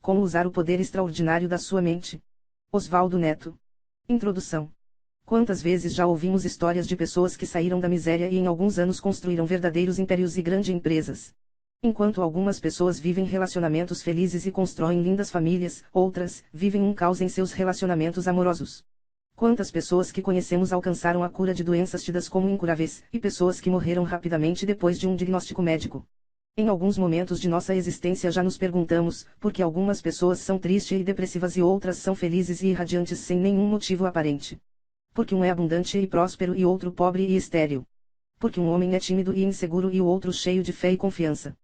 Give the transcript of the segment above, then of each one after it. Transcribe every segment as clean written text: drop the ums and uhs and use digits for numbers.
Como usar o poder extraordinário da sua mente. Oswaldo Neto. Introdução. Quantas vezes já ouvimos histórias de pessoas que saíram da miséria e em alguns anos construíram verdadeiros impérios e grandes empresas. Enquanto algumas pessoas vivem relacionamentos felizes e constroem lindas famílias, outras vivem um caos em seus relacionamentos amorosos. Quantas pessoas que conhecemos alcançaram a cura de doenças tidas como incuráveis, e pessoas que morreram rapidamente depois de um diagnóstico médico. Em alguns momentos de nossa existência já nos perguntamos, por que algumas pessoas são tristes e depressivas e outras são felizes e irradiantes sem nenhum motivo aparente. Porque um é abundante e próspero e outro pobre e estéril. Porque um homem é tímido e inseguro e o outro cheio de fé e confiança.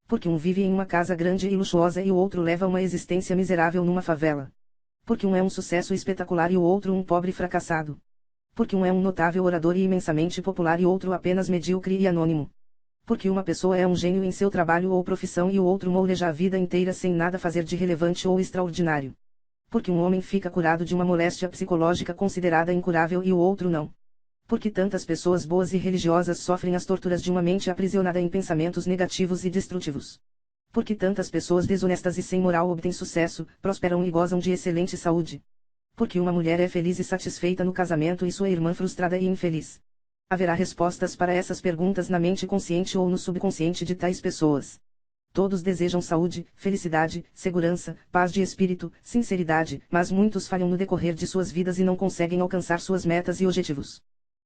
Porque um vive em uma casa grande e luxuosa e o outro leva uma existência miserável numa favela. Porque um é um sucesso espetacular e o outro um pobre fracassado. Porque um é um notável orador e imensamente popular e outro apenas medíocre e anônimo. Porque uma pessoa é um gênio em seu trabalho ou profissão e o outro moleja a vida inteira sem nada fazer de relevante ou extraordinário. Porque um homem fica curado de uma moléstia psicológica considerada incurável e o outro não. Porque tantas pessoas boas e religiosas sofrem as torturas de uma mente aprisionada em pensamentos negativos e destrutivos. Porque tantas pessoas desonestas e sem moral obtêm sucesso, prosperam e gozam de excelente saúde. Porque uma mulher é feliz e satisfeita no casamento e sua irmã frustrada e infeliz. Haverá respostas para essas perguntas na mente consciente ou no subconsciente de tais pessoas. Todos desejam saúde, felicidade, segurança, paz de espírito, sinceridade, mas muitos falham no decorrer de suas vidas e não conseguem alcançar suas metas e objetivos.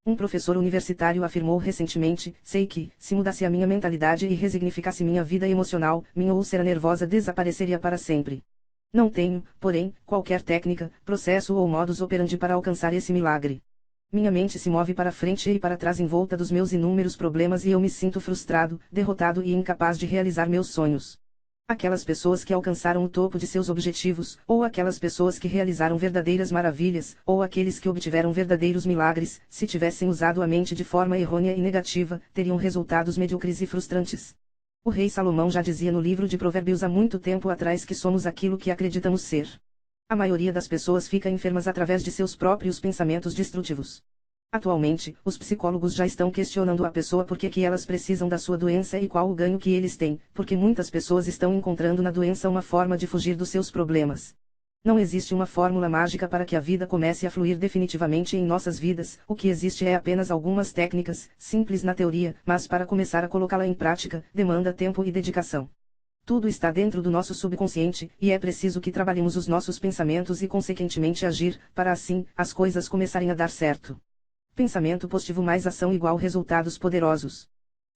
Um professor universitário afirmou recentemente: sei que, se mudasse a minha mentalidade e resignificasse minha vida emocional, minha úlcera nervosa desapareceria para sempre. Não tenho, porém, qualquer técnica, processo ou modus operandi para alcançar esse milagre. Minha mente se move para frente e para trás em volta dos meus inúmeros problemas e eu me sinto frustrado, derrotado e incapaz de realizar meus sonhos. Aquelas pessoas que alcançaram o topo de seus objetivos, ou aquelas pessoas que realizaram verdadeiras maravilhas, ou aqueles que obtiveram verdadeiros milagres, se tivessem usado a mente de forma errônea e negativa, teriam resultados medíocres e frustrantes. O rei Salomão já dizia no livro de Provérbios há muito tempo atrás que somos aquilo que acreditamos ser. A maioria das pessoas fica enfermas através de seus próprios pensamentos destrutivos. Atualmente, os psicólogos já estão questionando a pessoa por que elas precisam da sua doença e qual o ganho que eles têm, porque muitas pessoas estão encontrando na doença uma forma de fugir dos seus problemas. Não existe uma fórmula mágica para que a vida comece a fluir definitivamente em nossas vidas, o que existe é apenas algumas técnicas, simples na teoria, mas para começar a colocá-la em prática, demanda tempo e dedicação. Tudo está dentro do nosso subconsciente, e é preciso que trabalhemos os nossos pensamentos e consequentemente agir, para assim, as coisas começarem a dar certo. Pensamento positivo mais ação igual resultados poderosos.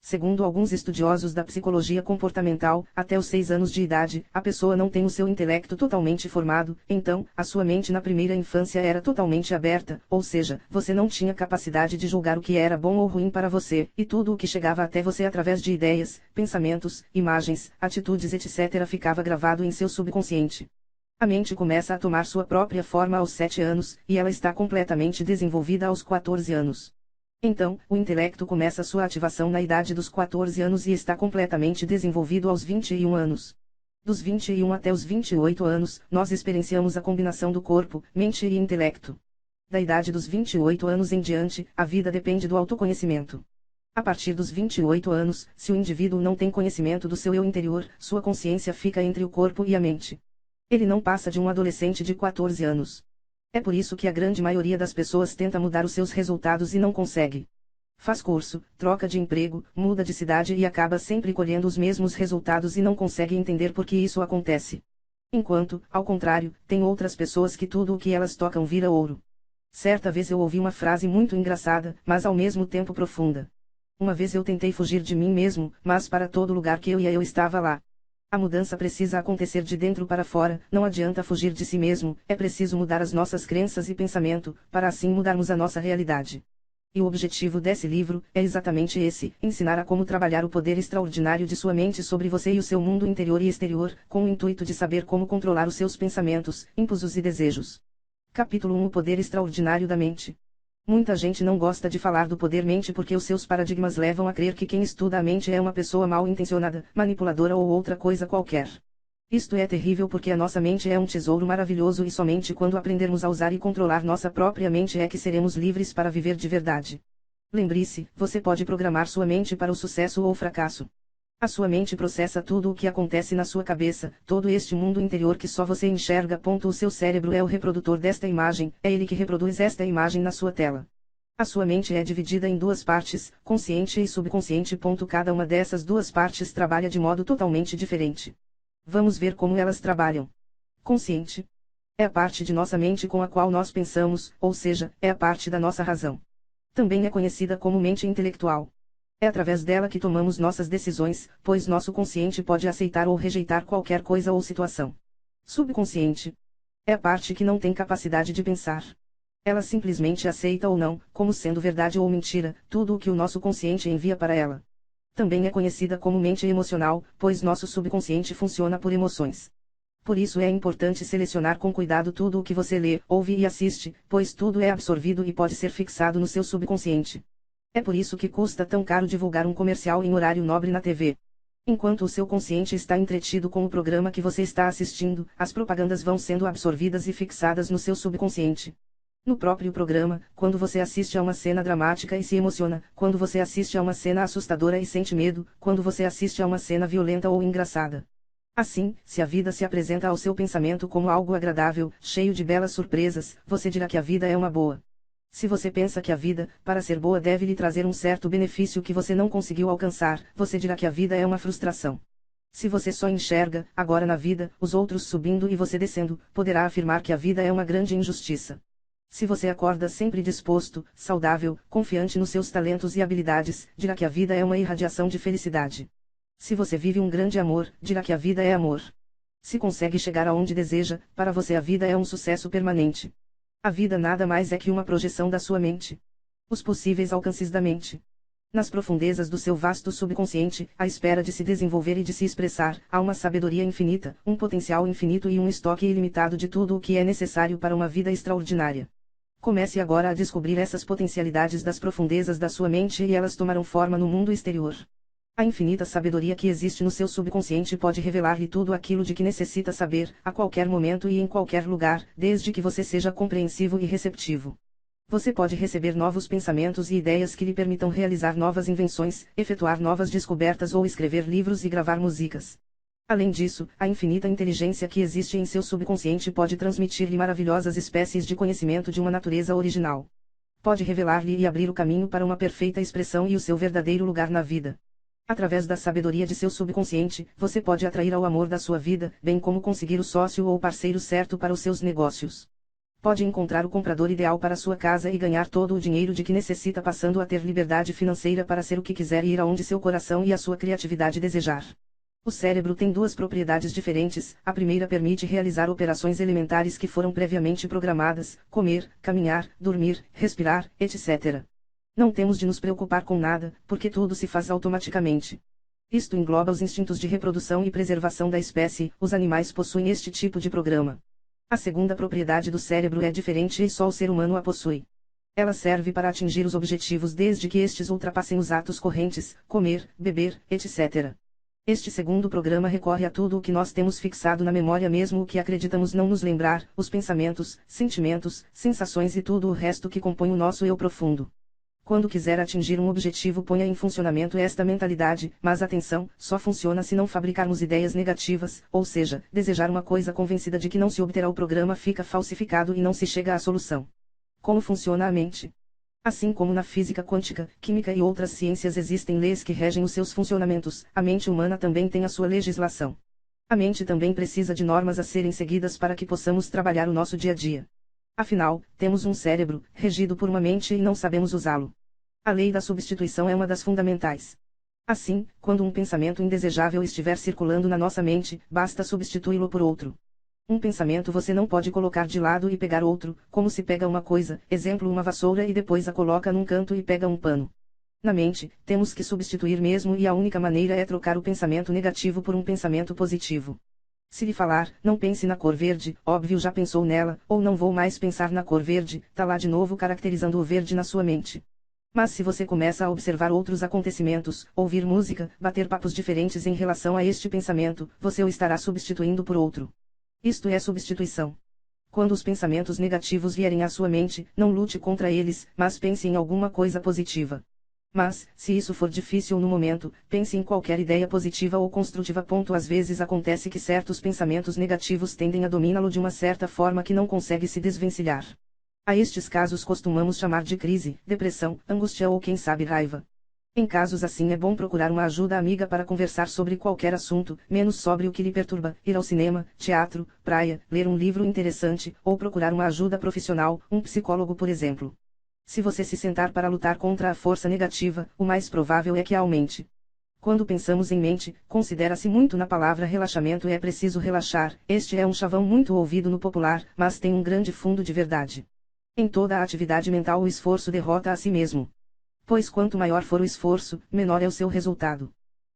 Segundo alguns estudiosos da psicologia comportamental, até os 6 anos de idade, a pessoa não tem o seu intelecto totalmente formado, então, a sua mente na primeira infância era totalmente aberta, ou seja, você não tinha capacidade de julgar o que era bom ou ruim para você, e tudo o que chegava até você através de ideias, pensamentos, imagens, atitudes etc. ficava gravado em seu subconsciente. A mente começa a tomar sua própria forma aos 7 anos, e ela está completamente desenvolvida aos 14 anos. Então, o intelecto começa sua ativação na idade dos 14 anos e está completamente desenvolvido aos 21 anos. Dos 21 até os 28 anos, nós experienciamos a combinação do corpo, mente e intelecto. Da idade dos 28 anos em diante, a vida depende do autoconhecimento. A partir dos 28 anos, se o indivíduo não tem conhecimento do seu eu interior, sua consciência fica entre o corpo e a mente. Ele não passa de um adolescente de 14 anos. É por isso que a grande maioria das pessoas tenta mudar os seus resultados e não consegue. Faz curso, troca de emprego, muda de cidade e acaba sempre colhendo os mesmos resultados e não consegue entender por que isso acontece. Enquanto, ao contrário, tem outras pessoas que tudo o que elas tocam vira ouro. Certa vez eu ouvi uma frase muito engraçada, mas ao mesmo tempo profunda. Uma vez eu tentei fugir de mim mesmo, mas para todo lugar que eu ia eu estava lá. A mudança precisa acontecer de dentro para fora, não adianta fugir de si mesmo, é preciso mudar as nossas crenças e pensamento, para assim mudarmos a nossa realidade. E o objetivo desse livro é exatamente esse: ensinar a como trabalhar o poder extraordinário de sua mente sobre você e o seu mundo interior e exterior, com o intuito de saber como controlar os seus pensamentos, impulsos e desejos. Capítulo 1: O poder extraordinário da mente. Muita gente não gosta de falar do poder mente porque os seus paradigmas levam a crer que quem estuda a mente é uma pessoa mal intencionada, manipuladora ou outra coisa qualquer. Isto é terrível porque a nossa mente é um tesouro maravilhoso e somente quando aprendermos a usar e controlar nossa própria mente é que seremos livres para viver de verdade. Lembre-se, você pode programar sua mente para o sucesso ou o fracasso. A sua mente processa tudo o que acontece na sua cabeça, todo este mundo interior que só você enxerga. O seu cérebro é o reprodutor desta imagem, é ele que reproduz esta imagem na sua tela. A sua mente é dividida em duas partes, consciente e subconsciente. Cada uma dessas duas partes trabalha de modo totalmente diferente. Vamos ver como elas trabalham. Consciente é a parte de nossa mente com a qual nós pensamos, ou seja, é a parte da nossa razão. Também é conhecida como mente intelectual. É através dela que tomamos nossas decisões, pois nosso consciente pode aceitar ou rejeitar qualquer coisa ou situação. Subconsciente é a parte que não tem capacidade de pensar. Ela simplesmente aceita ou não, como sendo verdade ou mentira, tudo o que o nosso consciente envia para ela. Também é conhecida como mente emocional, pois nosso subconsciente funciona por emoções. Por isso é importante selecionar com cuidado tudo o que você lê, ouve e assiste, pois tudo é absorvido e pode ser fixado no seu subconsciente. É por isso que custa tão caro divulgar um comercial em horário nobre na TV. Enquanto o seu consciente está entretido com o programa que você está assistindo, as propagandas vão sendo absorvidas e fixadas no seu subconsciente. No próprio programa, quando você assiste a uma cena dramática e se emociona, quando você assiste a uma cena assustadora e sente medo, quando você assiste a uma cena violenta ou engraçada. Assim, se a vida se apresenta ao seu pensamento como algo agradável, cheio de belas surpresas, você dirá que a vida é uma boa. Se você pensa que a vida, para ser boa, deve lhe trazer um certo benefício que você não conseguiu alcançar, você dirá que a vida é uma frustração. Se você só enxerga, agora na vida, os outros subindo e você descendo, poderá afirmar que a vida é uma grande injustiça. Se você acorda sempre disposto, saudável, confiante nos seus talentos e habilidades, dirá que a vida é uma irradiação de felicidade. Se você vive um grande amor, dirá que a vida é amor. Se consegue chegar aonde deseja, para você a vida é um sucesso permanente. A vida nada mais é que uma projeção da sua mente. Os possíveis alcances da mente. Nas profundezas do seu vasto subconsciente, à espera de se desenvolver e de se expressar, há uma sabedoria infinita, um potencial infinito e um estoque ilimitado de tudo o que é necessário para uma vida extraordinária. Comece agora a descobrir essas potencialidades das profundezas da sua mente e elas tomarão forma no mundo exterior. A infinita sabedoria que existe no seu subconsciente pode revelar-lhe tudo aquilo de que necessita saber, a qualquer momento e em qualquer lugar, desde que você seja compreensivo e receptivo. Você pode receber novos pensamentos e ideias que lhe permitam realizar novas invenções, efetuar novas descobertas ou escrever livros e gravar músicas. Além disso, a infinita inteligência que existe em seu subconsciente pode transmitir-lhe maravilhosas espécies de conhecimento de uma natureza original. Pode revelar-lhe e abrir o caminho para uma perfeita expressão e o seu verdadeiro lugar na vida. Através da sabedoria de seu subconsciente, você pode atrair ao amor da sua vida, bem como conseguir o sócio ou parceiro certo para os seus negócios. Pode encontrar o comprador ideal para sua casa e ganhar todo o dinheiro de que necessita, passando a ter liberdade financeira para ser o que quiser e ir aonde seu coração e a sua criatividade desejar. O cérebro tem duas propriedades diferentes. A primeira permite realizar operações elementares que foram previamente programadas, comer, caminhar, dormir, respirar, etc. Não temos de nos preocupar com nada, porque tudo se faz automaticamente. Isto engloba os instintos de reprodução e preservação da espécie, os animais possuem este tipo de programa. A segunda propriedade do cérebro é diferente e só o ser humano a possui. Ela serve para atingir os objetivos desde que estes ultrapassem os atos correntes, comer, beber, etc. Este segundo programa recorre a tudo o que nós temos fixado na memória, mesmo o que acreditamos não nos lembrar, os pensamentos, sentimentos, sensações e tudo o resto que compõe o nosso eu profundo. Quando quiser atingir um objetivo, ponha em funcionamento esta mentalidade, mas atenção, só funciona se não fabricarmos ideias negativas, ou seja, desejar uma coisa convencida de que não se obterá, o programa fica falsificado e não se chega à solução. Como funciona a mente? Assim como na física quântica, química e outras ciências existem leis que regem os seus funcionamentos, a mente humana também tem a sua legislação. A mente também precisa de normas a serem seguidas para que possamos trabalhar o nosso dia a dia. Afinal, temos um cérebro, regido por uma mente e não sabemos usá-lo. A lei da substituição é uma das fundamentais. Assim, quando um pensamento indesejável estiver circulando na nossa mente, basta substituí-lo por outro. Um pensamento você não pode colocar de lado e pegar outro, como se pega uma coisa, exemplo uma vassoura e depois a coloca num canto e pega um pano. Na mente, temos que substituir mesmo e a única maneira é trocar o pensamento negativo por um pensamento positivo. Se lhe falar, não pense na cor verde, óbvio já pensou nela, ou não vou mais pensar na cor verde, tá lá de novo caracterizando o verde na sua mente. Mas se você começa a observar outros acontecimentos, ouvir música, bater papos diferentes em relação a este pensamento, você o estará substituindo por outro. Isto é substituição. Quando os pensamentos negativos vierem à sua mente, não lute contra eles, mas pense em alguma coisa positiva. Mas, se isso for difícil no momento, pense em qualquer ideia positiva ou construtiva. Às vezes acontece que certos pensamentos negativos tendem a dominá-lo de uma certa forma que não consegue se desvencilhar. A estes casos costumamos chamar de crise, depressão, angústia ou quem sabe raiva. Em casos assim é bom procurar uma ajuda amiga para conversar sobre qualquer assunto, menos sobre o que lhe perturba, ir ao cinema, teatro, praia, ler um livro interessante, ou procurar uma ajuda profissional, um psicólogo por exemplo. Se você se sentar para lutar contra a força negativa, o mais provável é que a aumente. Quando pensamos em mente, considera-se muito na palavra relaxamento e é preciso relaxar. Este é um chavão muito ouvido no popular, mas tem um grande fundo de verdade. Em toda a atividade mental o esforço derrota a si mesmo. Pois quanto maior for o esforço, menor é o seu resultado.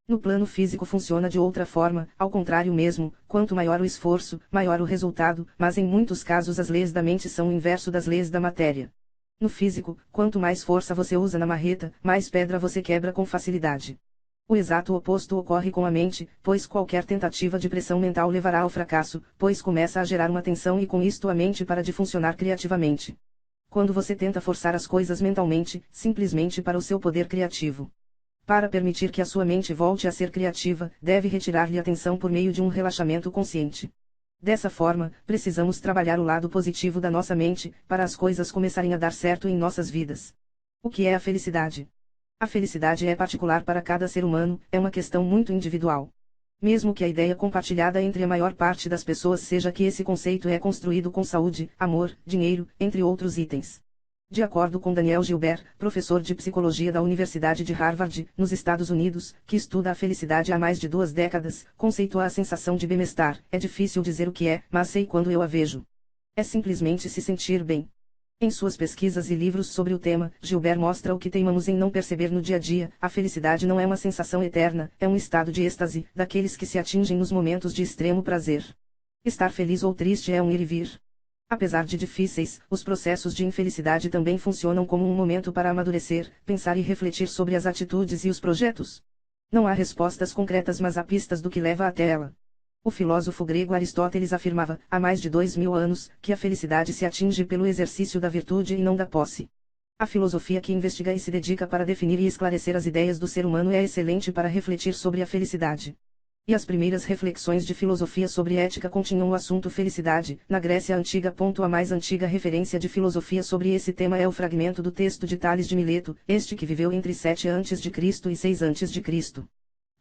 No plano físico funciona de outra forma, ao contrário mesmo, quanto maior o esforço, maior o resultado, mas em muitos casos as leis da mente são o inverso das leis da matéria. No físico, quanto mais força você usa na marreta, mais pedra você quebra com facilidade. O exato oposto ocorre com a mente, pois qualquer tentativa de pressão mental levará ao fracasso, pois começa a gerar uma tensão e com isto a mente para de funcionar criativamente. Quando você tenta forçar as coisas mentalmente, simplesmente para o seu poder criativo. Para permitir que a sua mente volte a ser criativa, deve retirar-lhe a tensão por meio de um relaxamento consciente. Dessa forma, precisamos trabalhar o lado positivo da nossa mente, para as coisas começarem a dar certo em nossas vidas. O que é a felicidade? A felicidade é particular para cada ser humano, é uma questão muito individual. Mesmo que a ideia compartilhada entre a maior parte das pessoas seja que esse conceito é construído com saúde, amor, dinheiro, entre outros itens. De acordo com Daniel Gilbert, professor de psicologia da Universidade de Harvard, nos Estados Unidos, que estuda a felicidade há mais de 2 décadas, conceitua a sensação de bem-estar. É difícil dizer o que é, mas sei quando eu a vejo. É simplesmente se sentir bem. Em suas pesquisas e livros sobre o tema, Gilbert mostra o que teimamos em não perceber no dia a dia: a felicidade não é uma sensação eterna, é um estado de êxtase, daqueles que se atingem nos momentos de extremo prazer. Estar feliz ou triste é um ir e vir. Apesar de difíceis, os processos de infelicidade também funcionam como um momento para amadurecer, pensar e refletir sobre as atitudes e os projetos. Não há respostas concretas, mas há pistas do que leva até ela. O filósofo grego Aristóteles afirmava, há mais de 2000 anos, que a felicidade se atinge pelo exercício da virtude e não da posse. A filosofia que investiga e se dedica para definir e esclarecer as ideias do ser humano é excelente para refletir sobre a felicidade. E as primeiras reflexões de filosofia sobre ética continham o assunto felicidade, na Grécia Antiga. A mais antiga referência de filosofia sobre esse tema é o fragmento do texto de Tales de Mileto, este que viveu entre 7 a.C. e 6 a.C.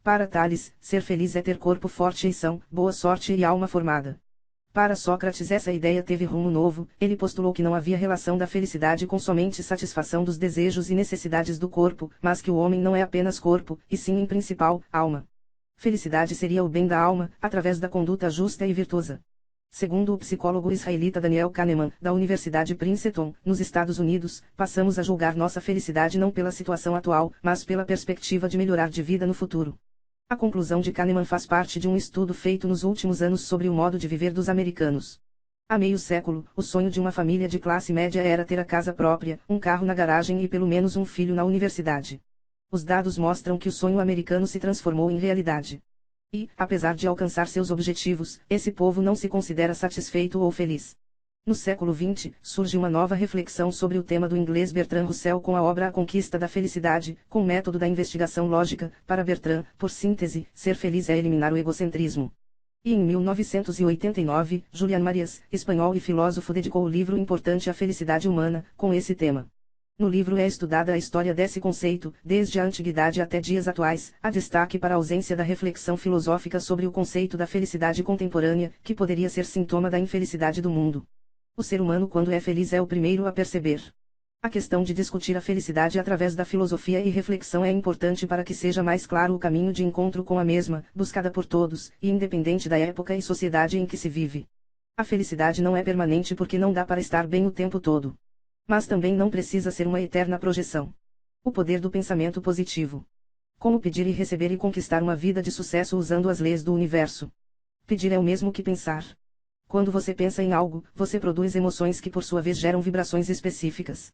Para Tales, ser feliz é ter corpo forte e são, boa sorte e alma formada. Para Sócrates essa ideia teve rumo novo, ele postulou que não havia relação da felicidade com somente satisfação dos desejos e necessidades do corpo, mas que o homem não é apenas corpo, e sim em principal, alma. Felicidade seria o bem da alma, através da conduta justa e virtuosa. Segundo o psicólogo israelita Daniel Kahneman, da Universidade Princeton, nos Estados Unidos, passamos a julgar nossa felicidade não pela situação atual, mas pela perspectiva de melhorar de vida no futuro. A conclusão de Kahneman faz parte de um estudo feito nos últimos anos sobre o modo de viver dos americanos. Há meio século, o sonho de uma família de classe média era ter a casa própria, um carro na garagem e pelo menos um filho na universidade. Os dados mostram que o sonho americano se transformou em realidade. E, apesar de alcançar seus objetivos, esse povo não se considera satisfeito ou feliz. No século XX, surge uma nova reflexão sobre o tema do inglês Bertrand Russell com a obra A Conquista da Felicidade, com o método da investigação lógica. Para Bertrand, por síntese, ser feliz é eliminar o egocentrismo. E em 1989, Julián Marías, espanhol e filósofo, dedicou o livro importante à felicidade humana, com esse tema. No livro é estudada a história desse conceito, desde a antiguidade até dias atuais, há destaque para a ausência da reflexão filosófica sobre o conceito da felicidade contemporânea, que poderia ser sintoma da infelicidade do mundo. O ser humano, quando é feliz, é o primeiro a perceber. A questão de discutir a felicidade através da filosofia e reflexão é importante para que seja mais claro o caminho de encontro com a mesma, buscada por todos, e independente da época e sociedade em que se vive. A felicidade não é permanente porque não dá para estar bem o tempo todo. Mas também não precisa ser uma eterna projeção. O poder do pensamento positivo. Como pedir e receber e conquistar uma vida de sucesso usando as leis do universo. Pedir é o mesmo que pensar. Quando você pensa em algo, você produz emoções que por sua vez geram vibrações específicas.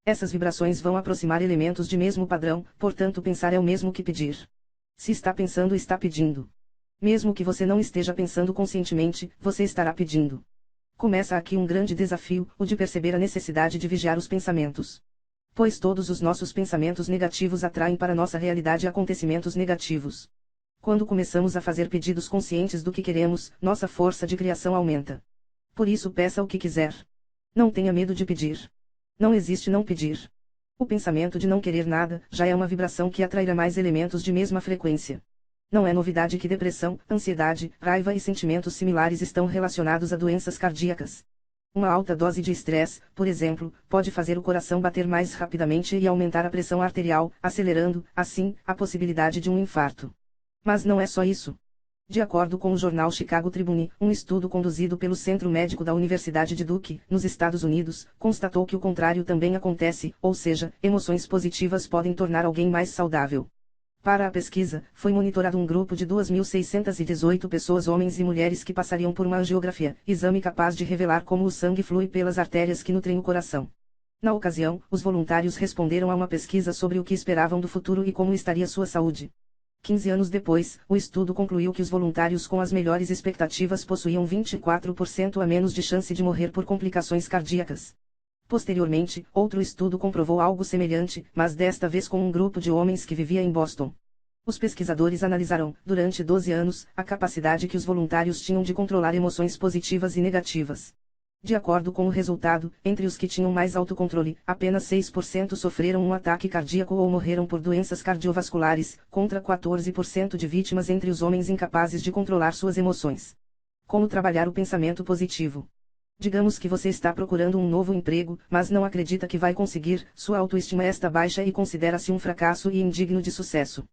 Essas vibrações vão aproximar elementos de mesmo padrão, portanto pensar é o mesmo que pedir. Se está pensando, está pedindo. Mesmo que você não esteja pensando conscientemente, você estará pedindo. Começa aqui um grande desafio, o de perceber a necessidade de vigiar os pensamentos. Pois todos os nossos pensamentos negativos atraem para nossa realidade acontecimentos negativos. Quando começamos a fazer pedidos conscientes do que queremos, nossa força de criação aumenta. Por isso peça o que quiser. Não tenha medo de pedir. Não existe não pedir. O pensamento de não querer nada, já é uma vibração que atrairá mais elementos de mesma frequência. Não é novidade que depressão, ansiedade, raiva e sentimentos similares estão relacionados a doenças cardíacas. Uma alta dose de estresse, por exemplo, pode fazer o coração bater mais rapidamente e aumentar a pressão arterial, acelerando, assim, a possibilidade de um infarto. Mas não é só isso. De acordo com o jornal Chicago Tribune, um estudo conduzido pelo Centro Médico da Universidade de Duke, nos Estados Unidos, constatou que o contrário também acontece, ou seja, emoções positivas podem tornar alguém mais saudável. Para a pesquisa, foi monitorado um grupo de 2.618 pessoas, homens e mulheres, que passariam por uma angiografia, exame capaz de revelar como o sangue flui pelas artérias que nutrem o coração. Na ocasião, os voluntários responderam a uma pesquisa sobre o que esperavam do futuro e como estaria sua saúde. 15 anos depois, o estudo concluiu que os voluntários com as melhores expectativas possuíam 24% a menos de chance de morrer por complicações cardíacas. Posteriormente, outro estudo comprovou algo semelhante, mas desta vez com um grupo de homens que vivia em Boston. Os pesquisadores analisaram, durante 12 anos, a capacidade que os voluntários tinham de controlar emoções positivas e negativas. De acordo com o resultado, entre os que tinham mais autocontrole, apenas 6% sofreram um ataque cardíaco ou morreram por doenças cardiovasculares, contra 14% de vítimas entre os homens incapazes de controlar suas emoções. Como trabalhar o pensamento positivo? Digamos que você está procurando um novo emprego, mas não acredita que vai conseguir, sua autoestima está baixa e considera-se um fracasso e indigno de sucesso.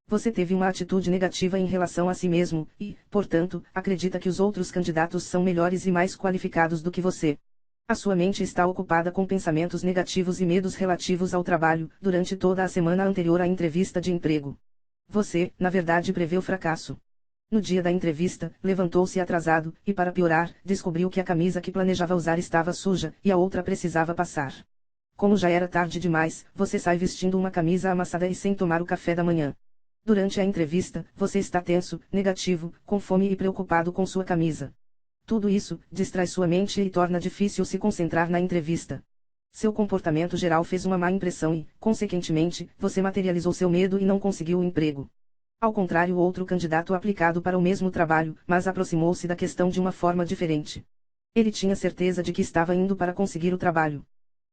Você teve uma atitude negativa em relação a si mesmo, e, portanto, acredita que os outros candidatos são melhores e mais qualificados do que você. A sua mente está ocupada com pensamentos negativos e medos relativos ao trabalho, durante toda a semana anterior à entrevista de emprego. Você, na verdade, prevê o fracasso. No dia da entrevista, levantou-se atrasado, e para piorar, descobriu que a camisa que planejava usar estava suja, e a outra precisava passar. Como já era tarde demais, você sai vestindo uma camisa amassada e sem tomar o café da manhã. Durante a entrevista, você está tenso, negativo, com fome e preocupado com sua camisa. Tudo isso distrai sua mente e torna difícil se concentrar na entrevista. Seu comportamento geral fez uma má impressão e, consequentemente, você materializou seu medo e não conseguiu o emprego. Ao contrário, outro candidato aplicado para o mesmo trabalho, mas aproximou-se da questão de uma forma diferente. Ele tinha certeza de que estava indo para conseguir o trabalho.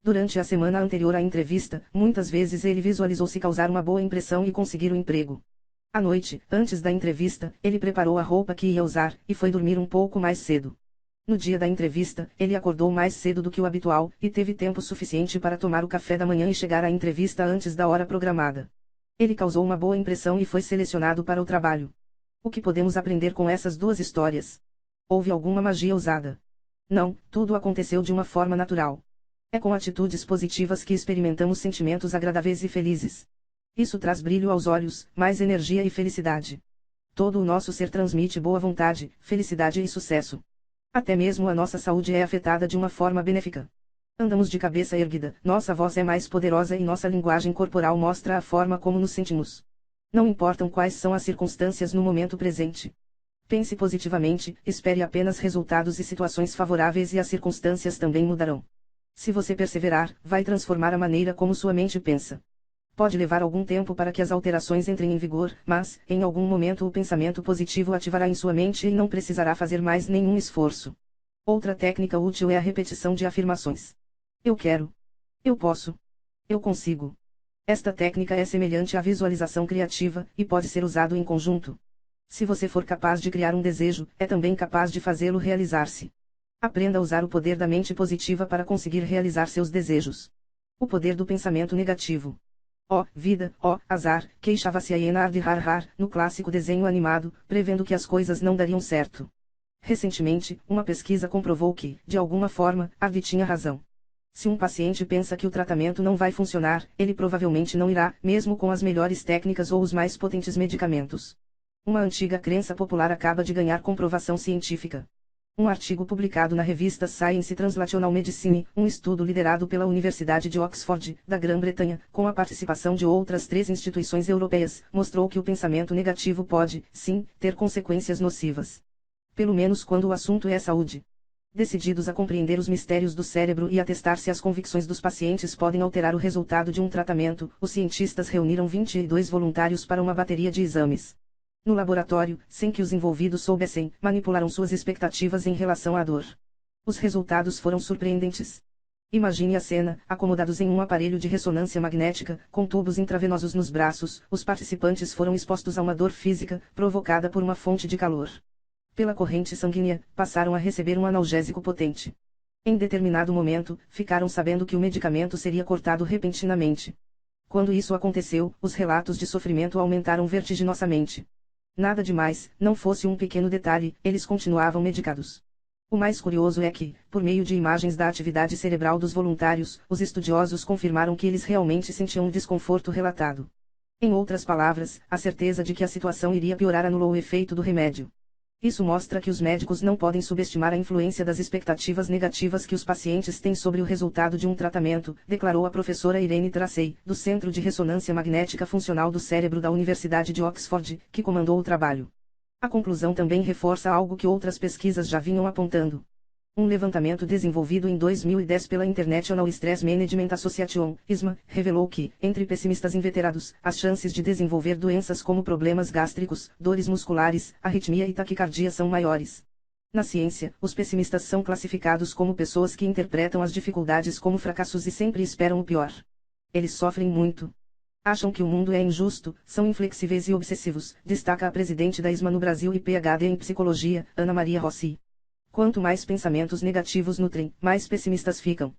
Durante a semana anterior à entrevista, muitas vezes ele visualizou-se causar uma boa impressão e conseguir o emprego. À noite, antes da entrevista, ele preparou a roupa que ia usar, e foi dormir um pouco mais cedo. No dia da entrevista, ele acordou mais cedo do que o habitual, e teve tempo suficiente para tomar o café da manhã e chegar à entrevista antes da hora programada. Ele causou uma boa impressão e foi selecionado para o trabalho. O que podemos aprender com essas duas histórias? Houve alguma magia usada? Não, tudo aconteceu de uma forma natural. É com atitudes positivas que experimentamos sentimentos agradáveis e felizes. Isso traz brilho aos olhos, mais energia e felicidade. Todo o nosso ser transmite boa vontade, felicidade e sucesso. Até mesmo a nossa saúde é afetada de uma forma benéfica. Andamos de cabeça erguida, nossa voz é mais poderosa e nossa linguagem corporal mostra a forma como nos sentimos. Não importam quais são as circunstâncias no momento presente. Pense positivamente, espere apenas resultados e situações favoráveis e as circunstâncias também mudarão. Se você perseverar, vai transformar a maneira como sua mente pensa. Pode levar algum tempo para que as alterações entrem em vigor, mas, em algum momento o pensamento positivo ativará em sua mente e não precisará fazer mais nenhum esforço. Outra técnica útil é a repetição de afirmações. Eu quero. Eu posso. Eu consigo. Esta técnica é semelhante à visualização criativa, e pode ser usado em conjunto. Se você for capaz de criar um desejo, é também capaz de fazê-lo realizar-se. Aprenda a usar o poder da mente positiva para conseguir realizar seus desejos. O poder do pensamento negativo. Ó, vida, ó, azar, queixava-se a hiena Ardhar no clássico desenho animado, prevendo que as coisas não dariam certo. Recentemente, uma pesquisa comprovou que, de alguma forma, Ardi tinha razão. Se um paciente pensa que o tratamento não vai funcionar, ele provavelmente não irá, mesmo com as melhores técnicas ou os mais potentes medicamentos. Uma antiga crença popular acaba de ganhar comprovação científica. Um artigo publicado na revista Science Translational Medicine, um estudo liderado pela Universidade de Oxford, da Grã-Bretanha, com a participação de outras 3 instituições europeias, mostrou que o pensamento negativo pode, sim, ter consequências nocivas. Pelo menos quando o assunto é saúde. Decididos a compreender os mistérios do cérebro e a testar se as convicções dos pacientes podem alterar o resultado de um tratamento, os cientistas reuniram 22 voluntários para uma bateria de exames. No laboratório, sem que os envolvidos soubessem, manipularam suas expectativas em relação à dor. Os resultados foram surpreendentes. Imagine a cena: acomodados em um aparelho de ressonância magnética, com tubos intravenosos nos braços, os participantes foram expostos a uma dor física, provocada por uma fonte de calor. Pela corrente sanguínea, passaram a receber um analgésico potente. Em determinado momento, ficaram sabendo que o medicamento seria cortado repentinamente. Quando isso aconteceu, os relatos de sofrimento aumentaram vertiginosamente. Nada demais, não fosse um pequeno detalhe, eles continuavam medicados. O mais curioso é que, por meio de imagens da atividade cerebral dos voluntários, os estudiosos confirmaram que eles realmente sentiam o desconforto relatado. Em outras palavras, a certeza de que a situação iria piorar anulou o efeito do remédio. Isso mostra que os médicos não podem subestimar a influência das expectativas negativas que os pacientes têm sobre o resultado de um tratamento, declarou a professora Irene Tracey, do Centro de Ressonância Magnética Funcional do Cérebro da Universidade de Oxford, que comandou o trabalho. A conclusão também reforça algo que outras pesquisas já vinham apontando. Um levantamento desenvolvido em 2010 pela International Stress Management Association, ISMA, revelou que, entre pessimistas inveterados, as chances de desenvolver doenças como problemas gástricos, dores musculares, arritmia e taquicardia são maiores. Na ciência, os pessimistas são classificados como pessoas que interpretam as dificuldades como fracassos e sempre esperam o pior. Eles sofrem muito. Acham que o mundo é injusto, são inflexíveis e obsessivos, destaca a presidente da ISMA no Brasil e PhD em psicologia, Ana Maria Rossi. Quanto mais pensamentos negativos nutrem, mais pessimistas ficam.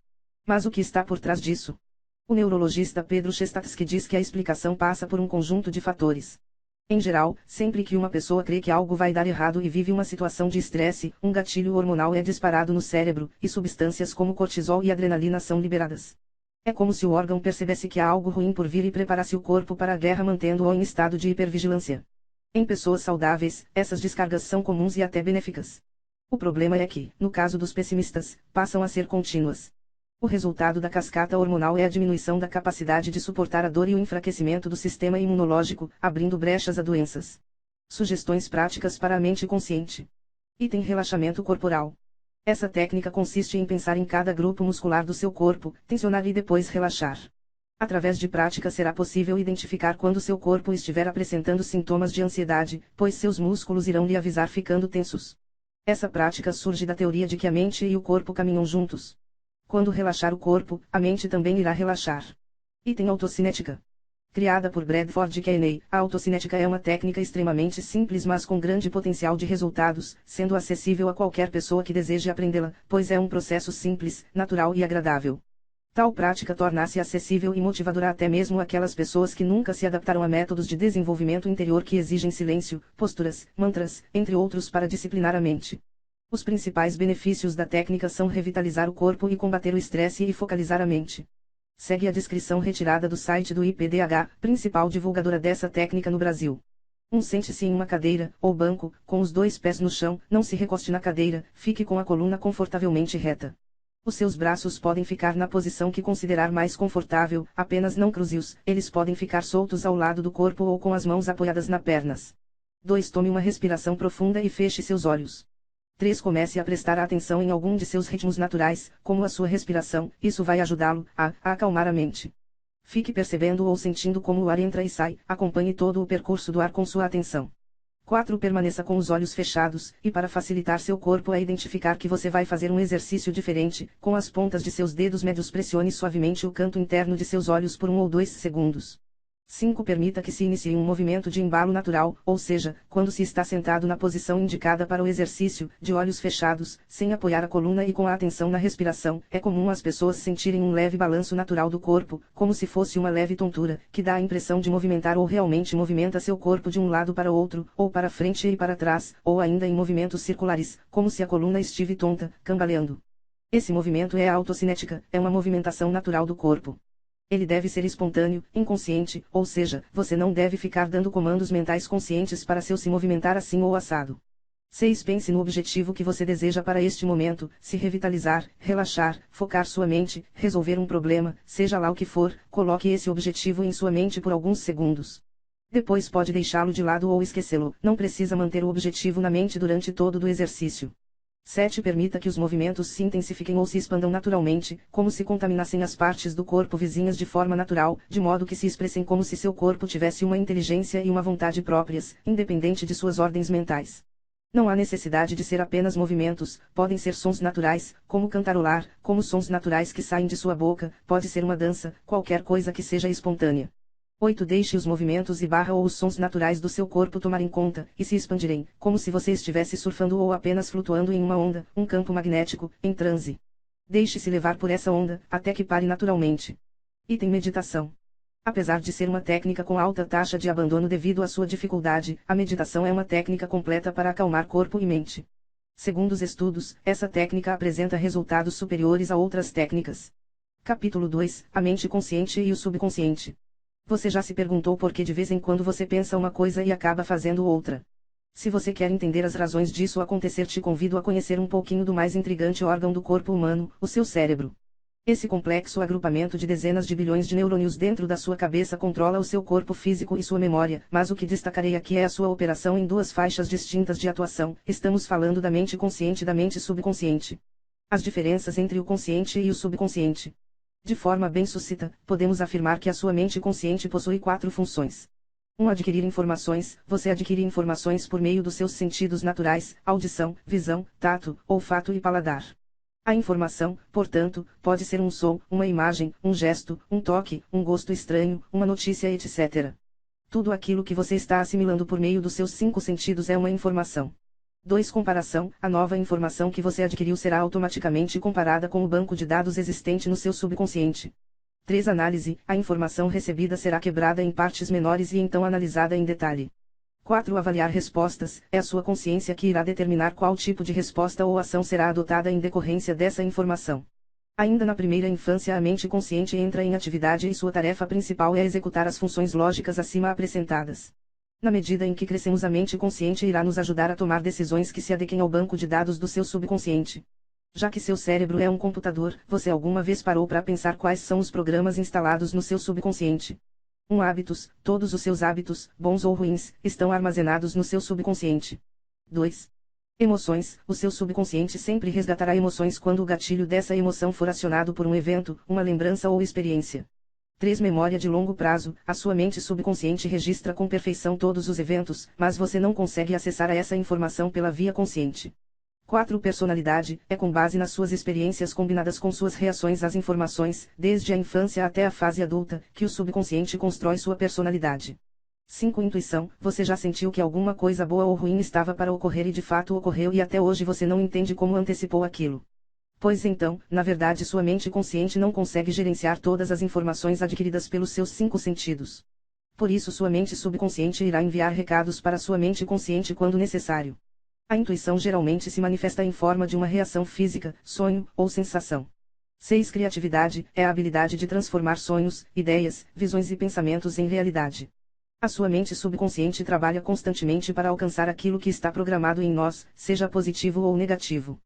Mas o que está por trás disso? O neurologista Pedro Chestatsky diz que a explicação passa por um conjunto de fatores. Em geral, sempre que uma pessoa crê que algo vai dar errado e vive uma situação de estresse, um gatilho hormonal é disparado no cérebro, e substâncias como cortisol e adrenalina são liberadas. É como se o órgão percebesse que há algo ruim por vir e preparasse o corpo para a guerra mantendo-o em estado de hipervigilância. Em pessoas saudáveis, essas descargas são comuns e até benéficas. O problema é que, no caso dos pessimistas, passam a ser contínuas. O resultado da cascata hormonal é a diminuição da capacidade de suportar a dor e o enfraquecimento do sistema imunológico, abrindo brechas a doenças. Sugestões práticas para a mente consciente. Item: relaxamento corporal. Essa técnica consiste em pensar em cada grupo muscular do seu corpo, tensionar e depois relaxar. Através de prática será possível identificar quando seu corpo estiver apresentando sintomas de ansiedade, pois seus músculos irão lhe avisar ficando tensos. Essa prática surge da teoria de que a mente e o corpo caminham juntos. Quando relaxar o corpo, a mente também irá relaxar. Item: autocinética. Criada por Bradford Kenney, a autocinética é uma técnica extremamente simples mas com grande potencial de resultados, sendo acessível a qualquer pessoa que deseje aprendê-la, pois é um processo simples, natural e agradável. Tal prática torna-se acessível e motivadora até mesmo àquelas pessoas que nunca se adaptaram a métodos de desenvolvimento interior que exigem silêncio, posturas, mantras, entre outros para disciplinar a mente. Os principais benefícios da técnica são revitalizar o corpo e combater o estresse e focalizar a mente. Segue a descrição retirada do site do IPDH, principal divulgadora dessa técnica no Brasil. Sente-se em uma cadeira, ou banco, com os 2 pés no chão, não se recoste na cadeira, fique com a coluna confortavelmente reta. Os seus braços podem ficar na posição que considerar mais confortável, apenas não cruze-os, eles podem ficar soltos ao lado do corpo ou com as mãos apoiadas nas pernas. 2. Tome uma respiração profunda e feche seus olhos. 3. Comece a prestar atenção em algum de seus ritmos naturais, como a sua respiração, isso vai ajudá-lo a acalmar a mente. Fique percebendo ou sentindo como o ar entra e sai, acompanhe todo o percurso do ar com sua atenção. 4. Permaneça com os olhos fechados, e para facilitar seu corpo a identificar que você vai fazer um exercício diferente, com as pontas de seus dedos médios pressione suavemente o canto interno de seus olhos por 1 ou 2 segundos. 5. Permita que se inicie um movimento de embalo natural, ou seja, quando se está sentado na posição indicada para o exercício, de olhos fechados, sem apoiar a coluna e com a atenção na respiração. É comum as pessoas sentirem um leve balanço natural do corpo, como se fosse uma leve tontura, que dá a impressão de movimentar ou realmente movimenta seu corpo de um lado para outro, ou para frente e para trás, ou ainda em movimentos circulares, como se a coluna estive tonta, cambaleando. Esse movimento é a autocinética, é uma movimentação natural do corpo. Ele deve ser espontâneo, inconsciente, ou seja, você não deve ficar dando comandos mentais conscientes para seu se movimentar assim ou assado. 6. Pense no objetivo que você deseja para este momento, se revitalizar, relaxar, focar sua mente, resolver um problema, seja lá o que for, coloque esse objetivo em sua mente por alguns segundos. Depois pode deixá-lo de lado ou esquecê-lo, não precisa manter o objetivo na mente durante todo o exercício. 7. Permita que os movimentos se intensifiquem ou se expandam naturalmente, como se contaminassem as partes do corpo vizinhas de forma natural, de modo que se expressem como se seu corpo tivesse uma inteligência e uma vontade próprias, independente de suas ordens mentais. Não há necessidade de ser apenas movimentos, podem ser sons naturais, como cantarolar, como sons naturais que saem de sua boca, pode ser uma dança, qualquer coisa que seja espontânea. 8. Deixe os movimentos ou os sons naturais do seu corpo tomarem conta, e se expandirem, como se você estivesse surfando ou apenas flutuando em uma onda, um campo magnético, em transe. Deixe-se levar por essa onda, até que pare naturalmente. Item meditação. Apesar de ser uma técnica com alta taxa de abandono devido à sua dificuldade, a meditação é uma técnica completa para acalmar corpo e mente. Segundo os estudos, essa técnica apresenta resultados superiores a outras técnicas. Capítulo 2. A mente consciente e o subconsciente. Você já se perguntou por que de vez em quando você pensa uma coisa e acaba fazendo outra? Se você quer entender as razões disso acontecer, te convido a conhecer um pouquinho do mais intrigante órgão do corpo humano, o seu cérebro. Esse complexo agrupamento de dezenas de bilhões de neurônios dentro da sua cabeça controla o seu corpo físico e sua memória, mas o que destacarei aqui é a sua operação em duas faixas distintas de atuação. Estamos falando da mente consciente e da mente subconsciente. As diferenças entre o consciente e o subconsciente. De forma bem sucinta, podemos afirmar que a sua mente consciente possui 4 funções. 1. Adquirir informações. Você adquire informações por meio dos seus sentidos naturais, audição, visão, tato, olfato e paladar. A informação, portanto, pode ser um som, uma imagem, um gesto, um toque, um gosto estranho, uma notícia, etc. Tudo aquilo que você está assimilando por meio dos seus 5 sentidos é uma informação. 2. Comparação. A nova informação que você adquiriu será automaticamente comparada com o banco de dados existente no seu subconsciente. 3. Análise. A informação recebida será quebrada em partes menores e então analisada em detalhe. 4. Avaliar respostas. É a sua consciência que irá determinar qual tipo de resposta ou ação será adotada em decorrência dessa informação. Ainda na primeira infância, a mente consciente entra em atividade e sua tarefa principal é executar as funções lógicas acima apresentadas. Na medida em que crescemos, a mente consciente irá nos ajudar a tomar decisões que se adequem ao banco de dados do seu subconsciente. Já que seu cérebro é um computador, você alguma vez parou para pensar quais são os programas instalados no seu subconsciente? Hábitos. Todos os seus hábitos, bons ou ruins, estão armazenados no seu subconsciente. 2. Emoções. O seu subconsciente sempre resgatará emoções quando o gatilho dessa emoção for acionado por um evento, uma lembrança ou experiência. 3. Memória de longo prazo. A sua mente subconsciente registra com perfeição todos os eventos, mas você não consegue acessar a essa informação pela via consciente. 4. Personalidade. É com base nas suas experiências combinadas com suas reações às informações, desde a infância até a fase adulta, que o subconsciente constrói sua personalidade. 5. Intuição. Você já sentiu que alguma coisa boa ou ruim estava para ocorrer e de fato ocorreu e até hoje você não entende como antecipou aquilo? Pois então, na verdade, sua mente consciente não consegue gerenciar todas as informações adquiridas pelos seus 5 sentidos. Por isso, sua mente subconsciente irá enviar recados para sua mente consciente quando necessário. A intuição geralmente se manifesta em forma de uma reação física, sonho ou sensação. 6. Criatividade. É a habilidade de transformar sonhos, ideias, visões e pensamentos em realidade. A sua mente subconsciente trabalha constantemente para alcançar aquilo que está programado em nós, seja positivo ou negativo.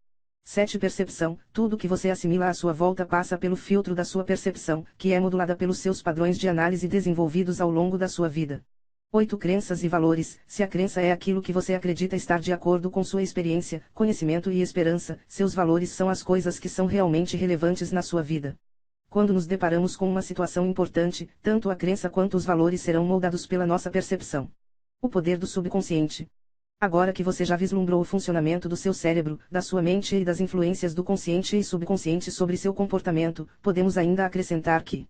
7. Percepção. Tudo que você assimila à sua volta passa pelo filtro da sua percepção, que é modulada pelos seus padrões de análise desenvolvidos ao longo da sua vida. 8. Crenças e valores. Se a crença é aquilo que você acredita estar de acordo com sua experiência, conhecimento e esperança, seus valores são as coisas que são realmente relevantes na sua vida. Quando nos deparamos com uma situação importante, tanto a crença quanto os valores serão moldados pela nossa percepção. O poder do subconsciente. Agora que você já vislumbrou o funcionamento do seu cérebro, da sua mente e das influências do consciente e subconsciente sobre seu comportamento, podemos ainda acrescentar que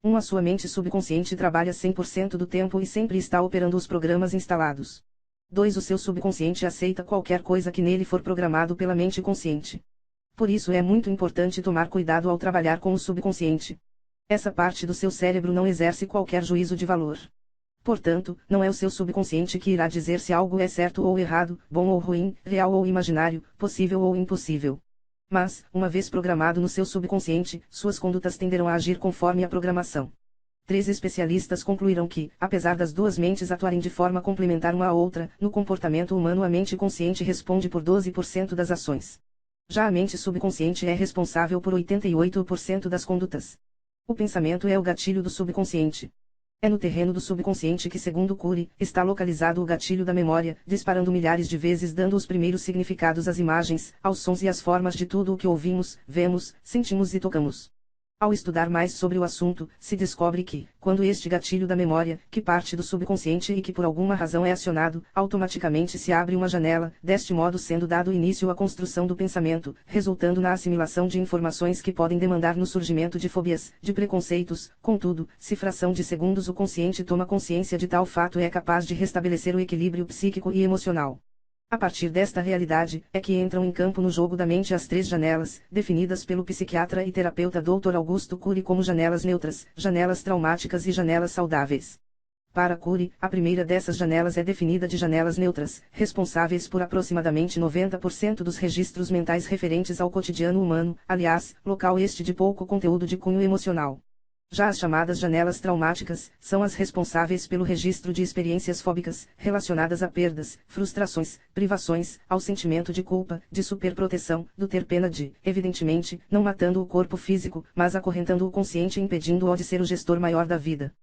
a sua mente subconsciente trabalha 100% do tempo e sempre está operando os programas instalados. 2. O seu subconsciente aceita qualquer coisa que nele for programado pela mente consciente. Por isso é muito importante tomar cuidado ao trabalhar com o subconsciente. Essa parte do seu cérebro não exerce qualquer juízo de valor. Portanto, não é o seu subconsciente que irá dizer se algo é certo ou errado, bom ou ruim, real ou imaginário, possível ou impossível. Mas, uma vez programado no seu subconsciente, suas condutas tenderão a agir conforme a programação. 3 especialistas concluíram que, apesar das duas mentes atuarem de forma complementar uma à outra, no comportamento humano a mente consciente responde por 12% das ações. Já a mente subconsciente é responsável por 88% das condutas. O pensamento é o gatilho do subconsciente. É no terreno do subconsciente que, segundo Cury, está localizado o gatilho da memória, disparando milhares de vezes, dando os primeiros significados às imagens, aos sons e às formas de tudo o que ouvimos, vemos, sentimos e tocamos. Ao estudar mais sobre o assunto, se descobre que, quando este gatilho da memória, que parte do subconsciente e que por alguma razão é acionado, automaticamente se abre uma janela, deste modo sendo dado início à construção do pensamento, resultando na assimilação de informações que podem demandar no surgimento de fobias, de preconceitos. Contudo, se fração de segundos o consciente toma consciência de tal fato e é capaz de restabelecer o equilíbrio psíquico e emocional. A partir desta realidade, é que entram em campo no jogo da mente as três janelas, definidas pelo psiquiatra e terapeuta Dr. Augusto Cury como janelas neutras, janelas traumáticas e janelas saudáveis. Para Cury, a primeira dessas janelas é definida de janelas neutras, responsáveis por aproximadamente 90% dos registros mentais referentes ao cotidiano humano, aliás, local este de pouco conteúdo de cunho emocional. Já as chamadas janelas traumáticas, são as responsáveis pelo registro de experiências fóbicas, relacionadas a perdas, frustrações, privações, ao sentimento de culpa, de superproteção, do ter pena de, evidentemente, não matando o corpo físico, mas acorrentando o consciente e impedindo-o de ser o gestor maior da vida.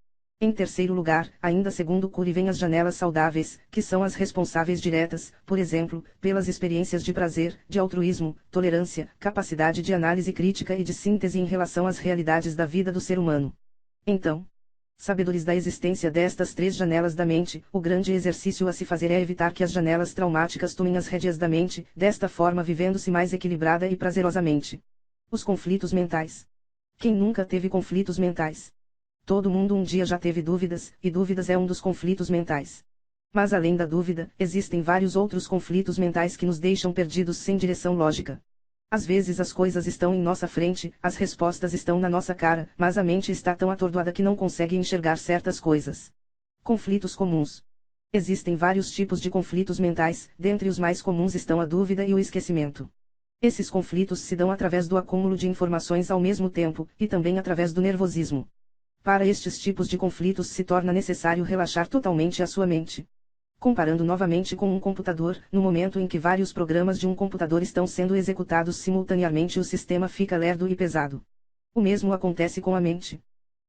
Em terceiro lugar, ainda segundo Cury, vêm as janelas saudáveis, que são as responsáveis diretas, por exemplo, pelas experiências de prazer, de altruísmo, tolerância, capacidade de análise crítica e de síntese em relação às realidades da vida do ser humano. Então, sabedores da existência destas três janelas da mente, o grande exercício a se fazer é evitar que as janelas traumáticas tomem as rédeas da mente, desta forma vivendo-se mais equilibrada e prazerosamente. Os conflitos mentais. Quem nunca teve conflitos mentais? Todo mundo um dia já teve dúvidas, e dúvidas é um dos conflitos mentais. Mas além da dúvida, existem vários outros conflitos mentais que nos deixam perdidos sem direção lógica. Às vezes as coisas estão em nossa frente, as respostas estão na nossa cara, mas a mente está tão atordoada que não consegue enxergar certas coisas. Conflitos comuns. Existem vários tipos de conflitos mentais, dentre os mais comuns estão a dúvida e o esquecimento. Esses conflitos se dão através do acúmulo de informações ao mesmo tempo, e também através do nervosismo. Para estes tipos de conflitos se torna necessário relaxar totalmente a sua mente. Comparando novamente com um computador, no momento em que vários programas de um computador estão sendo executados simultaneamente, o sistema fica lerdo e pesado. O mesmo acontece com a mente.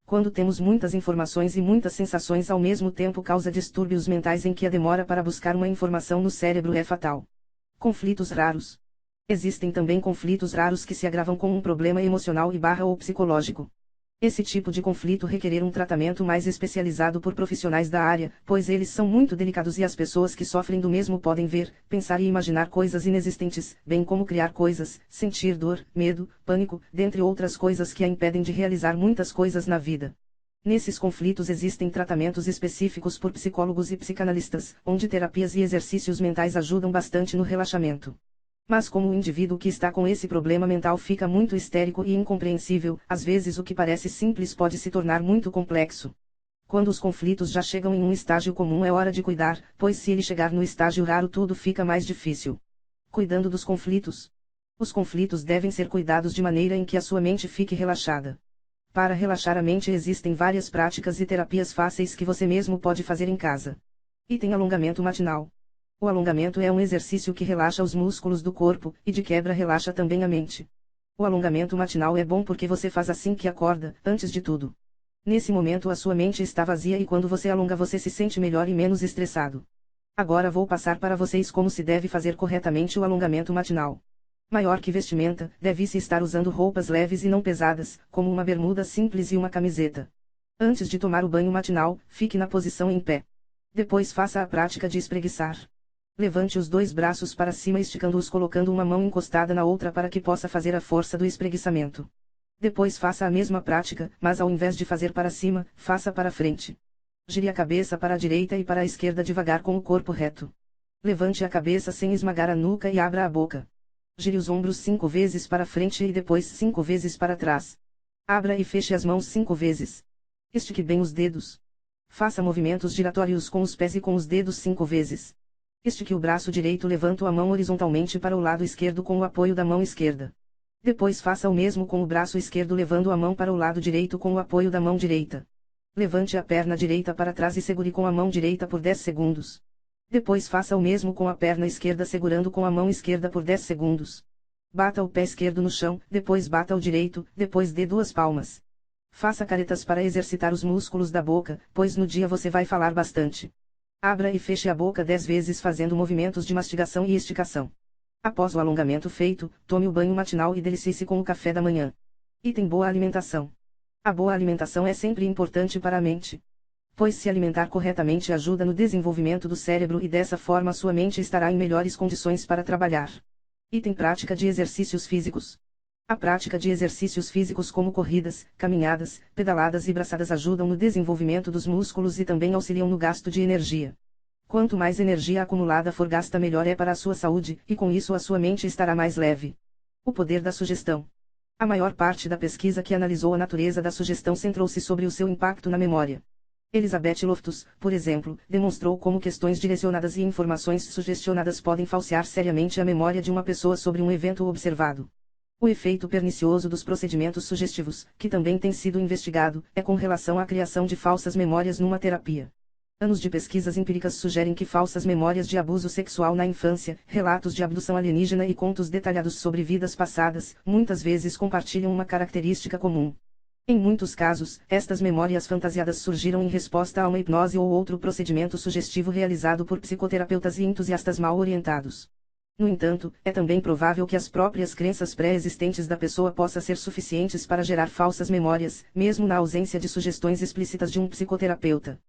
Quando temos muitas informações e muitas sensações ao mesmo tempo, causa distúrbios mentais em que a demora para buscar uma informação no cérebro é fatal. Conflitos raros. Existem também conflitos raros que se agravam com um problema emocional ou psicológico. Esse tipo de conflito requer um tratamento mais especializado por profissionais da área, pois eles são muito delicados e as pessoas que sofrem do mesmo podem ver, pensar e imaginar coisas inexistentes, bem como criar coisas, sentir dor, medo, pânico, dentre outras coisas que a impedem de realizar muitas coisas na vida. Nesses conflitos existem tratamentos específicos por psicólogos e psicanalistas, onde terapias e exercícios mentais ajudam bastante no relaxamento. Mas como o indivíduo que está com esse problema mental fica muito histérico e incompreensível, às vezes o que parece simples pode se tornar muito complexo. Quando os conflitos já chegam em um estágio comum é hora de cuidar, pois se ele chegar no estágio raro tudo fica mais difícil. Cuidando dos conflitos. Os conflitos devem ser cuidados de maneira em que a sua mente fique relaxada. Para relaxar a mente existem várias práticas e terapias fáceis que você mesmo pode fazer em casa. Item alongamento matinal. O alongamento é um exercício que relaxa os músculos do corpo, e de quebra relaxa também a mente. O alongamento matinal é bom porque você faz assim que acorda, antes de tudo. Nesse momento a sua mente está vazia e quando você alonga você se sente melhor e menos estressado. Agora vou passar para vocês como se deve fazer corretamente o alongamento matinal. Maior que vestimenta, deve-se estar usando roupas leves e não pesadas, como uma bermuda simples e uma camiseta. Antes de tomar o banho matinal, fique na posição em pé. Depois faça a prática de espreguiçar. Levante os dois braços para cima esticando-os colocando uma mão encostada na outra para que possa fazer a força do espreguiçamento. Depois faça a mesma prática, mas ao invés de fazer para cima, faça para frente. Gire a cabeça para a direita e para a esquerda devagar com o corpo reto. Levante a cabeça sem esmagar a nuca e abra a boca. Gire os ombros 5 vezes para frente e depois 5 vezes para trás. Abra e feche as mãos 5 vezes. Estique bem os dedos. Faça movimentos giratórios com os pés e com os dedos 5 vezes. Estique o braço direito levando a mão horizontalmente para o lado esquerdo com o apoio da mão esquerda. Depois faça o mesmo com o braço esquerdo levando a mão para o lado direito com o apoio da mão direita. Levante a perna direita para trás e segure com a mão direita por 10 segundos. Depois faça o mesmo com a perna esquerda segurando com a mão esquerda por 10 segundos. Bata o pé esquerdo no chão, depois bata o direito, depois dê 2 palmas. Faça caretas para exercitar os músculos da boca, pois no dia você vai falar bastante. Abra e feche a boca 10 vezes fazendo movimentos de mastigação e esticação. Após o alongamento feito, tome o banho matinal e delicie-se com o café da manhã. Item boa alimentação. A boa alimentação é sempre importante para a mente, pois se alimentar corretamente ajuda no desenvolvimento do cérebro e dessa forma sua mente estará em melhores condições para trabalhar. Item prática de exercícios físicos. A prática de exercícios físicos como corridas, caminhadas, pedaladas e braçadas ajudam no desenvolvimento dos músculos e também auxiliam no gasto de energia. Quanto mais energia acumulada for gasta, melhor é para a sua saúde, e com isso a sua mente estará mais leve. O poder da sugestão. A maior parte da pesquisa que analisou a natureza da sugestão centrou-se sobre o seu impacto na memória. Elizabeth Loftus, por exemplo, demonstrou como questões direcionadas e informações sugestionadas podem falsear seriamente a memória de uma pessoa sobre um evento observado. O efeito pernicioso dos procedimentos sugestivos, que também tem sido investigado, é com relação à criação de falsas memórias numa terapia. Anos de pesquisas empíricas sugerem que falsas memórias de abuso sexual na infância, relatos de abdução alienígena e contos detalhados sobre vidas passadas, muitas vezes compartilham uma característica comum. Em muitos casos, estas memórias fantasiadas surgiram em resposta a uma hipnose ou outro procedimento sugestivo realizado por psicoterapeutas e entusiastas mal orientados. No entanto, é também provável que as próprias crenças pré-existentes da pessoa possam ser suficientes para gerar falsas memórias, mesmo na ausência de sugestões explícitas de um psicoterapeuta.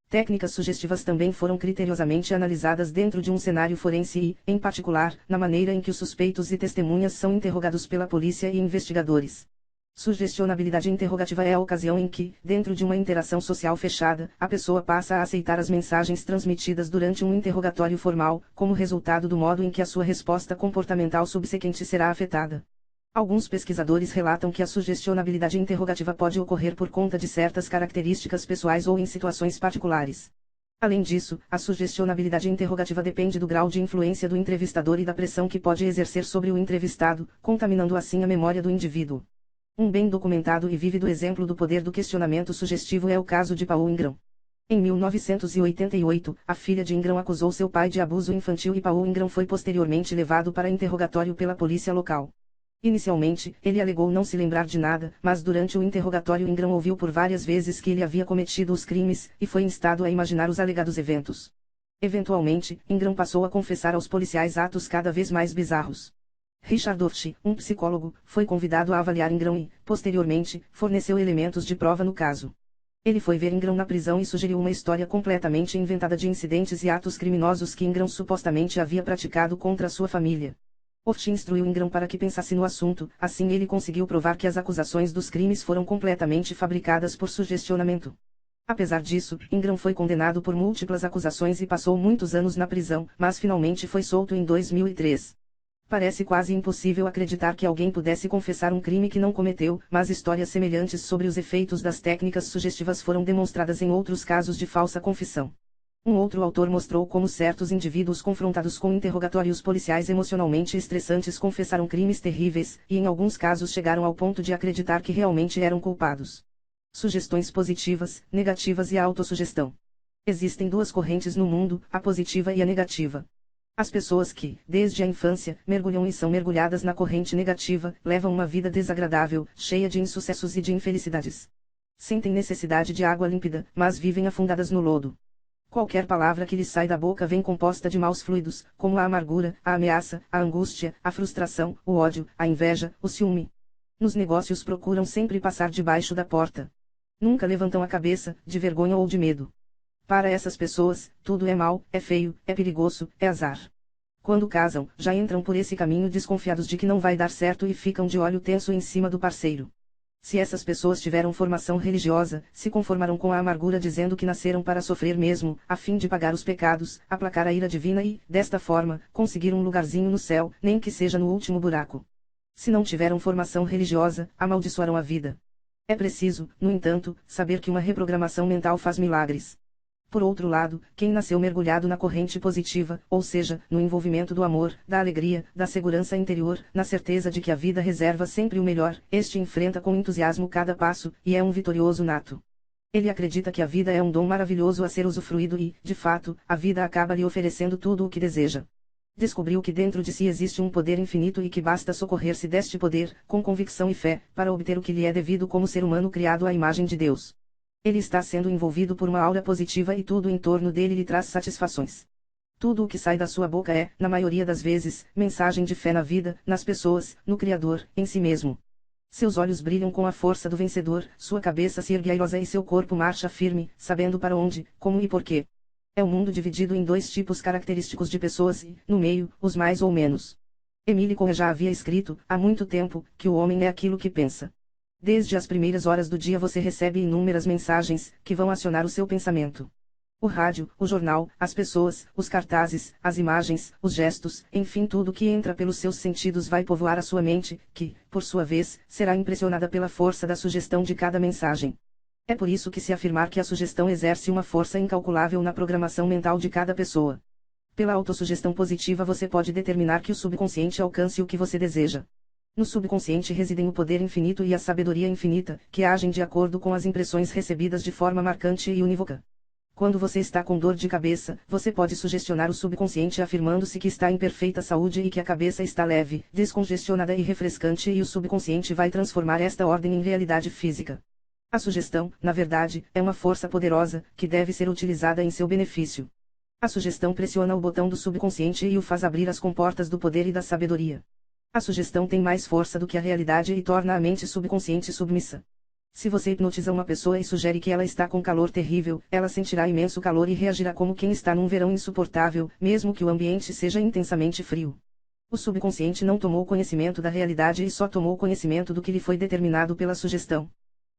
Técnicas sugestivas também foram criteriosamente analisadas dentro de um cenário forense e, em particular, na maneira em que os suspeitos e testemunhas são interrogados pela polícia e investigadores. Sugestionabilidade interrogativa é a ocasião em que, dentro de uma interação social fechada, a pessoa passa a aceitar as mensagens transmitidas durante um interrogatório formal, como resultado do modo em que a sua resposta comportamental subsequente será afetada. Alguns pesquisadores relatam que a sugestionabilidade interrogativa pode ocorrer por conta de certas características pessoais ou em situações particulares. Além disso, a sugestionabilidade interrogativa depende do grau de influência do entrevistador e da pressão que pode exercer sobre o entrevistado, contaminando assim a memória do indivíduo. Um bem documentado e vívido exemplo do poder do questionamento sugestivo é o caso de Paul Ingram. Em 1988, a filha de Ingram acusou seu pai de abuso infantil e Paul Ingram foi posteriormente levado para interrogatório pela polícia local. Inicialmente, ele alegou não se lembrar de nada, mas durante o interrogatório Ingram ouviu por várias vezes que ele havia cometido os crimes, e foi instado a imaginar os alegados eventos. Eventualmente, Ingram passou a confessar aos policiais atos cada vez mais bizarros. Richard Dorff, um psicólogo, foi convidado a avaliar Ingram e, posteriormente, forneceu elementos de prova no caso. Ele foi ver Ingram na prisão e sugeriu uma história completamente inventada de incidentes e atos criminosos que Ingram supostamente havia praticado contra sua família. Dorff instruiu Ingram para que pensasse no assunto, assim ele conseguiu provar que as acusações dos crimes foram completamente fabricadas por sugestionamento. Apesar disso, Ingram foi condenado por múltiplas acusações e passou muitos anos na prisão, mas finalmente foi solto em 2003. Parece quase impossível acreditar que alguém pudesse confessar um crime que não cometeu, mas histórias semelhantes sobre os efeitos das técnicas sugestivas foram demonstradas em outros casos de falsa confissão. Um outro autor mostrou como certos indivíduos confrontados com interrogatórios policiais emocionalmente estressantes confessaram crimes terríveis, e em alguns casos chegaram ao ponto de acreditar que realmente eram culpados. Sugestões positivas, negativas e a autossugestão. Existem duas correntes no mundo, a positiva e a negativa. As pessoas que, desde a infância, mergulham e são mergulhadas na corrente negativa, levam uma vida desagradável, cheia de insucessos e de infelicidades. Sentem necessidade de água límpida, mas vivem afundadas no lodo. Qualquer palavra que lhes sai da boca vem composta de maus fluidos, como a amargura, a ameaça, a angústia, a frustração, o ódio, a inveja, o ciúme. Nos negócios procuram sempre passar debaixo da porta. Nunca levantam a cabeça, de vergonha ou de medo. Para essas pessoas, tudo é mal, é feio, é perigoso, é azar. Quando casam, já entram por esse caminho desconfiados de que não vai dar certo e ficam de olho tenso em cima do parceiro. Se essas pessoas tiveram formação religiosa, se conformaram com a amargura dizendo que nasceram para sofrer mesmo, a fim de pagar os pecados, aplacar a ira divina e, desta forma, conseguir um lugarzinho no céu, nem que seja no último buraco. Se não tiveram formação religiosa, amaldiçoaram a vida. É preciso, no entanto, saber que uma reprogramação mental faz milagres. Por outro lado, quem nasceu mergulhado na corrente positiva, ou seja, no envolvimento do amor, da alegria, da segurança interior, na certeza de que a vida reserva sempre o melhor, este enfrenta com entusiasmo cada passo, e é um vitorioso nato. Ele acredita que a vida é um dom maravilhoso a ser usufruído e, de fato, a vida acaba lhe oferecendo tudo o que deseja. Descobriu que dentro de si existe um poder infinito e que basta socorrer-se deste poder, com convicção e fé, para obter o que lhe é devido como ser humano criado à imagem de Deus. Ele está sendo envolvido por uma aura positiva e tudo em torno dele lhe traz satisfações. Tudo o que sai da sua boca é, na maioria das vezes, mensagem de fé na vida, nas pessoas, no Criador, em si mesmo. Seus olhos brilham com a força do vencedor, sua cabeça se ergue airosa e seu corpo marcha firme, sabendo para onde, como e porquê. É um mundo dividido em dois tipos característicos de pessoas e, no meio, os mais ou menos. Emile Correa já havia escrito, há muito tempo, que o homem é aquilo que pensa. Desde as primeiras horas do dia você recebe inúmeras mensagens, que vão acionar o seu pensamento. O rádio, o jornal, as pessoas, os cartazes, as imagens, os gestos, enfim tudo que entra pelos seus sentidos vai povoar a sua mente, que, por sua vez, será impressionada pela força da sugestão de cada mensagem. É por isso que se afirmar que a sugestão exerce uma força incalculável na programação mental de cada pessoa. Pela autossugestão positiva você pode determinar que o subconsciente alcance o que você deseja. No subconsciente residem o poder infinito e a sabedoria infinita, que agem de acordo com as impressões recebidas de forma marcante e unívoca. Quando você está com dor de cabeça, você pode sugestionar o subconsciente afirmando-se que está em perfeita saúde e que a cabeça está leve, descongestionada e refrescante e o subconsciente vai transformar esta ordem em realidade física. A sugestão, na verdade, é uma força poderosa, que deve ser utilizada em seu benefício. A sugestão pressiona o botão do subconsciente e o faz abrir as comportas do poder e da sabedoria. A sugestão tem mais força do que a realidade e torna a mente subconsciente submissa. Se você hipnotiza uma pessoa e sugere que ela está com calor terrível, ela sentirá imenso calor e reagirá como quem está num verão insuportável, mesmo que o ambiente seja intensamente frio. O subconsciente não tomou conhecimento da realidade e só tomou conhecimento do que lhe foi determinado pela sugestão.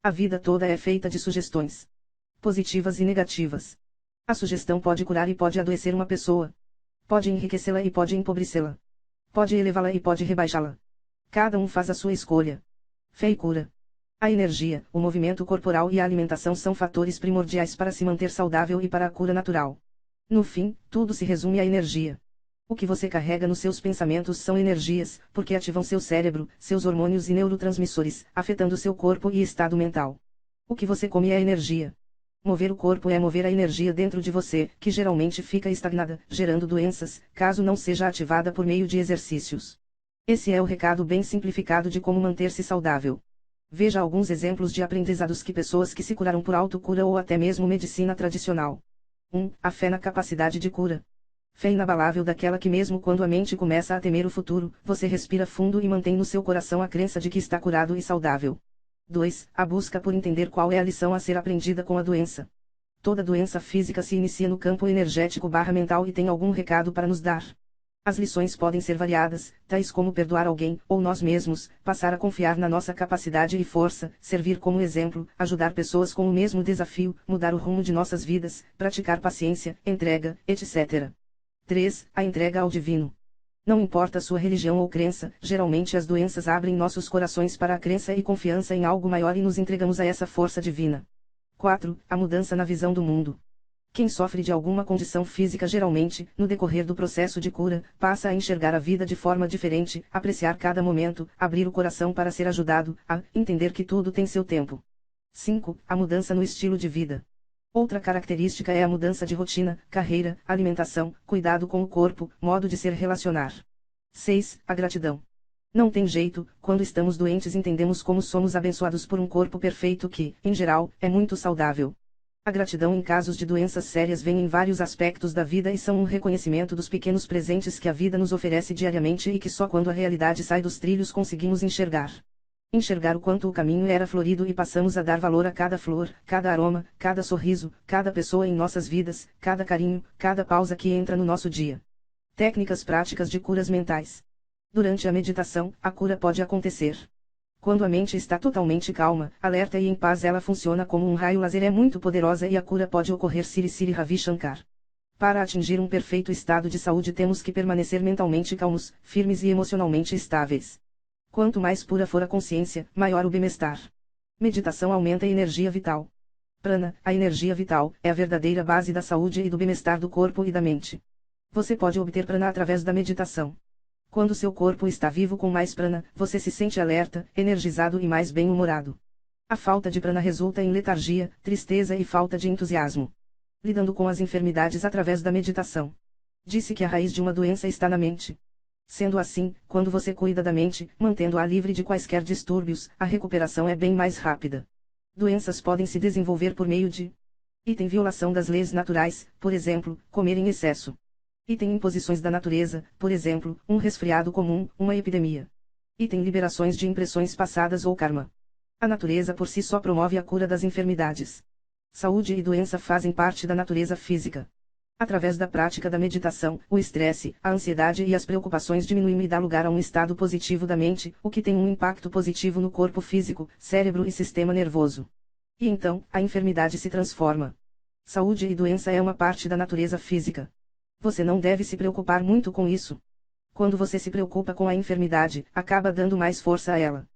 A vida toda é feita de sugestões, positivas e negativas. A sugestão pode curar e pode adoecer uma pessoa. Pode enriquecê-la e pode empobrecê-la. Pode elevá-la e pode rebaixá-la. Cada um faz a sua escolha. Fé e cura. A energia, o movimento corporal e a alimentação são fatores primordiais para se manter saudável e para a cura natural. No fim, tudo se resume à energia. O que você carrega nos seus pensamentos são energias, porque ativam seu cérebro, seus hormônios e neurotransmissores, afetando seu corpo e estado mental. O que você come é energia. Mover o corpo é mover a energia dentro de você, que geralmente fica estagnada, gerando doenças, caso não seja ativada por meio de exercícios. Esse é o recado bem simplificado de como manter-se saudável. Veja alguns exemplos de aprendizados que pessoas que se curaram por autocura ou até mesmo medicina tradicional. 1. A fé na capacidade de cura. Fé inabalável daquela que mesmo quando a mente começa a temer o futuro, você respira fundo e mantém no seu coração a crença de que está curado e saudável. 2. A busca por entender qual é a lição a ser aprendida com a doença. Toda doença física se inicia no campo energético/mental e tem algum recado para nos dar. As lições podem ser variadas, tais como perdoar alguém, ou nós mesmos, passar a confiar na nossa capacidade e força, servir como exemplo, ajudar pessoas com o mesmo desafio, mudar o rumo de nossas vidas, praticar paciência, entrega, etc. 3. A entrega ao divino. Não importa sua religião ou crença, geralmente as doenças abrem nossos corações para a crença e confiança em algo maior e nos entregamos a essa força divina. 4. A mudança na visão do mundo. Quem sofre de alguma condição física geralmente, no decorrer do processo de cura, passa a enxergar a vida de forma diferente, apreciar cada momento, abrir o coração para ser ajudado, a entender que tudo tem seu tempo. 5. A mudança no estilo de vida. Outra característica é a mudança de rotina, carreira, alimentação, cuidado com o corpo, modo de ser relacionar. 6. A gratidão. Não tem jeito, quando estamos doentes entendemos como somos abençoados por um corpo perfeito que, em geral, é muito saudável. A gratidão em casos de doenças sérias vem em vários aspectos da vida e são um reconhecimento dos pequenos presentes que a vida nos oferece diariamente e que só quando a realidade sai dos trilhos conseguimos enxergar. Enxergar o quanto o caminho era florido e passamos a dar valor a cada flor, cada aroma, cada sorriso, cada pessoa em nossas vidas, cada carinho, cada pausa que entra no nosso dia. Técnicas práticas de curas mentais. Durante a meditação, a cura pode acontecer. Quando a mente está totalmente calma, alerta e em paz ela funciona como um raio laser, é muito poderosa e a cura pode ocorrer. Sri Sri Ravi Shankar. Para atingir um perfeito estado de saúde temos que permanecer mentalmente calmos, firmes e emocionalmente estáveis. Quanto mais pura for a consciência, maior o bem-estar. Meditação aumenta a energia vital. Prana, a energia vital, é a verdadeira base da saúde e do bem-estar do corpo e da mente. Você pode obter prana através da meditação. Quando seu corpo está vivo com mais prana, você se sente alerta, energizado e mais bem-humorado. A falta de prana resulta em letargia, tristeza e falta de entusiasmo. Lidando com as enfermidades através da meditação. Disse que a raiz de uma doença está na mente. Sendo assim, quando você cuida da mente, mantendo-a livre de quaisquer distúrbios, a recuperação é bem mais rápida. Doenças podem se desenvolver por meio de item violação das leis naturais, por exemplo, comer em excesso. Item imposições da natureza, por exemplo, um resfriado comum, uma epidemia. Item liberações de impressões passadas ou karma. A natureza por si só promove a cura das enfermidades. Saúde e doença fazem parte da natureza física. Através da prática da meditação, o estresse, a ansiedade e as preocupações diminuem e dá lugar a um estado positivo da mente, o que tem um impacto positivo no corpo físico, cérebro e sistema nervoso. E então, a enfermidade se transforma. Saúde e doença é uma parte da natureza física. Você não deve se preocupar muito com isso. Quando você se preocupa com a enfermidade, acaba dando mais força a ela.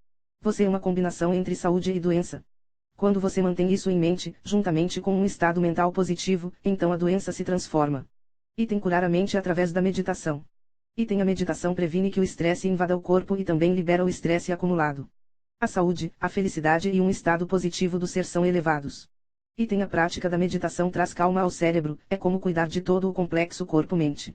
Você é uma combinação entre saúde e doença. Quando você mantém isso em mente, juntamente com um estado mental positivo, então a doença se transforma. Item curar a mente através da meditação. Item a meditação previne que o estresse invada o corpo e também libera o estresse acumulado. A saúde, a felicidade e um estado positivo do ser são elevados. Item a prática da meditação traz calma ao cérebro, é como cuidar de todo o complexo corpo-mente.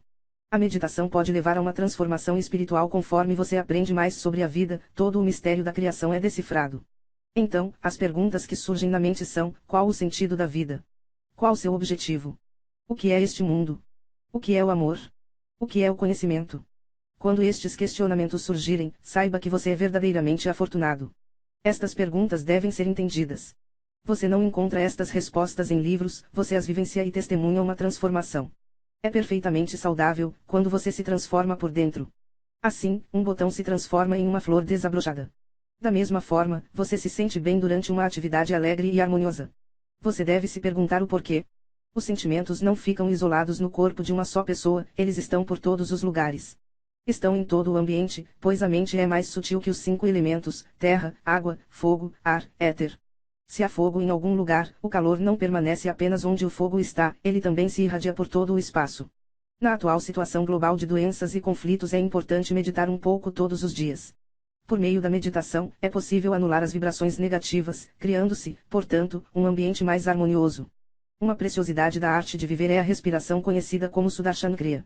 A meditação pode levar a uma transformação espiritual conforme você aprende mais sobre a vida, todo o mistério da criação é decifrado. Então, as perguntas que surgem na mente são: qual o sentido da vida? Qual seu objetivo? O que é este mundo? O que é o amor? O que é o conhecimento? Quando estes questionamentos surgirem, saiba que você é verdadeiramente afortunado. Estas perguntas devem ser entendidas. Você não encontra estas respostas em livros, você as vivencia e testemunha uma transformação. É perfeitamente saudável, quando você se transforma por dentro. Assim, um botão se transforma em uma flor desabrojada. Da mesma forma, você se sente bem durante uma atividade alegre e harmoniosa. Você deve se perguntar o porquê. Os sentimentos não ficam isolados no corpo de uma só pessoa, eles estão por todos os lugares. Estão em todo o ambiente, pois a mente é mais sutil que os 5 elementos: terra, água, fogo, ar, éter. Se há fogo em algum lugar, o calor não permanece apenas onde o fogo está, ele também se irradia por todo o espaço. Na atual situação global de doenças e conflitos é importante meditar um pouco todos os dias. Por meio da meditação, é possível anular as vibrações negativas, criando-se, portanto, um ambiente mais harmonioso. Uma preciosidade da arte de viver é a respiração conhecida como Sudarshan Kriya.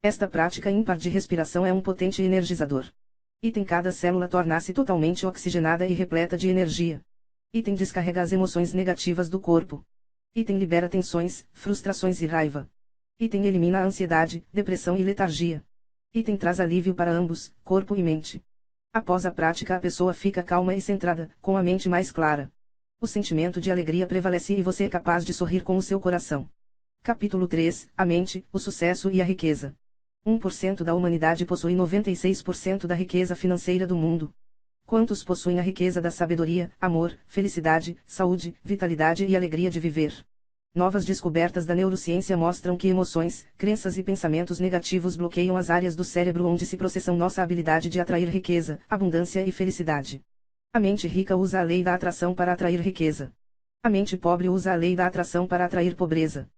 Esta prática ímpar de respiração é um potente energizador. Item cada célula torna-se totalmente oxigenada e repleta de energia. Item descarrega as emoções negativas do corpo. Item libera tensões, frustrações e raiva. Item elimina a ansiedade, depressão e letargia. Item traz alívio para ambos, corpo e mente. Após a prática a pessoa fica calma e centrada, com a mente mais clara. O sentimento de alegria prevalece e você é capaz de sorrir com o seu coração. Capítulo 3, a mente, o sucesso e a riqueza. 1% da humanidade possui 96% da riqueza financeira do mundo. Quantos possuem a riqueza da sabedoria, amor, felicidade, saúde, vitalidade e alegria de viver? Novas descobertas da neurociência mostram que emoções, crenças e pensamentos negativos bloqueiam as áreas do cérebro onde se processam nossa habilidade de atrair riqueza, abundância e felicidade. A mente rica usa a lei da atração para atrair riqueza. A mente pobre usa a lei da atração para atrair pobreza.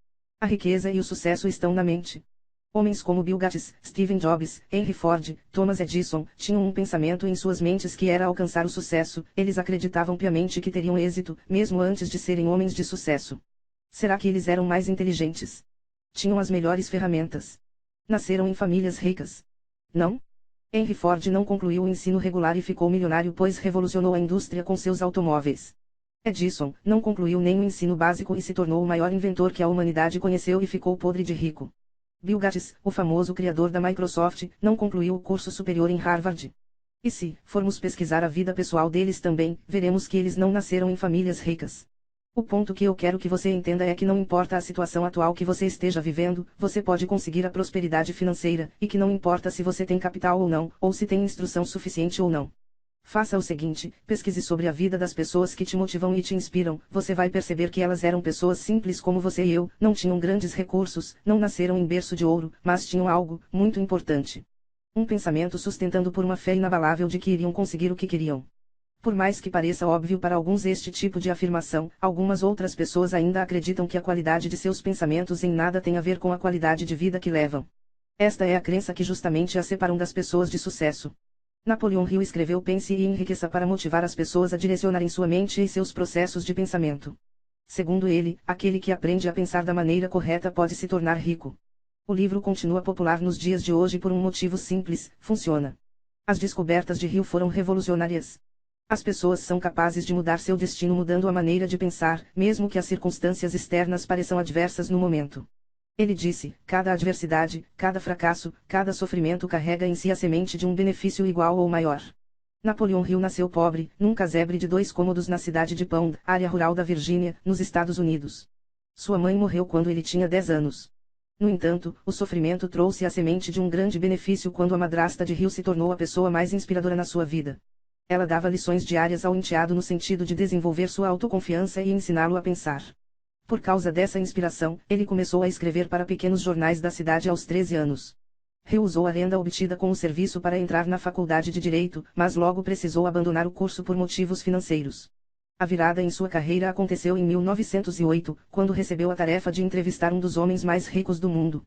A riqueza e o sucesso estão na mente. Homens como Bill Gates, Steve Jobs, Henry Ford, Thomas Edison, tinham um pensamento em suas mentes que era alcançar o sucesso, eles acreditavam piamente que teriam êxito, mesmo antes de serem homens de sucesso. Será que eles eram mais inteligentes? Tinham as melhores ferramentas? Nasceram em famílias ricas? Não? Henry Ford não concluiu o ensino regular e ficou milionário pois revolucionou a indústria com seus automóveis. Edison não concluiu nem o ensino básico e se tornou o maior inventor que a humanidade conheceu e ficou podre de rico. Bill Gates, o famoso criador da Microsoft, não concluiu o curso superior em Harvard. E se formos pesquisar a vida pessoal deles também, veremos que eles não nasceram em famílias ricas. O ponto que eu quero que você entenda é que não importa a situação atual que você esteja vivendo, você pode conseguir a prosperidade financeira, e que não importa se você tem capital ou não, ou se tem instrução suficiente ou não. Faça o seguinte, pesquise sobre a vida das pessoas que te motivam e te inspiram, você vai perceber que elas eram pessoas simples como você e eu, não tinham grandes recursos, não nasceram em berço de ouro, mas tinham algo, muito importante. Um pensamento sustentando por uma fé inabalável de que iriam conseguir o que queriam. Por mais que pareça óbvio para alguns este tipo de afirmação, algumas outras pessoas ainda acreditam que a qualidade de seus pensamentos em nada tem a ver com a qualidade de vida que levam. Esta é a crença que justamente as separam das pessoas de sucesso. Napoleão Hill escreveu Pense e Enriqueça para motivar as pessoas a direcionarem sua mente e seus processos de pensamento. Segundo ele, aquele que aprende a pensar da maneira correta pode se tornar rico. O livro continua popular nos dias de hoje por um motivo simples: funciona. As descobertas de Hill foram revolucionárias. As pessoas são capazes de mudar seu destino mudando a maneira de pensar, mesmo que as circunstâncias externas pareçam adversas no momento. Ele disse: cada adversidade, cada fracasso, cada sofrimento carrega em si a semente de um benefício igual ou maior. Napoleon Hill nasceu pobre, num casebre de 2 cômodos na cidade de Pound, área rural da Virgínia, nos Estados Unidos. Sua mãe morreu quando ele tinha 10 anos. No entanto, o sofrimento trouxe a semente de um grande benefício quando a madrasta de Hill se tornou a pessoa mais inspiradora na sua vida. Ela dava lições diárias ao enteado no sentido de desenvolver sua autoconfiança e ensiná-lo a pensar. Por causa dessa inspiração, ele começou a escrever para pequenos jornais da cidade aos 13 anos. Hill usou a renda obtida com o serviço para entrar na faculdade de Direito, mas logo precisou abandonar o curso por motivos financeiros. A virada em sua carreira aconteceu em 1908, quando recebeu a tarefa de entrevistar um dos homens mais ricos do mundo.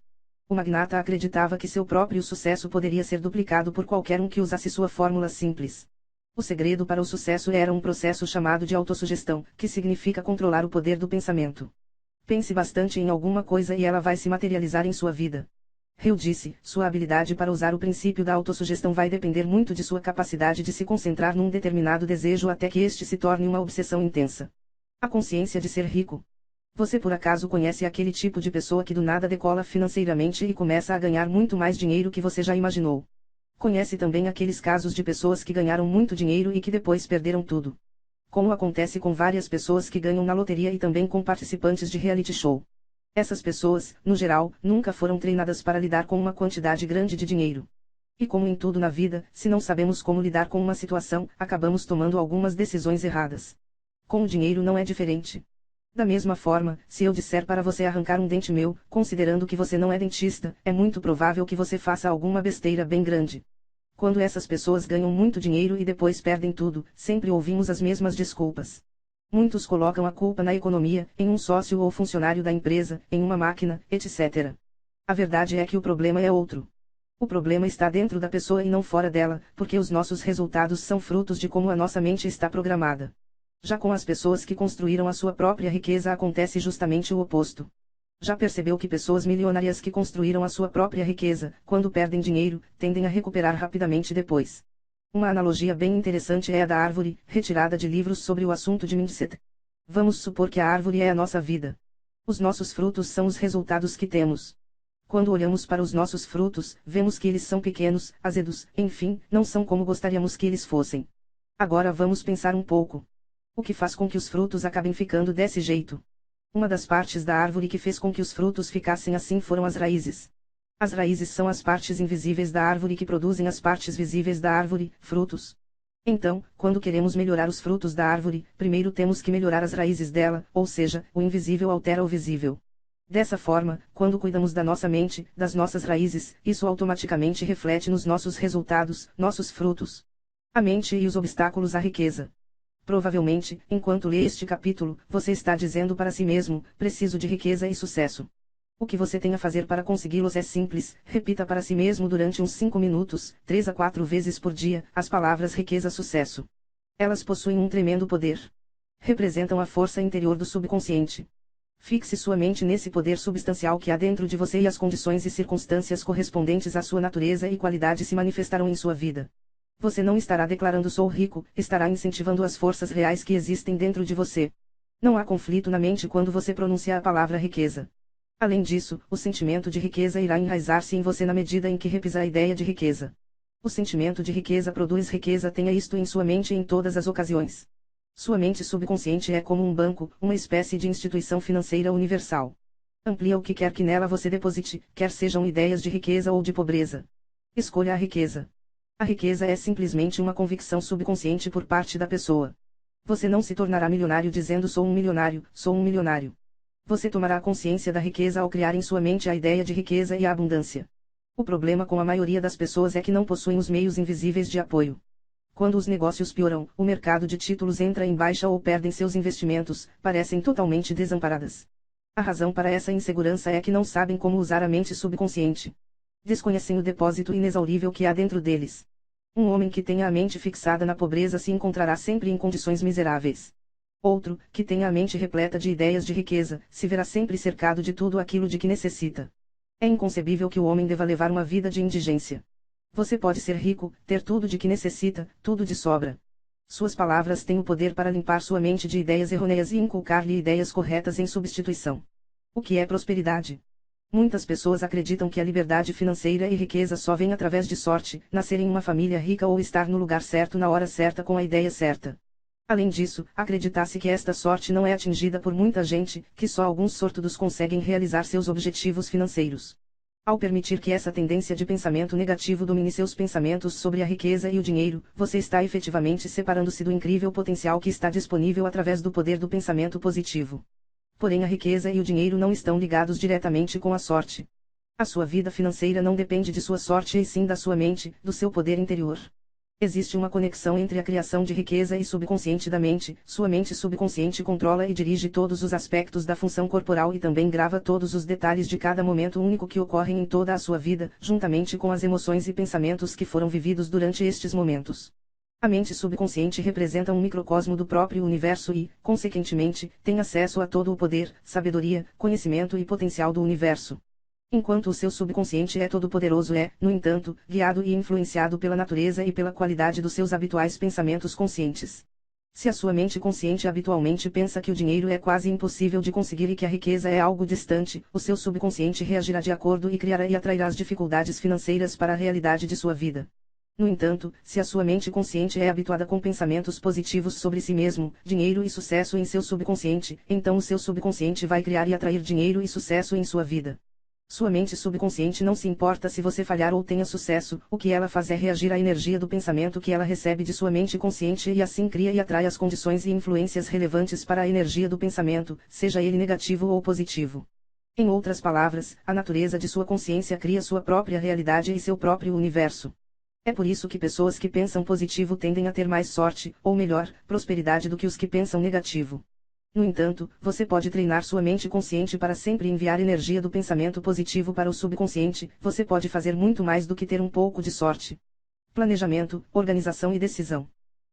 O magnata acreditava que seu próprio sucesso poderia ser duplicado por qualquer um que usasse sua fórmula simples. O segredo para o sucesso era um processo chamado de autossugestão, que significa controlar o poder do pensamento. Pense bastante em alguma coisa e ela vai se materializar em sua vida. Hill disse: sua habilidade para usar o princípio da autossugestão vai depender muito de sua capacidade de se concentrar num determinado desejo até que este se torne uma obsessão intensa. A consciência de ser rico. Você por acaso conhece aquele tipo de pessoa que do nada decola financeiramente e começa a ganhar muito mais dinheiro que você já imaginou? Conhece também aqueles casos de pessoas que ganharam muito dinheiro e que depois perderam tudo. Como acontece com várias pessoas que ganham na loteria e também com participantes de reality show. Essas pessoas, no geral, nunca foram treinadas para lidar com uma quantidade grande de dinheiro. E como em tudo na vida, se não sabemos como lidar com uma situação, acabamos tomando algumas decisões erradas. Com o dinheiro não é diferente. Da mesma forma, se eu disser para você arrancar um dente meu, considerando que você não é dentista, é muito provável que você faça alguma besteira bem grande. Quando essas pessoas ganham muito dinheiro e depois perdem tudo, sempre ouvimos as mesmas desculpas. Muitos colocam a culpa na economia, em um sócio ou funcionário da empresa, em uma máquina, etc. A verdade é que o problema é outro. O problema está dentro da pessoa e não fora dela, porque os nossos resultados são frutos de como a nossa mente está programada. Já com as pessoas que construíram a sua própria riqueza acontece justamente o oposto. Já percebeu que pessoas milionárias que construíram a sua própria riqueza, quando perdem dinheiro, tendem a recuperar rapidamente depois. Uma analogia bem interessante é a da árvore, retirada de livros sobre o assunto de mindset. Vamos supor que a árvore é a nossa vida. Os nossos frutos são os resultados que temos. Quando olhamos para os nossos frutos, vemos que eles são pequenos, azedos, enfim, não são como gostaríamos que eles fossem. Agora vamos pensar um pouco. O que faz com que os frutos acabem ficando desse jeito? Uma das partes da árvore que fez com que os frutos ficassem assim foram as raízes. As raízes são as partes invisíveis da árvore que produzem as partes visíveis da árvore, frutos. Então, quando queremos melhorar os frutos da árvore, primeiro temos que melhorar as raízes dela, ou seja, o invisível altera o visível. Dessa forma, quando cuidamos da nossa mente, das nossas raízes, isso automaticamente reflete nos nossos resultados, nossos frutos. A mente e os obstáculos à riqueza. Provavelmente, enquanto lê este capítulo, você está dizendo para si mesmo: preciso de riqueza e sucesso. O que você tem a fazer para consegui-los é simples: repita para si mesmo durante uns 5 minutos, 3 a 4 vezes por dia, as palavras riqueza, sucesso. Elas possuem um tremendo poder. Representam a força interior do subconsciente. Fixe sua mente nesse poder substancial que há dentro de você e as condições e circunstâncias correspondentes à sua natureza e qualidade se manifestarão em sua vida. Você não estará declarando sou rico, estará incentivando as forças reais que existem dentro de você. Não há conflito na mente quando você pronuncia a palavra riqueza. Além disso, o sentimento de riqueza irá enraizar-se em você na medida em que repisa a ideia de riqueza. O sentimento de riqueza produz riqueza, tenha isto em sua mente em todas as ocasiões. Sua mente subconsciente é como um banco, uma espécie de instituição financeira universal. Amplia o que quer que nela você deposite, quer sejam ideias de riqueza ou de pobreza. Escolha a riqueza. A riqueza é simplesmente uma convicção subconsciente por parte da pessoa. Você não se tornará milionário dizendo sou um milionário, sou um milionário. Você tomará consciência da riqueza ao criar em sua mente a ideia de riqueza e a abundância. O problema com a maioria das pessoas é que não possuem os meios invisíveis de apoio. Quando os negócios pioram, o mercado de títulos entra em baixa ou perdem seus investimentos, parecem totalmente desamparadas. A razão para essa insegurança é que não sabem como usar a mente subconsciente. Desconhecem o depósito inexaurível que há dentro deles. Um homem que tenha a mente fixada na pobreza se encontrará sempre em condições miseráveis. Outro, que tenha a mente repleta de ideias de riqueza, se verá sempre cercado de tudo aquilo de que necessita. É inconcebível que o homem deva levar uma vida de indigência. Você pode ser rico, ter tudo de que necessita, tudo de sobra. Suas palavras têm o poder para limpar sua mente de ideias errôneas e inculcar-lhe ideias corretas em substituição. O que é prosperidade? Muitas pessoas acreditam que a liberdade financeira e riqueza só vem através de sorte, nascer em uma família rica ou estar no lugar certo na hora certa com a ideia certa. Além disso, acredita-se que esta sorte não é atingida por muita gente, que só alguns sortudos conseguem realizar seus objetivos financeiros. Ao permitir que essa tendência de pensamento negativo domine seus pensamentos sobre a riqueza e o dinheiro, você está efetivamente separando-se do incrível potencial que está disponível através do poder do pensamento positivo. Porém, a riqueza e o dinheiro não estão ligados diretamente com a sorte. A sua vida financeira não depende de sua sorte e sim da sua mente, do seu poder interior. Existe uma conexão entre a criação de riqueza e subconsciente da mente. Sua mente subconsciente controla e dirige todos os aspectos da função corporal e também grava todos os detalhes de cada momento único que ocorrem em toda a sua vida, juntamente com as emoções e pensamentos que foram vividos durante estes momentos. A mente subconsciente representa um microcosmo do próprio universo e, consequentemente, tem acesso a todo o poder, sabedoria, conhecimento e potencial do universo. Enquanto o seu subconsciente é todo-poderoso no entanto, guiado e influenciado pela natureza e pela qualidade dos seus habituais pensamentos conscientes. Se a sua mente consciente habitualmente pensa que o dinheiro é quase impossível de conseguir e que a riqueza é algo distante, o seu subconsciente reagirá de acordo e criará e atrairá as dificuldades financeiras para a realidade de sua vida. No entanto, se a sua mente consciente é habituada com pensamentos positivos sobre si mesmo, dinheiro e sucesso em seu subconsciente, então o seu subconsciente vai criar e atrair dinheiro e sucesso em sua vida. Sua mente subconsciente não se importa se você falhar ou tenha sucesso, o que ela faz é reagir à energia do pensamento que ela recebe de sua mente consciente e assim cria e atrai as condições e influências relevantes para a energia do pensamento, seja ele negativo ou positivo. Em outras palavras, a natureza de sua consciência cria sua própria realidade e seu próprio universo. É por isso que pessoas que pensam positivo tendem a ter mais sorte, ou melhor, prosperidade do que os que pensam negativo. No entanto, você pode treinar sua mente consciente para sempre enviar energia do pensamento positivo para o subconsciente. Você pode fazer muito mais do que ter um pouco de sorte. Planejamento, organização e decisão.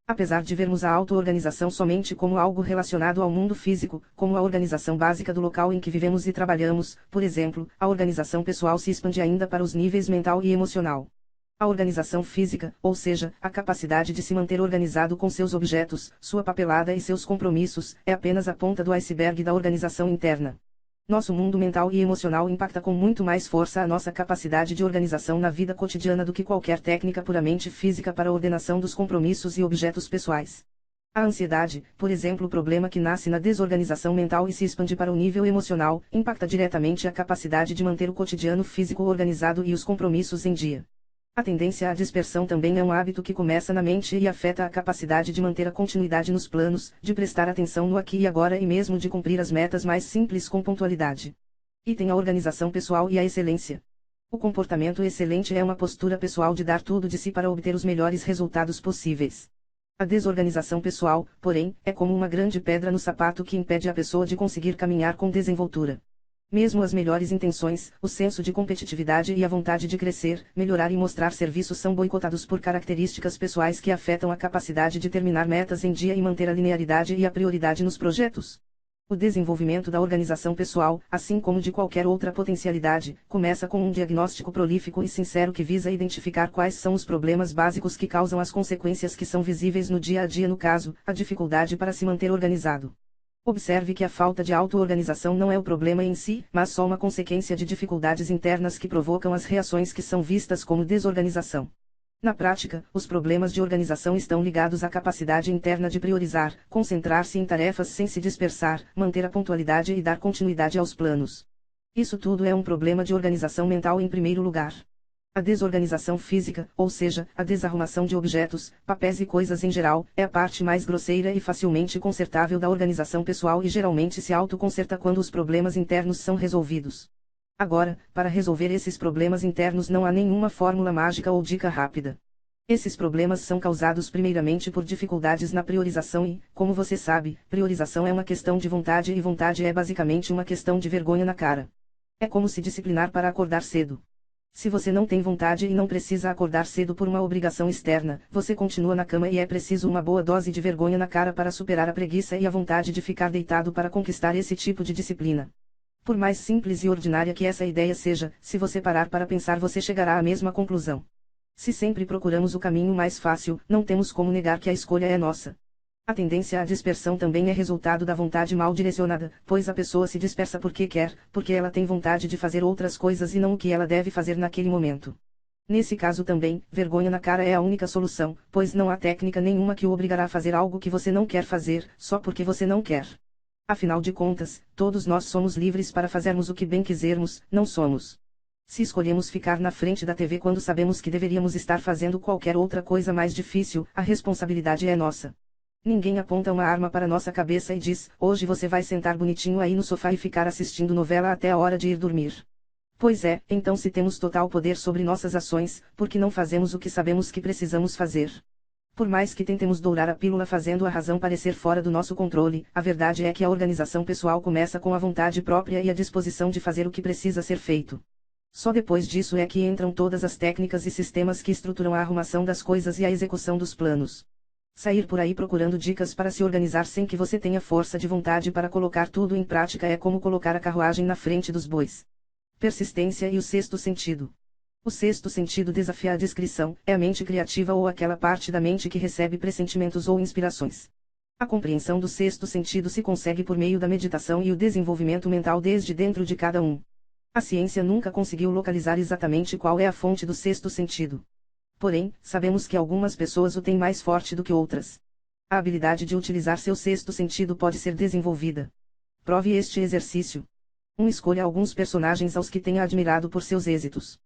Apesar de vermos a auto-organização somente como algo relacionado ao mundo físico, como a organização básica do local em que vivemos e trabalhamos, por exemplo, a organização pessoal se expande ainda para os níveis mental e emocional. A organização física, ou seja, a capacidade de se manter organizado com seus objetos, sua papelada e seus compromissos, é apenas a ponta do iceberg da organização interna. Nosso mundo mental e emocional impacta com muito mais força a nossa capacidade de organização na vida cotidiana do que qualquer técnica puramente física para a ordenação dos compromissos e objetos pessoais. A ansiedade, por exemplo, o problema que nasce na desorganização mental e se expande para o nível emocional, impacta diretamente a capacidade de manter o cotidiano físico organizado e os compromissos em dia. A tendência à dispersão também é um hábito que começa na mente e afeta a capacidade de manter a continuidade nos planos, de prestar atenção no aqui e agora e mesmo de cumprir as metas mais simples com pontualidade. E tem a organização pessoal e a excelência. O comportamento excelente é uma postura pessoal de dar tudo de si para obter os melhores resultados possíveis. A desorganização pessoal, porém, é como uma grande pedra no sapato que impede a pessoa de conseguir caminhar com desenvoltura. Mesmo as melhores intenções, o senso de competitividade e a vontade de crescer, melhorar e mostrar serviço são boicotados por características pessoais que afetam a capacidade de terminar metas em dia e manter a linearidade e a prioridade nos projetos. O desenvolvimento da organização pessoal, assim como de qualquer outra potencialidade, começa com um diagnóstico prolífico e sincero que visa identificar quais são os problemas básicos que causam as consequências que são visíveis no dia a dia, no caso, a dificuldade para se manter organizado. Observe que a falta de auto-organização não é o problema em si, mas só uma consequência de dificuldades internas que provocam as reações que são vistas como desorganização. Na prática, os problemas de organização estão ligados à capacidade interna de priorizar, concentrar-se em tarefas sem se dispersar, manter a pontualidade e dar continuidade aos planos. Isso tudo é um problema de organização mental em primeiro lugar. A desorganização física, ou seja, a desarrumação de objetos, papéis e coisas em geral, é a parte mais grosseira e facilmente consertável da organização pessoal e geralmente se autoconserta quando os problemas internos são resolvidos. Agora, para resolver esses problemas internos não há nenhuma fórmula mágica ou dica rápida. Esses problemas são causados primeiramente por dificuldades na priorização e, como você sabe, priorização é uma questão de vontade e vontade é basicamente uma questão de vergonha na cara. É como se disciplinar para acordar cedo. Se você não tem vontade e não precisa acordar cedo por uma obrigação externa, você continua na cama e é preciso uma boa dose de vergonha na cara para superar a preguiça e a vontade de ficar deitado para conquistar esse tipo de disciplina. Por mais simples e ordinária que essa ideia seja, se você parar para pensar você chegará à mesma conclusão. Se sempre procuramos o caminho mais fácil, não temos como negar que a escolha é nossa. A tendência à dispersão também é resultado da vontade mal direcionada, pois a pessoa se dispersa porque quer, porque ela tem vontade de fazer outras coisas e não o que ela deve fazer naquele momento. Nesse caso também, vergonha na cara é a única solução, pois não há técnica nenhuma que o obrigará a fazer algo que você não quer fazer, só porque você não quer. Afinal de contas, todos nós somos livres para fazermos o que bem quisermos, não somos. Se escolhemos ficar na frente da TV quando sabemos que deveríamos estar fazendo qualquer outra coisa mais difícil, a responsabilidade é nossa. Ninguém aponta uma arma para nossa cabeça e diz, hoje você vai sentar bonitinho aí no sofá e ficar assistindo novela até a hora de ir dormir. Pois é, então se temos total poder sobre nossas ações, por que não fazemos o que sabemos que precisamos fazer? Por mais que tentemos dourar a pílula fazendo a razão parecer fora do nosso controle, a verdade é que a organização pessoal começa com a vontade própria e a disposição de fazer o que precisa ser feito. Só depois disso é que entram todas as técnicas e sistemas que estruturam a arrumação das coisas e a execução dos planos. Sair por aí procurando dicas para se organizar sem que você tenha força de vontade para colocar tudo em prática é como colocar a carruagem na frente dos bois. Persistência e o sexto sentido. O sexto sentido desafia a descrição, é a mente criativa ou aquela parte da mente que recebe pressentimentos ou inspirações. A compreensão do sexto sentido se consegue por meio da meditação e o desenvolvimento mental desde dentro de cada um. A ciência nunca conseguiu localizar exatamente qual é a fonte do sexto sentido. Porém, sabemos que algumas pessoas o têm mais forte do que outras. A habilidade de utilizar seu sexto sentido pode ser desenvolvida. Prove este exercício. 1. Escolha alguns personagens aos que tenha admirado por seus êxitos.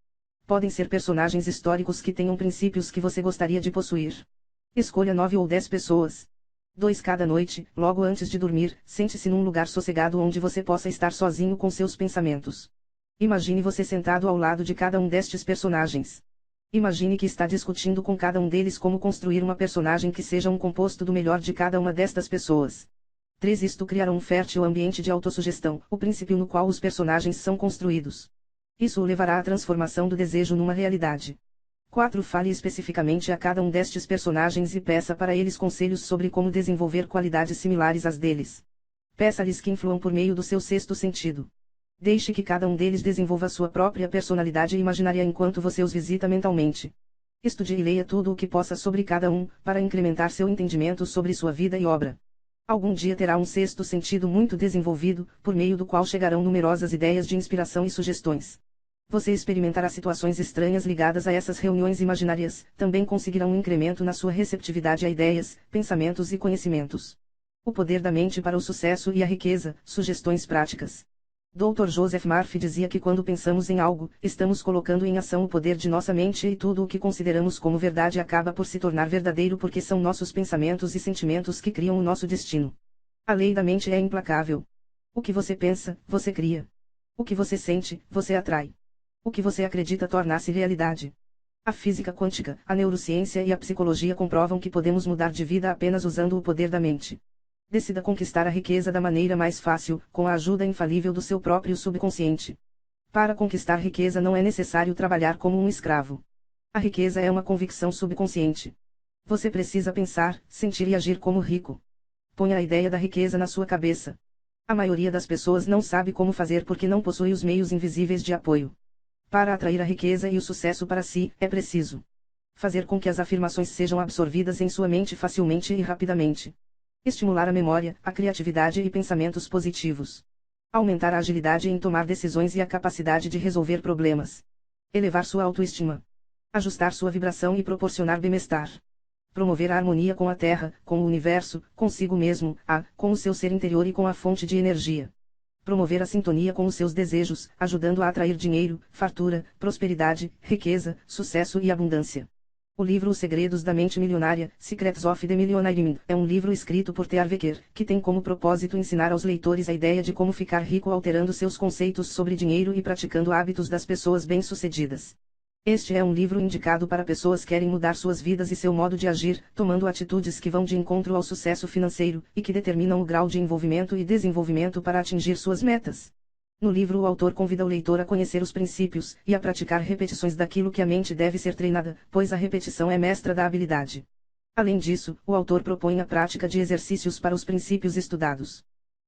Podem ser personagens históricos que tenham princípios que você gostaria de possuir. Escolha 9 ou 10 pessoas. 2. Cada noite, logo antes de dormir, sente-se num lugar sossegado onde você possa estar sozinho com seus pensamentos. Imagine você sentado ao lado de cada um destes personagens. Imagine que está discutindo com cada um deles como construir uma personagem que seja um composto do melhor de cada uma destas pessoas. 3. Isto criará um fértil ambiente de autossugestão, o princípio no qual os personagens são construídos. Isso o levará à transformação do desejo numa realidade. 4. Fale especificamente a cada um destes personagens e peça para eles conselhos sobre como desenvolver qualidades similares às deles. Peça-lhes que influam por meio do seu sexto sentido. Deixe que cada um deles desenvolva sua própria personalidade imaginária enquanto você os visita mentalmente. Estude e leia tudo o que possa sobre cada um, para incrementar seu entendimento sobre sua vida e obra. Algum dia terá um sexto sentido muito desenvolvido, por meio do qual chegarão numerosas ideias de inspiração e sugestões. Você experimentará situações estranhas ligadas a essas reuniões imaginárias, também conseguirá um incremento na sua receptividade a ideias, pensamentos e conhecimentos. O poder da mente para o sucesso e a riqueza, sugestões práticas. Dr. Joseph Murphy dizia que quando pensamos em algo, estamos colocando em ação o poder de nossa mente e tudo o que consideramos como verdade acaba por se tornar verdadeiro porque são nossos pensamentos e sentimentos que criam o nosso destino. A lei da mente é implacável. O que você pensa, você cria. O que você sente, você atrai. O que você acredita torna-se realidade. A física quântica, a neurociência e a psicologia comprovam que podemos mudar de vida apenas usando o poder da mente. Decida conquistar a riqueza da maneira mais fácil, com a ajuda infalível do seu próprio subconsciente. Para conquistar riqueza não é necessário trabalhar como um escravo. A riqueza é uma convicção subconsciente. Você precisa pensar, sentir e agir como rico. Ponha a ideia da riqueza na sua cabeça. A maioria das pessoas não sabe como fazer porque não possui os meios invisíveis de apoio. Para atrair a riqueza e o sucesso para si, é preciso fazer com que as afirmações sejam absorvidas em sua mente facilmente e rapidamente. Estimular a memória, a criatividade e pensamentos positivos. Aumentar a agilidade em tomar decisões e a capacidade de resolver problemas. Elevar sua autoestima. Ajustar sua vibração e proporcionar bem-estar. Promover a harmonia com a Terra, com o universo, consigo mesmo, com o seu ser interior e com a fonte de energia. Promover a sintonia com os seus desejos, ajudando a atrair dinheiro, fartura, prosperidade, riqueza, sucesso e abundância. O livro Os Segredos da Mente Milionária, Secrets of the Millionaire Mind, é um livro escrito por T. Harv Eker, que tem como propósito ensinar aos leitores a ideia de como ficar rico alterando seus conceitos sobre dinheiro e praticando hábitos das pessoas bem-sucedidas. Este é um livro indicado para pessoas que querem mudar suas vidas e seu modo de agir, tomando atitudes que vão de encontro ao sucesso financeiro, e que determinam o grau de envolvimento e desenvolvimento para atingir suas metas. No livro o autor convida o leitor a conhecer os princípios, e a praticar repetições daquilo que a mente deve ser treinada, pois a repetição é mestra da habilidade. Além disso, o autor propõe a prática de exercícios para os princípios estudados.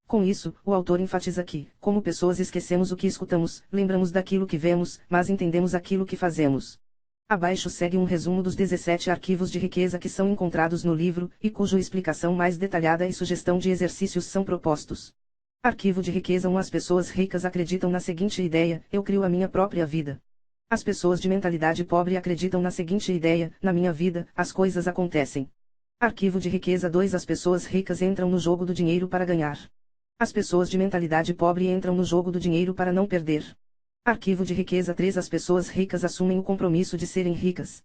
Com isso, o autor enfatiza que, como pessoas esquecemos o que escutamos, lembramos daquilo que vemos, mas entendemos aquilo que fazemos. Abaixo segue um resumo dos 17 arquivos de riqueza que são encontrados no livro, e cuja explicação mais detalhada e sugestão de exercícios são propostos. Arquivo de riqueza 1. As pessoas ricas acreditam na seguinte ideia: eu crio a minha própria vida. As pessoas de mentalidade pobre acreditam na seguinte ideia: na minha vida, as coisas acontecem. Arquivo de riqueza 2. As pessoas ricas entram no jogo do dinheiro para ganhar. As pessoas de mentalidade pobre entram no jogo do dinheiro para não perder. Arquivo de riqueza 3. As pessoas ricas assumem o compromisso de serem ricas.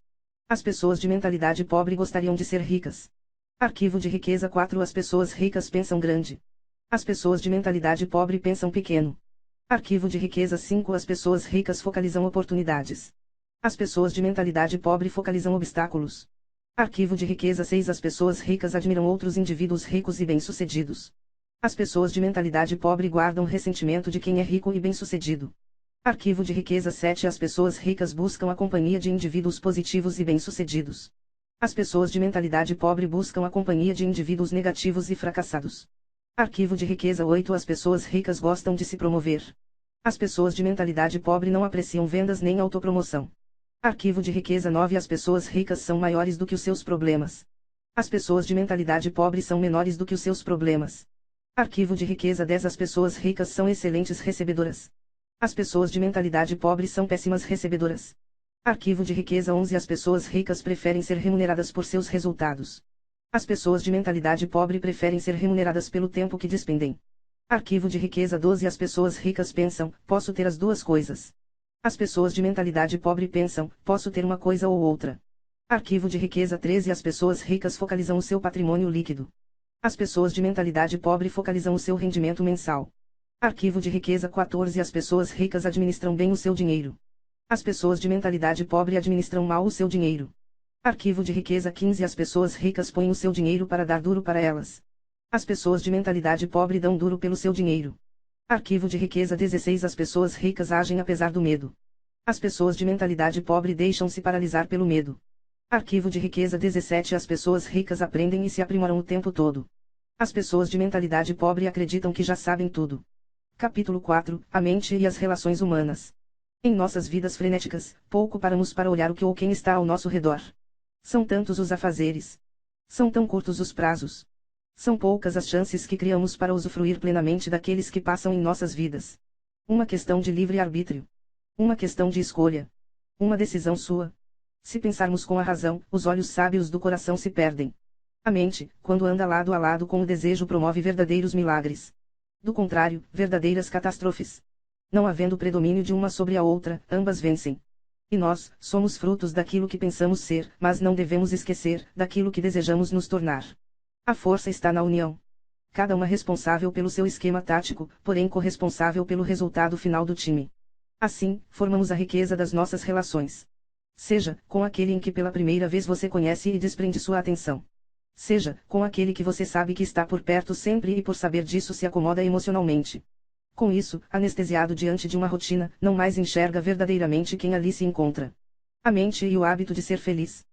As pessoas de mentalidade pobre gostariam de ser ricas. Arquivo de riqueza 4. As pessoas ricas pensam grande. As pessoas de mentalidade pobre pensam pequeno. Arquivo de riqueza 5. As pessoas ricas focalizam oportunidades. As pessoas de mentalidade pobre focalizam obstáculos. Arquivo de riqueza 6. As pessoas ricas admiram outros indivíduos ricos e bem-sucedidos. As pessoas de mentalidade pobre guardam ressentimento de quem é rico e bem-sucedido. Arquivo de riqueza 7. As pessoas ricas buscam a companhia de indivíduos positivos e bem-sucedidos. As pessoas de mentalidade pobre buscam a companhia de indivíduos negativos e fracassados. Arquivo de riqueza 8. As pessoas ricas gostam de se promover. As pessoas de mentalidade pobre não apreciam vendas nem autopromoção. Arquivo de riqueza 9. As pessoas ricas são maiores do que os seus problemas. As pessoas de mentalidade pobre são menores do que os seus problemas. Arquivo de riqueza 10. As pessoas ricas são excelentes recebedoras. As pessoas de mentalidade pobre são péssimas recebedoras. Arquivo de riqueza 11. As pessoas ricas preferem ser remuneradas por seus resultados. As pessoas de mentalidade pobre preferem ser remuneradas pelo tempo que despendem. Arquivo de riqueza 12. As pessoas ricas pensam: posso ter as duas coisas. As pessoas de mentalidade pobre pensam: posso ter uma coisa ou outra. Arquivo de riqueza 13. As pessoas ricas focalizam o seu patrimônio líquido. As pessoas de mentalidade pobre focalizam o seu rendimento mensal. Arquivo de riqueza 14. As pessoas ricas administram bem o seu dinheiro. As pessoas de mentalidade pobre administram mal o seu dinheiro. Arquivo de riqueza 15. As pessoas ricas põem o seu dinheiro para dar duro para elas. As pessoas de mentalidade pobre dão duro pelo seu dinheiro. Arquivo de riqueza 16. As pessoas ricas agem apesar do medo. As pessoas de mentalidade pobre deixam-se paralisar pelo medo. Arquivo de riqueza 17. As pessoas ricas aprendem e se aprimoram o tempo todo. As pessoas de mentalidade pobre acreditam que já sabem tudo. Capítulo 4. A mente e as relações humanas. Em nossas vidas frenéticas, pouco paramos para olhar o que ou quem está ao nosso redor. São tantos os afazeres. São tão curtos os prazos. São poucas as chances que criamos para usufruir plenamente daqueles que passam em nossas vidas. Uma questão de livre-arbítrio. Uma questão de escolha. Uma decisão sua. Se pensarmos com a razão, os olhos sábios do coração se perdem. A mente, quando anda lado a lado com o desejo, promove verdadeiros milagres. Do contrário, verdadeiras catástrofes. Não havendo predomínio de uma sobre a outra, ambas vencem. E nós, somos frutos daquilo que pensamos ser, mas não devemos esquecer, daquilo que desejamos nos tornar. A força está na união. Cada uma responsável pelo seu esquema tático, porém corresponsável pelo resultado final do time. Assim, formamos a riqueza das nossas relações. Seja, com aquele em que pela primeira vez você conhece e desprende sua atenção. Seja, com aquele que você sabe que está por perto sempre e por saber disso se acomoda emocionalmente. Com isso, anestesiado diante de uma rotina, não mais enxerga verdadeiramente quem ali se encontra. A mente e o hábito de ser feliz.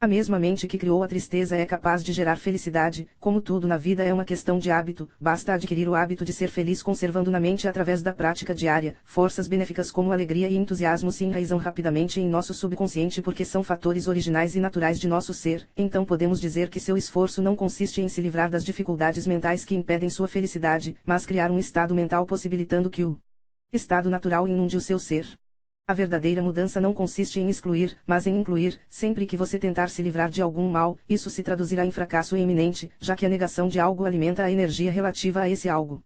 A mesma mente que criou a tristeza é capaz de gerar felicidade. Como tudo na vida é uma questão de hábito, basta adquirir o hábito de ser feliz conservando na mente através da prática diária. Forças benéficas como alegria e entusiasmo se enraizam rapidamente em nosso subconsciente porque são fatores originais e naturais de nosso ser. Então podemos dizer que seu esforço não consiste em se livrar das dificuldades mentais que impedem sua felicidade, mas criar um estado mental possibilitando que o estado natural inunde o seu ser. A verdadeira mudança não consiste em excluir, mas em incluir. Sempre que você tentar se livrar de algum mal, isso se traduzirá em fracasso iminente, já que a negação de algo alimenta a energia relativa a esse algo.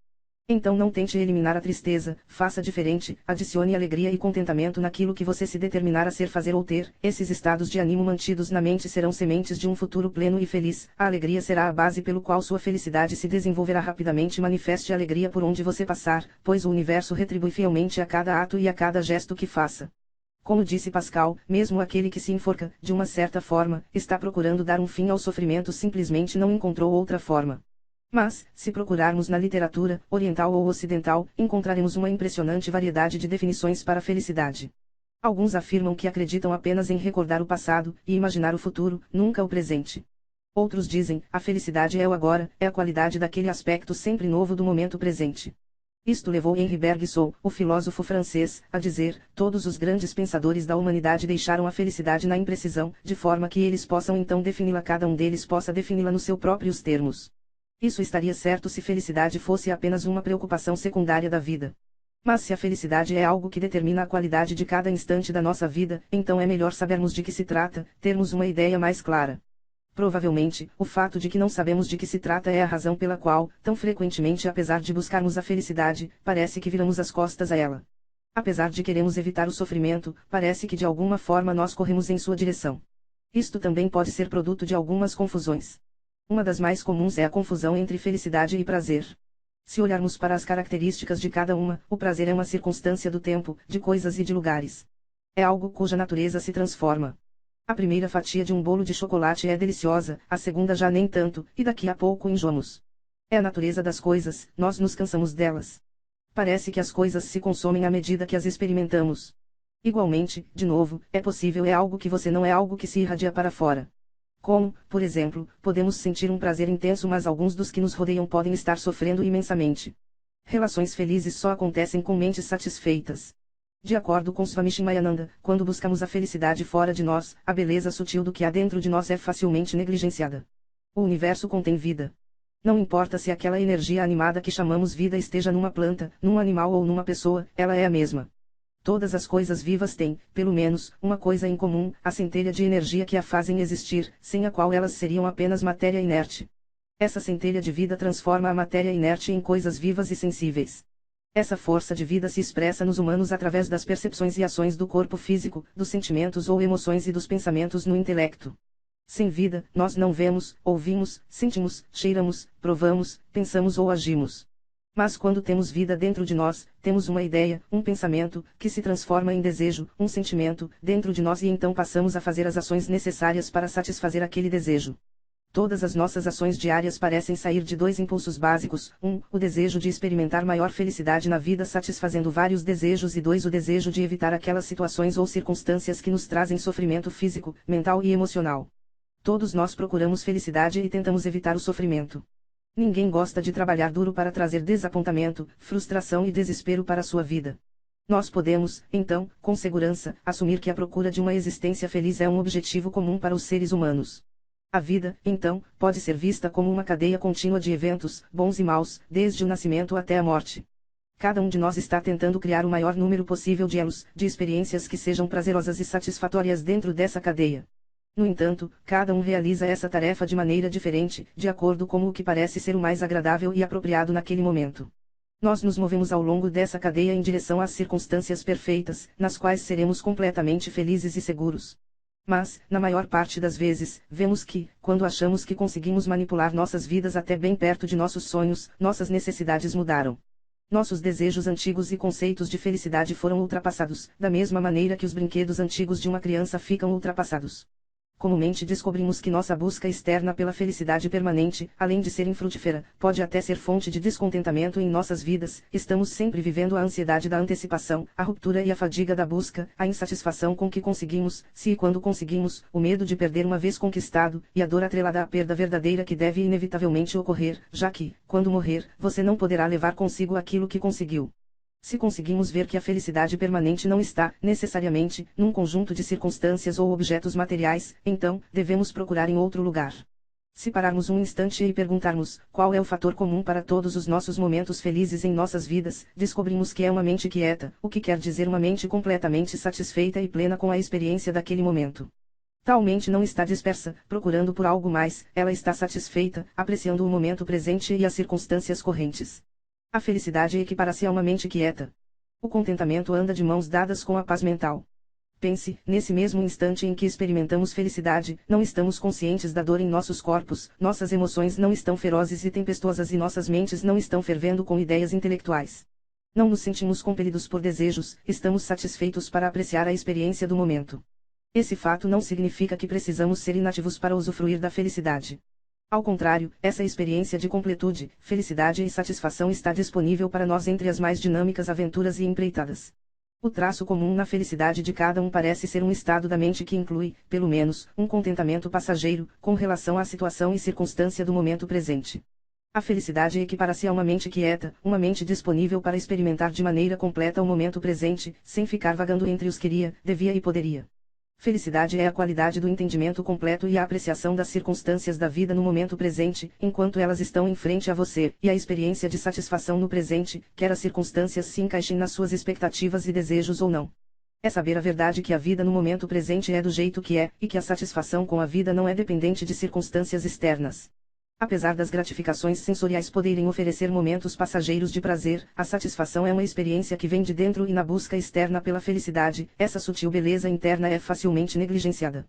Então não tente eliminar a tristeza, faça diferente, adicione alegria e contentamento naquilo que você se determinar a ser, fazer ou ter. Esses estados de ânimo mantidos na mente serão sementes de um futuro pleno e feliz. A alegria será a base pelo qual sua felicidade se desenvolverá rapidamente. Manifeste a alegria por onde você passar, pois o universo retribui fielmente a cada ato e a cada gesto que faça. Como disse Pascal, mesmo aquele que se enforca, de uma certa forma, está procurando dar um fim ao sofrimento, simplesmente não encontrou outra forma. Mas, se procurarmos na literatura, oriental ou ocidental, encontraremos uma impressionante variedade de definições para a felicidade. Alguns afirmam que acreditam apenas em recordar o passado, e imaginar o futuro, nunca o presente. Outros dizem, a felicidade é o agora, é a qualidade daquele aspecto sempre novo do momento presente. Isto levou Henri Bergson, o filósofo francês, a dizer, todos os grandes pensadores da humanidade deixaram a felicidade na imprecisão, de forma que eles possam então defini-la, cada um deles possa defini-la nos seus próprios termos. Isso estaria certo se felicidade fosse apenas uma preocupação secundária da vida. Mas se a felicidade é algo que determina a qualidade de cada instante da nossa vida, então é melhor sabermos de que se trata, termos uma ideia mais clara. Provavelmente, o fato de que não sabemos de que se trata é a razão pela qual, tão frequentemente apesar de buscarmos a felicidade, parece que viramos as costas a ela. Apesar de queremos evitar o sofrimento, parece que de alguma forma nós corremos em sua direção. Isto também pode ser produto de algumas confusões. Uma das mais comuns é a confusão entre felicidade e prazer. Se olharmos para as características de cada uma, o prazer é uma circunstância do tempo, de coisas e de lugares. É algo cuja natureza se transforma. A primeira fatia de um bolo de chocolate é deliciosa, a segunda já nem tanto, e daqui a pouco enjoamos. É a natureza das coisas, nós nos cansamos delas. Parece que as coisas se consomem à medida que as experimentamos. Igualmente, de novo, é possível é algo que você não é algo que se irradia para fora. Como, por exemplo, podemos sentir um prazer intenso mas alguns dos que nos rodeiam podem estar sofrendo imensamente. Relações felizes só acontecem com mentes satisfeitas. De acordo com Swami Shimayananda, quando buscamos a felicidade fora de nós, a beleza sutil do que há dentro de nós é facilmente negligenciada. O universo contém vida. Não importa se aquela energia animada que chamamos vida esteja numa planta, num animal ou numa pessoa, ela é a mesma. Todas as coisas vivas têm, pelo menos, uma coisa em comum, a centelha de energia que a fazem existir, sem a qual elas seriam apenas matéria inerte. Essa centelha de vida transforma a matéria inerte em coisas vivas e sensíveis. Essa força de vida se expressa nos humanos através das percepções e ações do corpo físico, dos sentimentos ou emoções e dos pensamentos no intelecto. Sem vida, nós não vemos, ouvimos, sentimos, cheiramos, provamos, pensamos ou agimos. Mas quando temos vida dentro de nós, temos uma ideia, um pensamento, que se transforma em desejo, um sentimento, dentro de nós e então passamos a fazer as ações necessárias para satisfazer aquele desejo. Todas as nossas ações diárias parecem sair de dois impulsos básicos, o desejo de experimentar maior felicidade na vida satisfazendo vários desejos e o desejo de evitar aquelas situações ou circunstâncias que nos trazem sofrimento físico, mental e emocional. Todos nós procuramos felicidade e tentamos evitar o sofrimento. Ninguém gosta de trabalhar duro para trazer desapontamento, frustração e desespero para a sua vida. Nós podemos, então, com segurança, assumir que a procura de uma existência feliz é um objetivo comum para os seres humanos. A vida, então, pode ser vista como uma cadeia contínua de eventos, bons e maus, desde o nascimento até a morte. Cada um de nós está tentando criar o maior número possível de elos, de experiências que sejam prazerosas e satisfatórias dentro dessa cadeia. No entanto, cada um realiza essa tarefa de maneira diferente, de acordo com o que parece ser o mais agradável e apropriado naquele momento. Nós nos movemos ao longo dessa cadeia em direção às circunstâncias perfeitas, nas quais seremos completamente felizes e seguros. Mas, na maior parte das vezes, vemos que, quando achamos que conseguimos manipular nossas vidas até bem perto de nossos sonhos, nossas necessidades mudaram. Nossos desejos antigos e conceitos de felicidade foram ultrapassados, da mesma maneira que os brinquedos antigos de uma criança ficam ultrapassados. Comumente descobrimos que nossa busca externa pela felicidade permanente, além de ser infrutífera, pode até ser fonte de descontentamento em nossas vidas. Estamos sempre vivendo a ansiedade da antecipação, a ruptura e a fadiga da busca, a insatisfação com que conseguimos, se e quando conseguimos, o medo de perder uma vez conquistado, e a dor atrelada à perda verdadeira que deve inevitavelmente ocorrer, já que, quando morrer, você não poderá levar consigo aquilo que conseguiu. Se conseguimos ver que a felicidade permanente não está, necessariamente, num conjunto de circunstâncias ou objetos materiais, então, devemos procurar em outro lugar. Se pararmos um instante e perguntarmos, qual é o fator comum para todos os nossos momentos felizes em nossas vidas, descobrimos que é uma mente quieta, o que quer dizer uma mente completamente satisfeita e plena com a experiência daquele momento. Tal mente não está dispersa, procurando por algo mais, ela está satisfeita, apreciando o momento presente e as circunstâncias correntes. A felicidade equipara-se a uma mente quieta. O contentamento anda de mãos dadas com a paz mental. Pense, nesse mesmo instante em que experimentamos felicidade, não estamos conscientes da dor em nossos corpos, nossas emoções não estão ferozes e tempestuosas e nossas mentes não estão fervendo com ideias intelectuais. Não nos sentimos compelidos por desejos, estamos satisfeitos para apreciar a experiência do momento. Esse fato não significa que precisamos ser inativos para usufruir da felicidade. Ao contrário, essa experiência de completude, felicidade e satisfação está disponível para nós entre as mais dinâmicas aventuras e empreitadas. O traço comum na felicidade de cada um parece ser um estado da mente que inclui, pelo menos, um contentamento passageiro, com relação à situação e circunstância do momento presente. A felicidade equipara-se a uma mente quieta, uma mente disponível para experimentar de maneira completa o momento presente, sem ficar vagando entre os queria, devia e poderia. Felicidade é a qualidade do entendimento completo e a apreciação das circunstâncias da vida no momento presente, enquanto elas estão em frente a você, e a experiência de satisfação no presente, quer as circunstâncias se encaixem nas suas expectativas e desejos ou não. É saber a verdade que a vida no momento presente é do jeito que é, e que a satisfação com a vida não é dependente de circunstâncias externas. Apesar das gratificações sensoriais poderem oferecer momentos passageiros de prazer, a satisfação é uma experiência que vem de dentro e na busca externa pela felicidade, essa sutil beleza interna é facilmente negligenciada.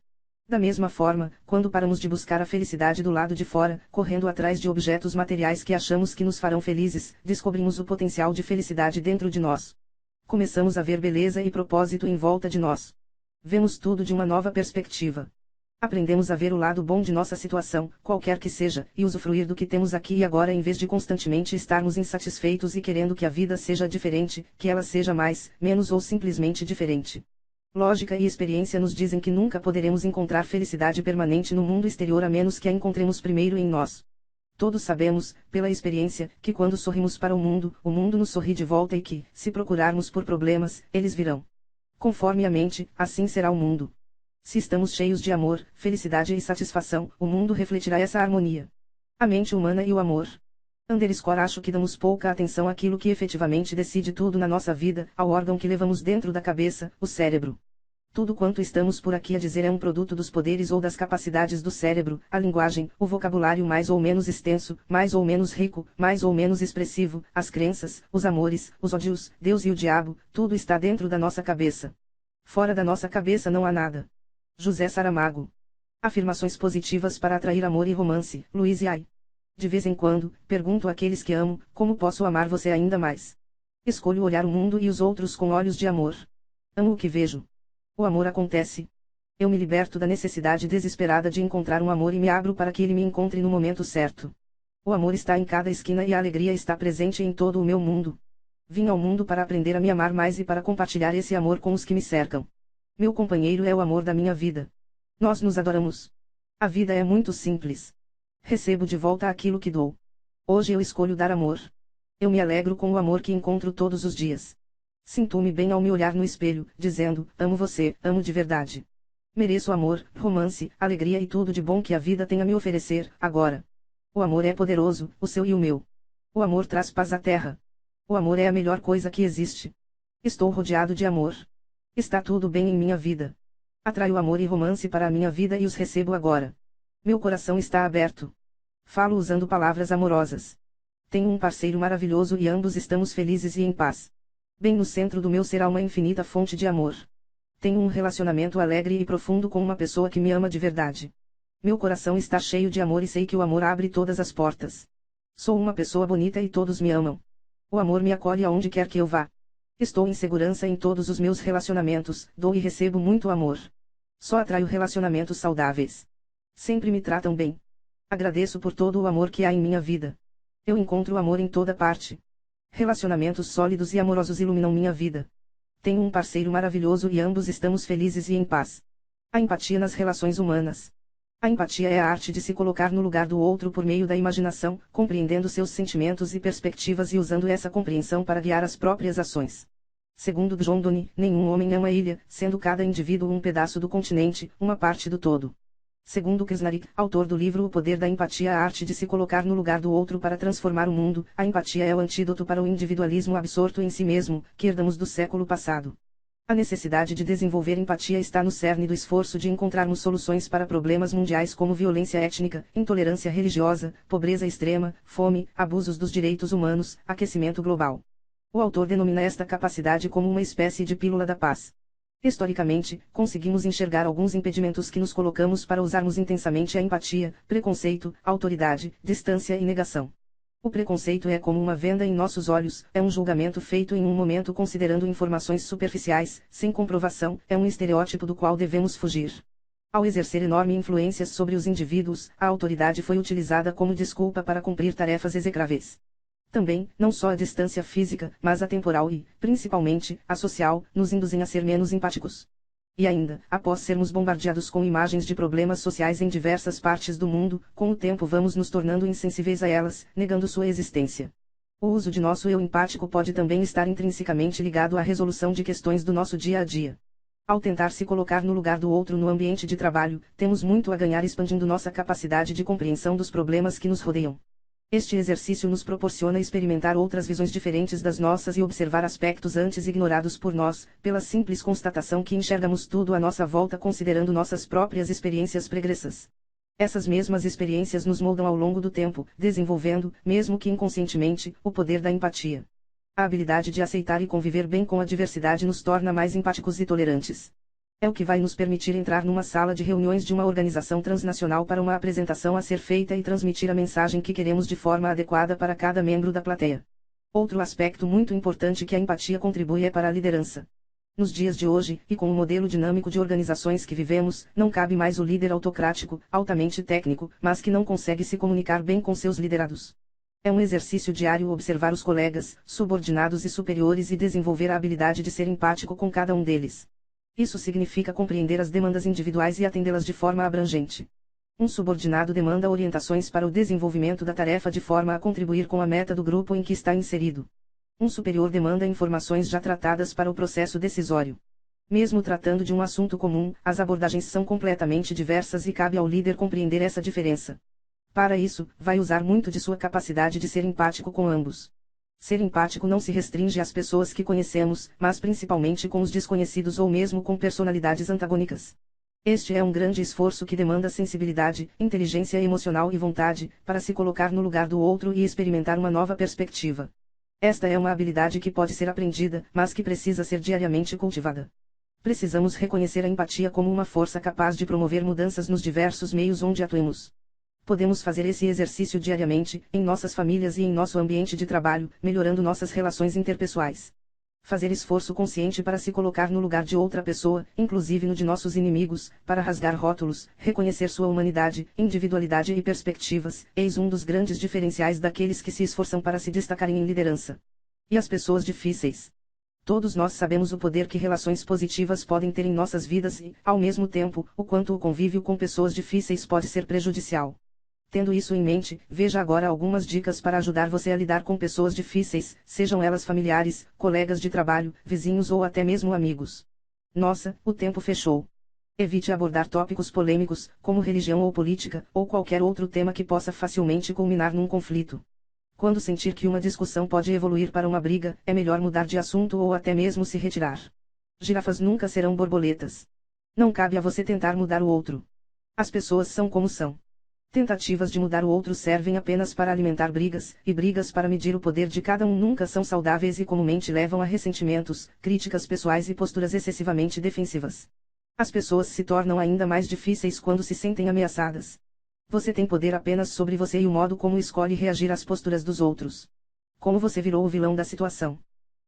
Da mesma forma, quando paramos de buscar a felicidade do lado de fora, correndo atrás de objetos materiais que achamos que nos farão felizes, descobrimos o potencial de felicidade dentro de nós. Começamos a ver beleza e propósito em volta de nós. Vemos tudo de uma nova perspectiva. Aprendemos a ver o lado bom de nossa situação, qualquer que seja, e usufruir do que temos aqui e agora em vez de constantemente estarmos insatisfeitos e querendo que a vida seja diferente, que ela seja mais, menos ou simplesmente diferente. Lógica e experiência nos dizem que nunca poderemos encontrar felicidade permanente no mundo exterior a menos que a encontremos primeiro em nós. Todos sabemos, pela experiência, que quando sorrimos para o mundo nos sorri de volta e que, se procurarmos por problemas, eles virão. Conforme a mente, assim será o mundo. Se estamos cheios de amor, felicidade e satisfação, o mundo refletirá essa harmonia. A mente humana e o amor. Acho que damos pouca atenção àquilo que efetivamente decide tudo na nossa vida, ao órgão que levamos dentro da cabeça, o cérebro. Tudo quanto estamos por aqui a dizer é um produto dos poderes ou das capacidades do cérebro, a linguagem, o vocabulário mais ou menos extenso, mais ou menos rico, mais ou menos expressivo, as crenças, os amores, os ódios, Deus e o diabo, tudo está dentro da nossa cabeça. Fora da nossa cabeça não há nada. José Saramago. Afirmações positivas para atrair amor e romance, Luiz e Ai. De vez em quando, pergunto àqueles que amo, como posso amar você ainda mais? Escolho olhar o mundo e os outros com olhos de amor. Amo o que vejo. O amor acontece. Eu me liberto da necessidade desesperada de encontrar um amor e me abro para que ele me encontre no momento certo. O amor está em cada esquina e a alegria está presente em todo o meu mundo. Vim ao mundo para aprender a me amar mais e para compartilhar esse amor com os que me cercam. Meu companheiro é o amor da minha vida. Nós nos adoramos. A vida é muito simples. Recebo de volta aquilo que dou. Hoje eu escolho dar amor. Eu me alegro com o amor que encontro todos os dias. Sinto-me bem ao me olhar no espelho, dizendo, amo você, amo de verdade. Mereço amor, romance, alegria e tudo de bom que a vida tem a me oferecer, agora. O amor é poderoso, o seu e o meu. O amor traz paz à terra. O amor é a melhor coisa que existe. Estou rodeado de amor. Está tudo bem em minha vida. Atraio amor e romance para a minha vida e os recebo agora. Meu coração está aberto. Falo usando palavras amorosas. Tenho um parceiro maravilhoso e ambos estamos felizes e em paz. Bem no centro do meu ser há uma infinita fonte de amor. Tenho um relacionamento alegre e profundo com uma pessoa que me ama de verdade. Meu coração está cheio de amor e sei que o amor abre todas as portas. Sou uma pessoa bonita e todos me amam. O amor me acolhe aonde quer que eu vá. Estou em segurança em todos os meus relacionamentos, dou e recebo muito amor. Só atraio relacionamentos saudáveis. Sempre me tratam bem. Agradeço por todo o amor que há em minha vida. Eu encontro amor em toda parte. Relacionamentos sólidos e amorosos iluminam minha vida. Tenho um parceiro maravilhoso e ambos estamos felizes e em paz. A empatia nas relações humanas. A empatia é a arte de se colocar no lugar do outro por meio da imaginação, compreendendo seus sentimentos e perspectivas e usando essa compreensão para guiar as próprias ações. Segundo John Donne, nenhum homem é uma ilha, sendo cada indivíduo um pedaço do continente, uma parte do todo. Segundo Krishnarik, autor do livro O Poder da Empatia, a arte de se colocar no lugar do outro para transformar o mundo, a empatia é o antídoto para o individualismo absorto em si mesmo, que herdamos do século passado. A necessidade de desenvolver empatia está no cerne do esforço de encontrarmos soluções para problemas mundiais como violência étnica, intolerância religiosa, pobreza extrema, fome, abusos dos direitos humanos, aquecimento global. O autor denomina esta capacidade como uma espécie de pílula da paz. Historicamente, conseguimos enxergar alguns impedimentos que nos colocamos para usarmos intensamente a empatia: preconceito, autoridade, distância e negação. O preconceito é como uma venda em nossos olhos, é um julgamento feito em um momento considerando informações superficiais, sem comprovação, é um estereótipo do qual devemos fugir. Ao exercer enorme influência sobre os indivíduos, a autoridade foi utilizada como desculpa para cumprir tarefas execráveis. Também, não só a distância física, mas a temporal e, principalmente, a social, nos induzem a ser menos empáticos. E ainda, após sermos bombardeados com imagens de problemas sociais em diversas partes do mundo, com o tempo vamos nos tornando insensíveis a elas, negando sua existência. O uso de nosso eu empático pode também estar intrinsecamente ligado à resolução de questões do nosso dia a dia. Ao tentar se colocar no lugar do outro no ambiente de trabalho, temos muito a ganhar expandindo nossa capacidade de compreensão dos problemas que nos rodeiam. Este exercício nos proporciona experimentar outras visões diferentes das nossas e observar aspectos antes ignorados por nós, pela simples constatação que enxergamos tudo à nossa volta considerando nossas próprias experiências pregressas. Essas mesmas experiências nos moldam ao longo do tempo, desenvolvendo, mesmo que inconscientemente, o poder da empatia. A habilidade de aceitar e conviver bem com a diversidade nos torna mais empáticos e tolerantes. É o que vai nos permitir entrar numa sala de reuniões de uma organização transnacional para uma apresentação a ser feita e transmitir a mensagem que queremos de forma adequada para cada membro da plateia. Outro aspecto muito importante que a empatia contribui é para a liderança. Nos dias de hoje, e com o modelo dinâmico de organizações que vivemos, não cabe mais o líder autocrático, altamente técnico, mas que não consegue se comunicar bem com seus liderados. É um exercício diário observar os colegas, subordinados e superiores e desenvolver a habilidade de ser empático com cada um deles. Isso significa compreender as demandas individuais e atendê-las de forma abrangente. Um subordinado demanda orientações para o desenvolvimento da tarefa de forma a contribuir com a meta do grupo em que está inserido. Um superior demanda informações já tratadas para o processo decisório. Mesmo tratando de um assunto comum, as abordagens são completamente diversas e cabe ao líder compreender essa diferença. Para isso, vai usar muito de sua capacidade de ser empático com ambos. Ser empático não se restringe às pessoas que conhecemos, mas principalmente com os desconhecidos ou mesmo com personalidades antagônicas. Este é um grande esforço que demanda sensibilidade, inteligência emocional e vontade, para se colocar no lugar do outro e experimentar uma nova perspectiva. Esta é uma habilidade que pode ser aprendida, mas que precisa ser diariamente cultivada. Precisamos reconhecer a empatia como uma força capaz de promover mudanças nos diversos meios onde atuemos. Podemos fazer esse exercício diariamente, em nossas famílias e em nosso ambiente de trabalho, melhorando nossas relações interpessoais. Fazer esforço consciente para se colocar no lugar de outra pessoa, inclusive no de nossos inimigos, para rasgar rótulos, reconhecer sua humanidade, individualidade e perspectivas, eis um dos grandes diferenciais daqueles que se esforçam para se destacarem em liderança. E as pessoas difíceis? Todos nós sabemos o poder que relações positivas podem ter em nossas vidas e, ao mesmo tempo, o quanto o convívio com pessoas difíceis pode ser prejudicial. Tendo isso em mente, veja agora algumas dicas para ajudar você a lidar com pessoas difíceis, sejam elas familiares, colegas de trabalho, vizinhos ou até mesmo amigos. Nossa, o tempo fechou. Evite abordar tópicos polêmicos, como religião ou política, ou qualquer outro tema que possa facilmente culminar num conflito. Quando sentir que uma discussão pode evoluir para uma briga, é melhor mudar de assunto ou até mesmo se retirar. Girafas nunca serão borboletas. Não cabe a você tentar mudar o outro. As pessoas são como são. Tentativas de mudar o outro servem apenas para alimentar brigas, e brigas para medir o poder de cada um nunca são saudáveis e comumente levam a ressentimentos, críticas pessoais e posturas excessivamente defensivas. As pessoas se tornam ainda mais difíceis quando se sentem ameaçadas. Você tem poder apenas sobre você e o modo como escolhe reagir às posturas dos outros. Como você virou o vilão da situação.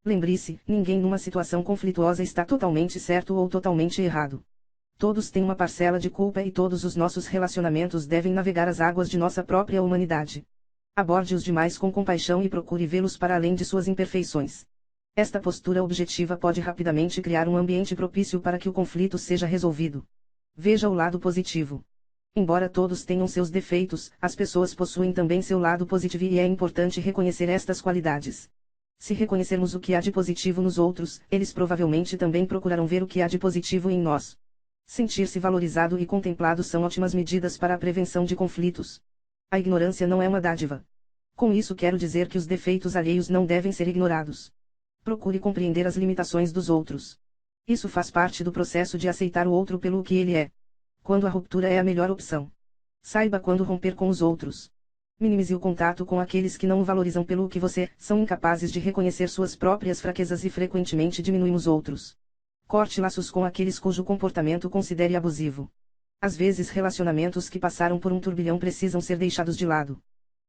Lembre-se, ninguém numa situação conflituosa está totalmente certo ou totalmente errado. Todos têm uma parcela de culpa e todos os nossos relacionamentos devem navegar as águas de nossa própria humanidade. Aborde os demais com compaixão e procure vê-los para além de suas imperfeições. Esta postura objetiva pode rapidamente criar um ambiente propício para que o conflito seja resolvido. Veja o lado positivo. Embora todos tenham seus defeitos, as pessoas possuem também seu lado positivo e é importante reconhecer estas qualidades. Se reconhecermos o que há de positivo nos outros, eles provavelmente também procurarão ver o que há de positivo em nós. Sentir-se valorizado e contemplado são ótimas medidas para a prevenção de conflitos. A ignorância não é uma dádiva. Com isso quero dizer que os defeitos alheios não devem ser ignorados. Procure compreender as limitações dos outros. Isso faz parte do processo de aceitar o outro pelo que ele é. Quando a ruptura é a melhor opção. Saiba quando romper com os outros. Minimize o contato com aqueles que não o valorizam pelo que você, são incapazes de reconhecer suas próprias fraquezas e frequentemente diminuem os outros. Corte laços com aqueles cujo comportamento considere abusivo. Às vezes relacionamentos que passaram por um turbilhão precisam ser deixados de lado.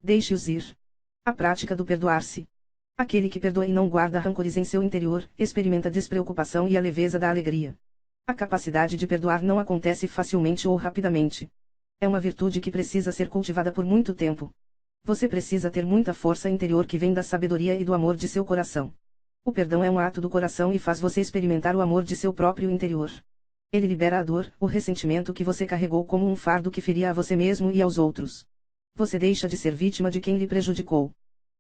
Deixe-os ir. A prática do perdoar-se. Aquele que perdoa e não guarda rancores em seu interior, experimenta despreocupação e a leveza da alegria. A capacidade de perdoar não acontece facilmente ou rapidamente. É uma virtude que precisa ser cultivada por muito tempo. Você precisa ter muita força interior que vem da sabedoria e do amor de seu coração. O perdão é um ato do coração e faz você experimentar o amor de seu próprio interior. Ele libera a dor, o ressentimento que você carregou como um fardo que feria a você mesmo e aos outros. Você deixa de ser vítima de quem lhe prejudicou.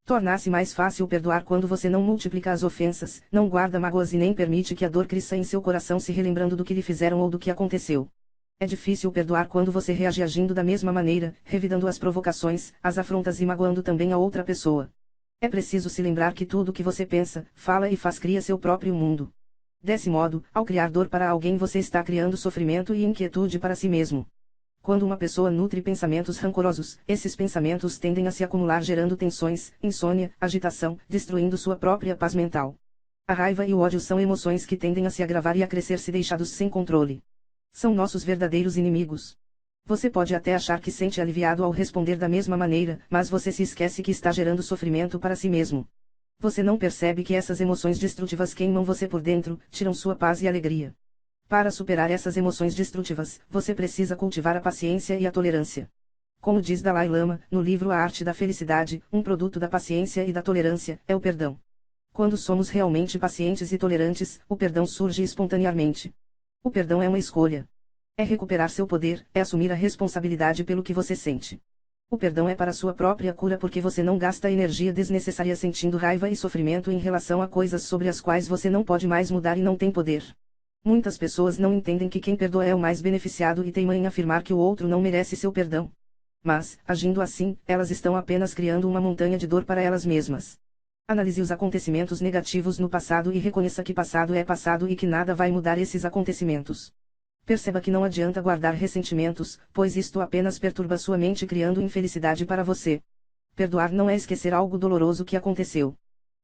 Torna-se mais fácil perdoar quando você não multiplica as ofensas, não guarda mágoas e nem permite que a dor cresça em seu coração se relembrando do que lhe fizeram ou do que aconteceu. É difícil perdoar quando você reage agindo da mesma maneira, revidando as provocações, as afrontas e magoando também a outra pessoa. É preciso se lembrar que tudo o que você pensa, fala e faz cria seu próprio mundo. Desse modo, ao criar dor para alguém você está criando sofrimento e inquietude para si mesmo. Quando uma pessoa nutre pensamentos rancorosos, esses pensamentos tendem a se acumular gerando tensões, insônia, agitação, destruindo sua própria paz mental. A raiva e o ódio são emoções que tendem a se agravar e a crescer se deixados sem controle. São nossos verdadeiros inimigos. Você pode até achar que sente aliviado ao responder da mesma maneira, mas você se esquece que está gerando sofrimento para si mesmo. Você não percebe que essas emoções destrutivas queimam você por dentro, tiram sua paz e alegria. Para superar essas emoções destrutivas, você precisa cultivar a paciência e a tolerância. Como diz Dalai Lama, no livro A Arte da Felicidade, um produto da paciência e da tolerância é o perdão. Quando somos realmente pacientes e tolerantes, o perdão surge espontaneamente. O perdão é uma escolha. É recuperar seu poder, é assumir a responsabilidade pelo que você sente. O perdão é para sua própria cura porque você não gasta energia desnecessária sentindo raiva e sofrimento em relação a coisas sobre as quais você não pode mais mudar e não tem poder. Muitas pessoas não entendem que quem perdoa é o mais beneficiado e teimam em afirmar que o outro não merece seu perdão. Mas, agindo assim, elas estão apenas criando uma montanha de dor para elas mesmas. Analise os acontecimentos negativos no passado e reconheça que passado é passado e que nada vai mudar esses acontecimentos. Perceba que não adianta guardar ressentimentos, pois isto apenas perturba sua mente criando infelicidade para você. Perdoar não é esquecer algo doloroso que aconteceu.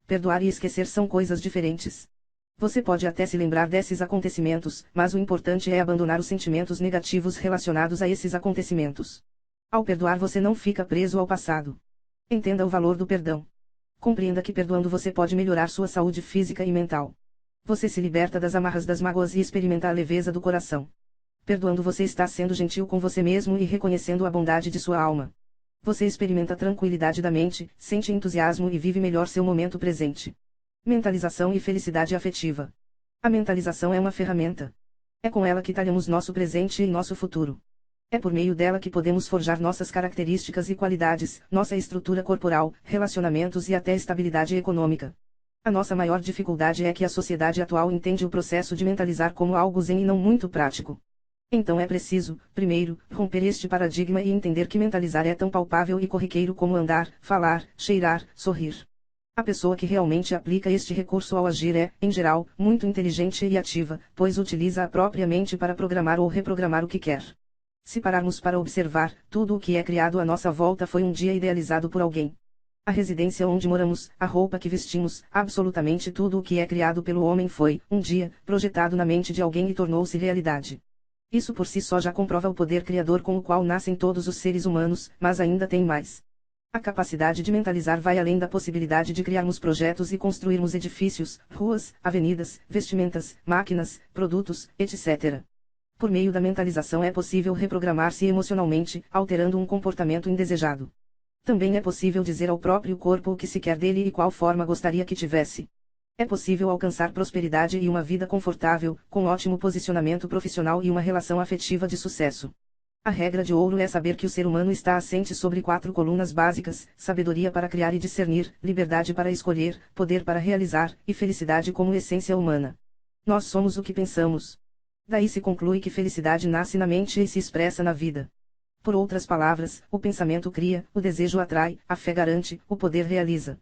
Perdoar e esquecer são coisas diferentes. Você pode até se lembrar desses acontecimentos, mas o importante é abandonar os sentimentos negativos relacionados a esses acontecimentos. Ao perdoar você não fica preso ao passado. Entenda o valor do perdão. Compreenda que perdoando você pode melhorar sua saúde física e mental. Você se liberta das amarras das mágoas e experimenta a leveza do coração. Perdoando você está sendo gentil com você mesmo e reconhecendo a bondade de sua alma. Você experimenta a tranquilidade da mente, sente entusiasmo e vive melhor seu momento presente. Mentalização e felicidade afetiva. A mentalização é uma ferramenta. É com ela que talhamos nosso presente e nosso futuro. É por meio dela que podemos forjar nossas características e qualidades, nossa estrutura corporal, relacionamentos e até estabilidade econômica. A nossa maior dificuldade é que a sociedade atual entende o processo de mentalizar como algo zen e não muito prático. Então é preciso, primeiro, romper este paradigma e entender que mentalizar é tão palpável e corriqueiro como andar, falar, cheirar, sorrir. A pessoa que realmente aplica este recurso ao agir é, em geral, muito inteligente e ativa, pois utiliza a própria mente para programar ou reprogramar o que quer. Se pararmos para observar, tudo o que é criado à nossa volta foi um dia idealizado por alguém. A residência onde moramos, a roupa que vestimos, absolutamente tudo o que é criado pelo homem foi, um dia, projetado na mente de alguém e tornou-se realidade. Isso por si só já comprova o poder criador com o qual nascem todos os seres humanos, mas ainda tem mais. A capacidade de mentalizar vai além da possibilidade de criarmos projetos e construirmos edifícios, ruas, avenidas, vestimentas, máquinas, produtos, etc. Por meio da mentalização é possível reprogramar-se emocionalmente, alterando um comportamento indesejado. Também é possível dizer ao próprio corpo o que se quer dele e qual forma gostaria que tivesse. É possível alcançar prosperidade e uma vida confortável, com ótimo posicionamento profissional e uma relação afetiva de sucesso. A regra de ouro é saber que o ser humano está assente sobre 4 colunas básicas: sabedoria para criar e discernir, liberdade para escolher, poder para realizar, e felicidade como essência humana. Nós somos o que pensamos. Daí se conclui que felicidade nasce na mente e se expressa na vida. Por outras palavras, o pensamento cria, o desejo atrai, a fé garante, o poder realiza.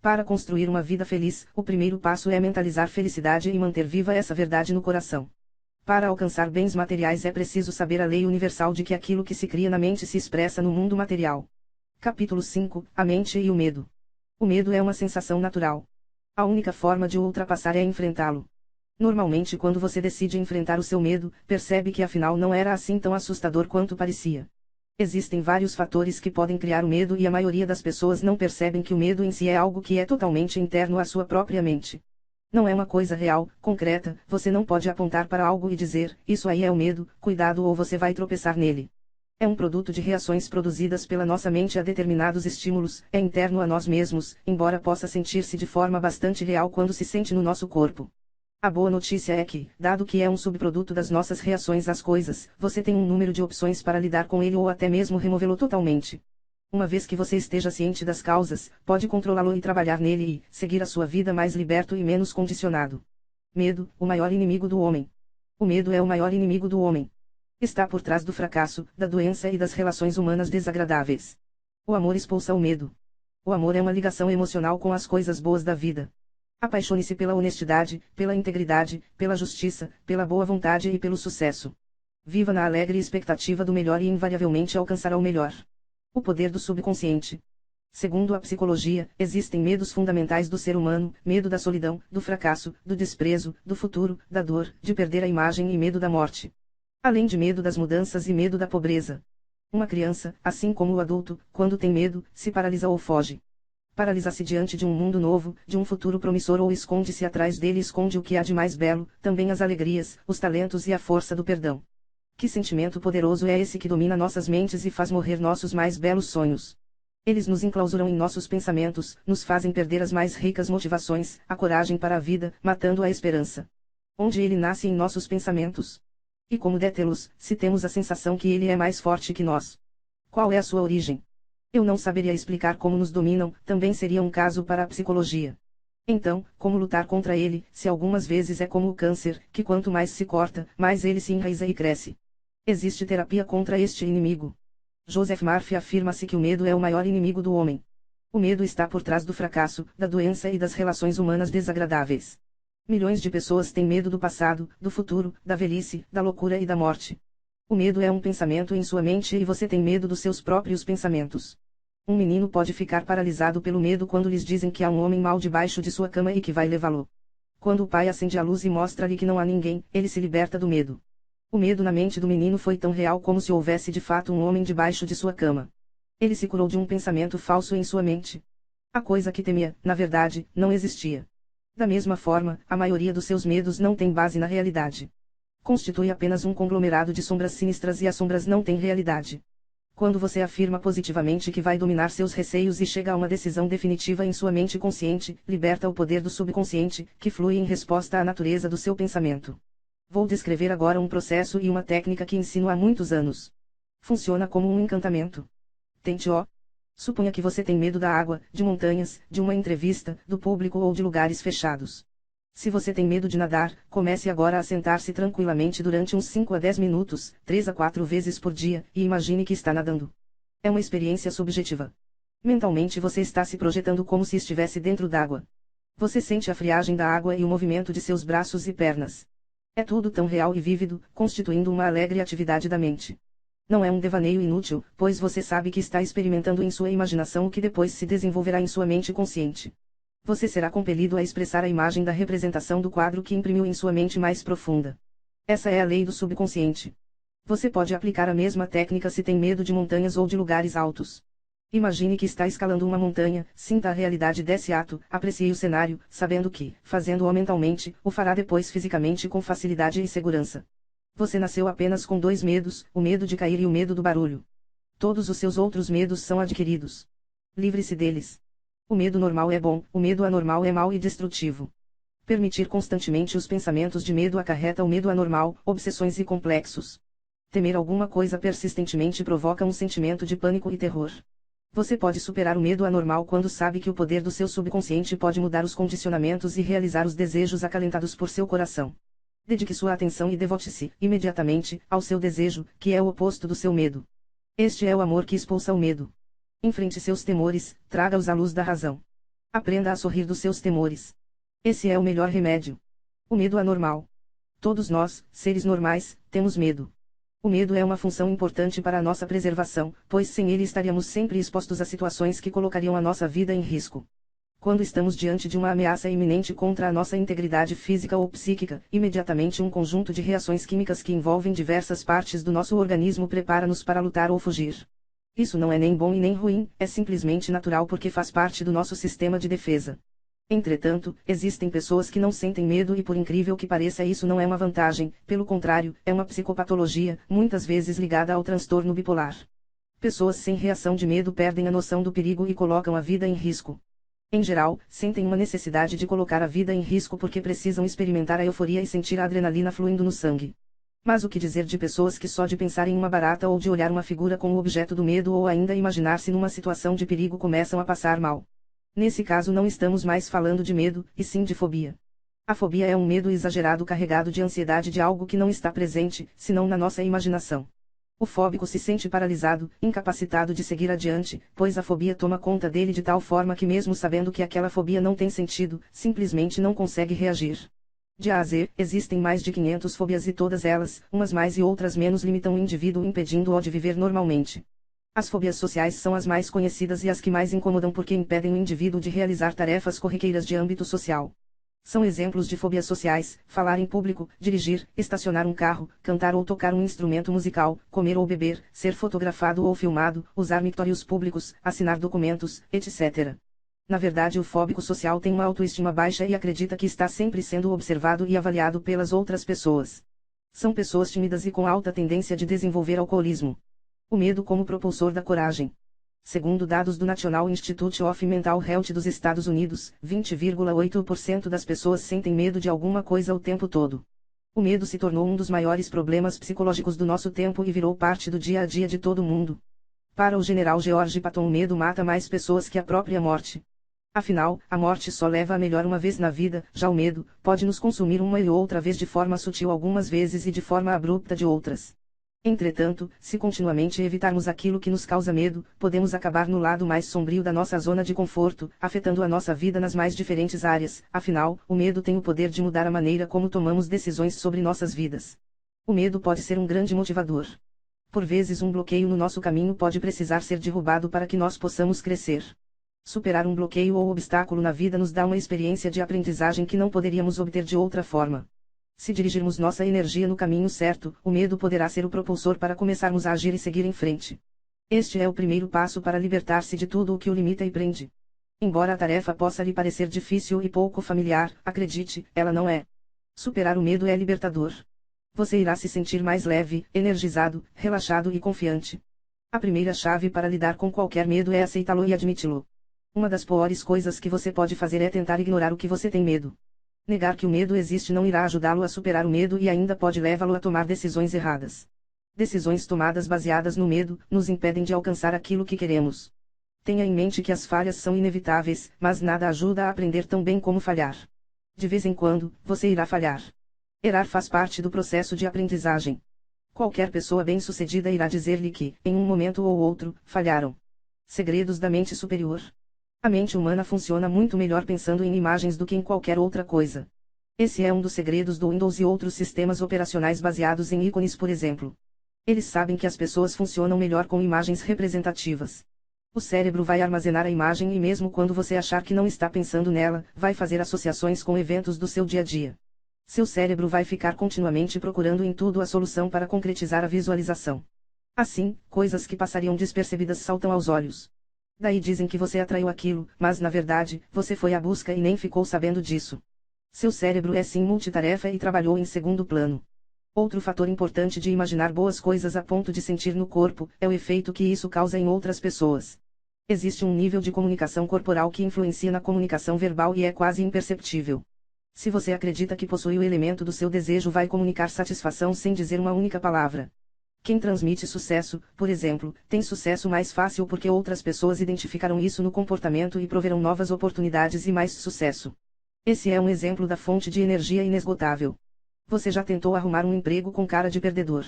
Para construir uma vida feliz, o primeiro passo é mentalizar felicidade e manter viva essa verdade no coração. Para alcançar bens materiais é preciso saber a lei universal de que aquilo que se cria na mente se expressa no mundo material. Capítulo 5 – A mente e o medo. O medo é uma sensação natural. A única forma de o ultrapassar é enfrentá-lo. Normalmente quando você decide enfrentar o seu medo, percebe que afinal não era assim tão assustador quanto parecia. Existem vários fatores que podem criar o medo e a maioria das pessoas não percebem que o medo em si é algo que é totalmente interno à sua própria mente. Não é uma coisa real, concreta, você não pode apontar para algo e dizer, isso aí é o medo, cuidado ou você vai tropeçar nele. É um produto de reações produzidas pela nossa mente a determinados estímulos, é interno a nós mesmos, embora possa sentir-se de forma bastante real quando se sente no nosso corpo. A boa notícia é que, dado que é um subproduto das nossas reações às coisas, você tem um número de opções para lidar com ele ou até mesmo removê-lo totalmente. Uma vez que você esteja ciente das causas, pode controlá-lo e trabalhar nele e seguir a sua vida mais liberto e menos condicionado. Medo, o maior inimigo do homem. O medo é o maior inimigo do homem. Está por trás do fracasso, da doença e das relações humanas desagradáveis. O amor expulsa o medo. O amor é uma ligação emocional com as coisas boas da vida. Apaixone-se pela honestidade, pela integridade, pela justiça, pela boa vontade e pelo sucesso. Viva na alegre expectativa do melhor e invariavelmente alcançará o melhor. O poder do subconsciente. Segundo a psicologia, existem medos fundamentais do ser humano: medo da solidão, do fracasso, do desprezo, do futuro, da dor, de perder a imagem e medo da morte. Além de medo das mudanças e medo da pobreza. Uma criança, assim como o adulto, quando tem medo, se paralisa ou foge. Paralisa-se diante de um mundo novo, de um futuro promissor ou esconde-se atrás dele e esconde o que há de mais belo, também as alegrias, os talentos e a força do perdão. Que sentimento poderoso é esse que domina nossas mentes e faz morrer nossos mais belos sonhos? Eles nos enclausuram em nossos pensamentos, nos fazem perder as mais ricas motivações, a coragem para a vida, matando a esperança. Onde ele nasce em nossos pensamentos? E como detê-los, se temos a sensação que ele é mais forte que nós? Qual é a sua origem? Eu não saberia explicar como nos dominam, também seria um caso para a psicologia. Então, como lutar contra ele, se algumas vezes é como o câncer, que quanto mais se corta, mais ele se enraiza e cresce? Existe terapia contra este inimigo. Joseph Murphy afirma-se que o medo é o maior inimigo do homem. O medo está por trás do fracasso, da doença e das relações humanas desagradáveis. Milhões de pessoas têm medo do passado, do futuro, da velhice, da loucura e da morte. O medo é um pensamento em sua mente e você tem medo dos seus próprios pensamentos. Um menino pode ficar paralisado pelo medo quando lhes dizem que há um homem mau debaixo de sua cama e que vai levá-lo. Quando o pai acende a luz e mostra-lhe que não há ninguém, ele se liberta do medo. O medo na mente do menino foi tão real como se houvesse de fato um homem debaixo de sua cama. Ele se curou de um pensamento falso em sua mente. A coisa que temia, na verdade, não existia. Da mesma forma, a maioria dos seus medos não tem base na realidade. Constitui apenas um conglomerado de sombras sinistras e as sombras não têm realidade. Quando você afirma positivamente que vai dominar seus receios e chega a uma decisão definitiva em sua mente consciente, liberta o poder do subconsciente, que flui em resposta à natureza do seu pensamento. Vou descrever agora um processo e uma técnica que ensino há muitos anos. Funciona como um encantamento. Tente-o. Suponha que você tem medo da água, de montanhas, de uma entrevista, do público ou de lugares fechados. Se você tem medo de nadar, comece agora a sentar-se tranquilamente durante uns 5 a 10 minutos, 3 a 4 vezes por dia, e imagine que está nadando. É uma experiência subjetiva. Mentalmente você está se projetando como se estivesse dentro d'água. Você sente a friagem da água e o movimento de seus braços e pernas. É tudo tão real e vívido, constituindo uma alegre atividade da mente. Não é um devaneio inútil, pois você sabe que está experimentando em sua imaginação o que depois se desenvolverá em sua mente consciente. Você será compelido a expressar a imagem da representação do quadro que imprimiu em sua mente mais profunda. Essa é a lei do subconsciente. Você pode aplicar a mesma técnica se tem medo de montanhas ou de lugares altos. Imagine que está escalando uma montanha, sinta a realidade desse ato, aprecie o cenário, sabendo que, fazendo-o mentalmente, o fará depois fisicamente com facilidade e segurança. Você nasceu apenas com 2 medos, o medo de cair e o medo do barulho. Todos os seus outros medos são adquiridos. Livre-se deles. O medo normal é bom, o medo anormal é mau e destrutivo. Permitir constantemente os pensamentos de medo acarreta o medo anormal, obsessões e complexos. Temer alguma coisa persistentemente provoca um sentimento de pânico e terror. Você pode superar o medo anormal quando sabe que o poder do seu subconsciente pode mudar os condicionamentos e realizar os desejos acalentados por seu coração. Dedique sua atenção e devote-se, imediatamente, ao seu desejo, que é o oposto do seu medo. Este é o amor que expulsa o medo. Enfrente seus temores, traga-os à luz da razão. Aprenda a sorrir dos seus temores. Esse é o melhor remédio. O medo anormal. Todos nós, seres normais, temos medo. O medo é uma função importante para a nossa preservação, pois sem ele estaríamos sempre expostos a situações que colocariam a nossa vida em risco. Quando estamos diante de uma ameaça iminente contra a nossa integridade física ou psíquica, imediatamente um conjunto de reações químicas que envolvem diversas partes do nosso organismo prepara-nos para lutar ou fugir. Isso não é nem bom e nem ruim, é simplesmente natural porque faz parte do nosso sistema de defesa. Entretanto, existem pessoas que não sentem medo e por incrível que pareça isso não é uma vantagem, pelo contrário, é uma psicopatologia, muitas vezes ligada ao transtorno bipolar. Pessoas sem reação de medo perdem a noção do perigo e colocam a vida em risco. Em geral, sentem uma necessidade de colocar a vida em risco porque precisam experimentar a euforia e sentir a adrenalina fluindo no sangue. Mas o que dizer de pessoas que só de pensar em uma barata ou de olhar uma figura com o objeto do medo ou ainda imaginar-se numa situação de perigo começam a passar mal? Nesse caso não estamos mais falando de medo, e sim de fobia. A fobia é um medo exagerado carregado de ansiedade de algo que não está presente, senão na nossa imaginação. O fóbico se sente paralisado, incapacitado de seguir adiante, pois a fobia toma conta dele de tal forma que mesmo sabendo que aquela fobia não tem sentido, simplesmente não consegue reagir. De A a Z, existem mais de 500 fobias e todas elas, umas mais e outras menos limitam o indivíduo impedindo-o de viver normalmente. As fobias sociais são as mais conhecidas e as que mais incomodam porque impedem o indivíduo de realizar tarefas corriqueiras de âmbito social. São exemplos de fobias sociais: falar em público, dirigir, estacionar um carro, cantar ou tocar um instrumento musical, comer ou beber, ser fotografado ou filmado, usar mictórios públicos, assinar documentos, etc. Na verdade, o fóbico social tem uma autoestima baixa e acredita que está sempre sendo observado e avaliado pelas outras pessoas. São pessoas tímidas e com alta tendência de desenvolver alcoolismo. O medo como propulsor da coragem. Segundo dados do National Institute of Mental Health dos Estados Unidos, 20,8% das pessoas sentem medo de alguma coisa o tempo todo. O medo se tornou um dos maiores problemas psicológicos do nosso tempo e virou parte do dia a dia de todo mundo. Para o general George Patton, o medo mata mais pessoas que a própria morte. Afinal, a morte só leva a melhor uma vez na vida, já o medo pode nos consumir uma e outra vez de forma sutil algumas vezes e de forma abrupta de outras. Entretanto, se continuamente evitarmos aquilo que nos causa medo, podemos acabar no lado mais sombrio da nossa zona de conforto, afetando a nossa vida nas mais diferentes áreas. Afinal, o medo tem o poder de mudar a maneira como tomamos decisões sobre nossas vidas. O medo pode ser um grande motivador. Por vezes, um bloqueio no nosso caminho pode precisar ser derrubado para que nós possamos crescer. Superar um bloqueio ou obstáculo na vida nos dá uma experiência de aprendizagem que não poderíamos obter de outra forma. Se dirigirmos nossa energia no caminho certo, o medo poderá ser o propulsor para começarmos a agir e seguir em frente. Este é o primeiro passo para libertar-se de tudo o que o limita e prende. Embora a tarefa possa lhe parecer difícil e pouco familiar, acredite, ela não é. Superar o medo é libertador. Você irá se sentir mais leve, energizado, relaxado e confiante. A primeira chave para lidar com qualquer medo é aceitá-lo e admiti-lo. Uma das piores coisas que você pode fazer é tentar ignorar o que você tem medo. Negar que o medo existe não irá ajudá-lo a superar o medo e ainda pode levá-lo a tomar decisões erradas. Decisões tomadas baseadas no medo nos impedem de alcançar aquilo que queremos. Tenha em mente que as falhas são inevitáveis, mas nada ajuda a aprender tão bem como falhar. De vez em quando, você irá falhar. Errar faz parte do processo de aprendizagem. Qualquer pessoa bem-sucedida irá dizer-lhe que, em um momento ou outro, falharam. Segredos da mente superior. A mente humana funciona muito melhor pensando em imagens do que em qualquer outra coisa. Esse é um dos segredos do Windows e outros sistemas operacionais baseados em ícones, por exemplo. Eles sabem que as pessoas funcionam melhor com imagens representativas. O cérebro vai armazenar a imagem e mesmo quando você achar que não está pensando nela, vai fazer associações com eventos do seu dia a dia. Seu cérebro vai ficar continuamente procurando em tudo a solução para concretizar a visualização. Assim, coisas que passariam despercebidas saltam aos olhos. Daí dizem que você atraiu aquilo, mas na verdade, você foi à busca e nem ficou sabendo disso. Seu cérebro é sim multitarefa e trabalhou em segundo plano. Outro fator importante de imaginar boas coisas a ponto de sentir no corpo, é o efeito que isso causa em outras pessoas. Existe um nível de comunicação corporal que influencia na comunicação verbal e é quase imperceptível. Se você acredita que possui o elemento do seu desejo, vai comunicar satisfação sem dizer uma única palavra. Quem transmite sucesso, por exemplo, tem sucesso mais fácil porque outras pessoas identificaram isso no comportamento e proverão novas oportunidades e mais sucesso. Esse é um exemplo da fonte de energia inesgotável. Você já tentou arrumar um emprego com cara de perdedor?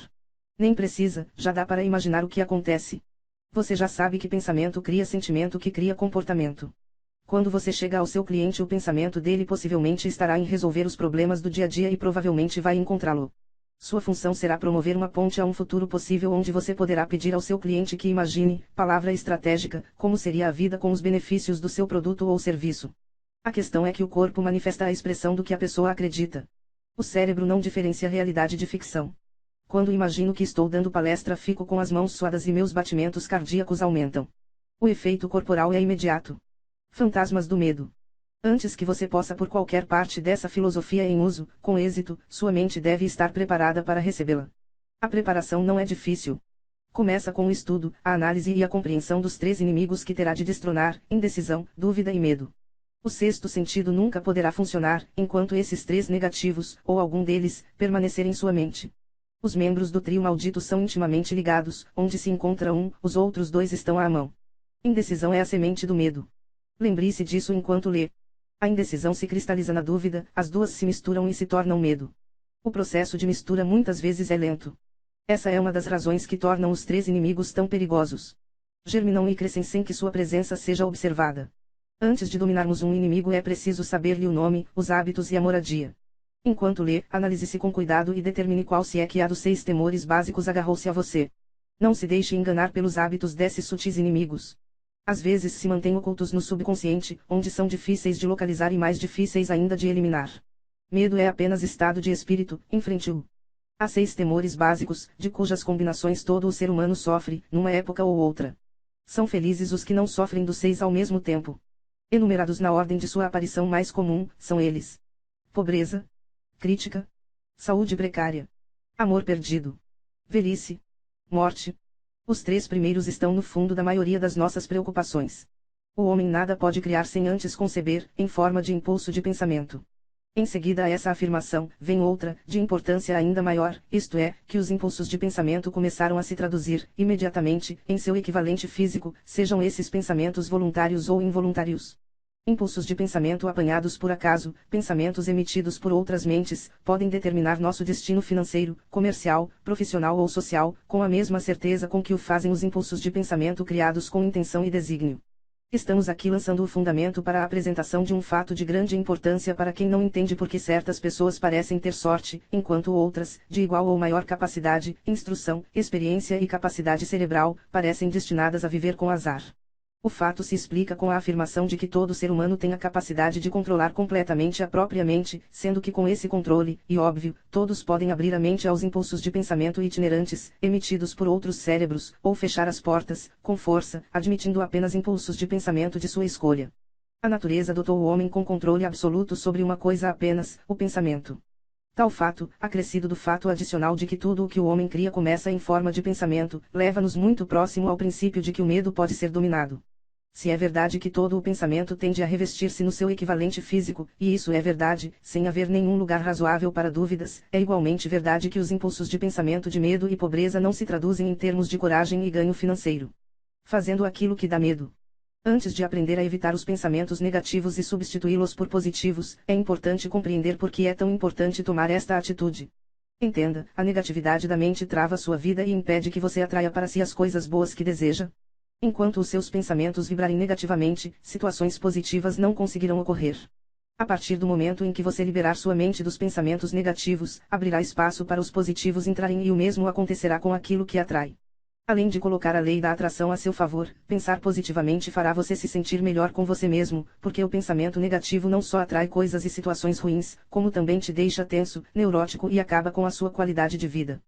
Nem precisa, já dá para imaginar o que acontece. Você já sabe que pensamento cria sentimento que cria comportamento. Quando você chega ao seu cliente, o pensamento dele possivelmente estará em resolver os problemas do dia a dia e provavelmente vai encontrá-lo. Sua função será promover uma ponte a um futuro possível onde você poderá pedir ao seu cliente que imagine, palavra estratégica, como seria a vida com os benefícios do seu produto ou serviço. A questão é que o corpo manifesta a expressão do que a pessoa acredita. O cérebro não diferencia realidade de ficção. Quando imagino que estou dando palestra, fico com as mãos suadas e meus batimentos cardíacos aumentam. O efeito corporal é imediato. Fantasmas do medo. Antes que você possa pôr qualquer parte dessa filosofia em uso, com êxito, sua mente deve estar preparada para recebê-la. A preparação não é difícil. Começa com o estudo, a análise e a compreensão dos três inimigos que terá de destronar: indecisão, dúvida e medo. O sexto sentido nunca poderá funcionar, enquanto esses três negativos, ou algum deles, permanecer em sua mente. Os membros do trio maldito são intimamente ligados, onde se encontra um, os outros dois estão à mão. Indecisão é a semente do medo. Lembre-se disso enquanto lê. A indecisão se cristaliza na dúvida, as duas se misturam e se tornam medo. O processo de mistura muitas vezes é lento. Essa é uma das razões que tornam os três inimigos tão perigosos. Germinam e crescem sem que sua presença seja observada. Antes de dominarmos um inimigo é preciso saber-lhe o nome, os hábitos e a moradia. Enquanto lê, analise-se com cuidado e determine qual se é que há dos 6 temores básicos agarrou-se a você. Não se deixe enganar pelos hábitos desses sutis inimigos. Às vezes se mantêm ocultos no subconsciente, onde são difíceis de localizar e mais difíceis ainda de eliminar. Medo é apenas estado de espírito, enfrente-o. Há 6 temores básicos, de cujas combinações todo o ser humano sofre, numa época ou outra. São felizes os que não sofrem dos 6 ao mesmo tempo. Enumerados na ordem de sua aparição mais comum, são eles: pobreza, crítica, saúde precária, amor perdido, velhice, morte. Os 3 primeiros estão no fundo da maioria das nossas preocupações. O homem nada pode criar sem antes conceber, em forma de impulso de pensamento. Em seguida a essa afirmação, vem outra, de importância ainda maior, isto é, que os impulsos de pensamento começaram a se traduzir, imediatamente, em seu equivalente físico, sejam esses pensamentos voluntários ou involuntários. Impulsos de pensamento apanhados por acaso, pensamentos emitidos por outras mentes, podem determinar nosso destino financeiro, comercial, profissional ou social, com a mesma certeza com que o fazem os impulsos de pensamento criados com intenção e desígnio. Estamos aqui lançando o fundamento para a apresentação de um fato de grande importância para quem não entende por que certas pessoas parecem ter sorte, enquanto outras, de igual ou maior capacidade, instrução, experiência e capacidade cerebral, parecem destinadas a viver com azar. O fato se explica com a afirmação de que todo ser humano tem a capacidade de controlar completamente a própria mente, sendo que com esse controle, e óbvio, todos podem abrir a mente aos impulsos de pensamento itinerantes, emitidos por outros cérebros, ou fechar as portas, com força, admitindo apenas impulsos de pensamento de sua escolha. A natureza dotou o homem com controle absoluto sobre uma coisa apenas, o pensamento. Tal fato, acrescido do fato adicional de que tudo o que o homem cria começa em forma de pensamento, leva-nos muito próximo ao princípio de que o medo pode ser dominado. Se é verdade que todo o pensamento tende a revestir-se no seu equivalente físico, e isso é verdade, sem haver nenhum lugar razoável para dúvidas, é igualmente verdade que os impulsos de pensamento de medo e pobreza não se traduzem em termos de coragem e ganho financeiro. Fazendo aquilo que dá medo. Antes de aprender a evitar os pensamentos negativos e substituí-los por positivos, é importante compreender por que é tão importante tomar esta atitude. Entenda, a negatividade da mente trava sua vida e impede que você atraia para si as coisas boas que deseja. Enquanto os seus pensamentos vibrarem negativamente, situações positivas não conseguirão ocorrer. A partir do momento em que você liberar sua mente dos pensamentos negativos, abrirá espaço para os positivos entrarem e o mesmo acontecerá com aquilo que atrai. Além de colocar a lei da atração a seu favor, pensar positivamente fará você se sentir melhor com você mesmo, porque o pensamento negativo não só atrai coisas e situações ruins, como também te deixa tenso, neurótico e acaba com a sua qualidade de vida.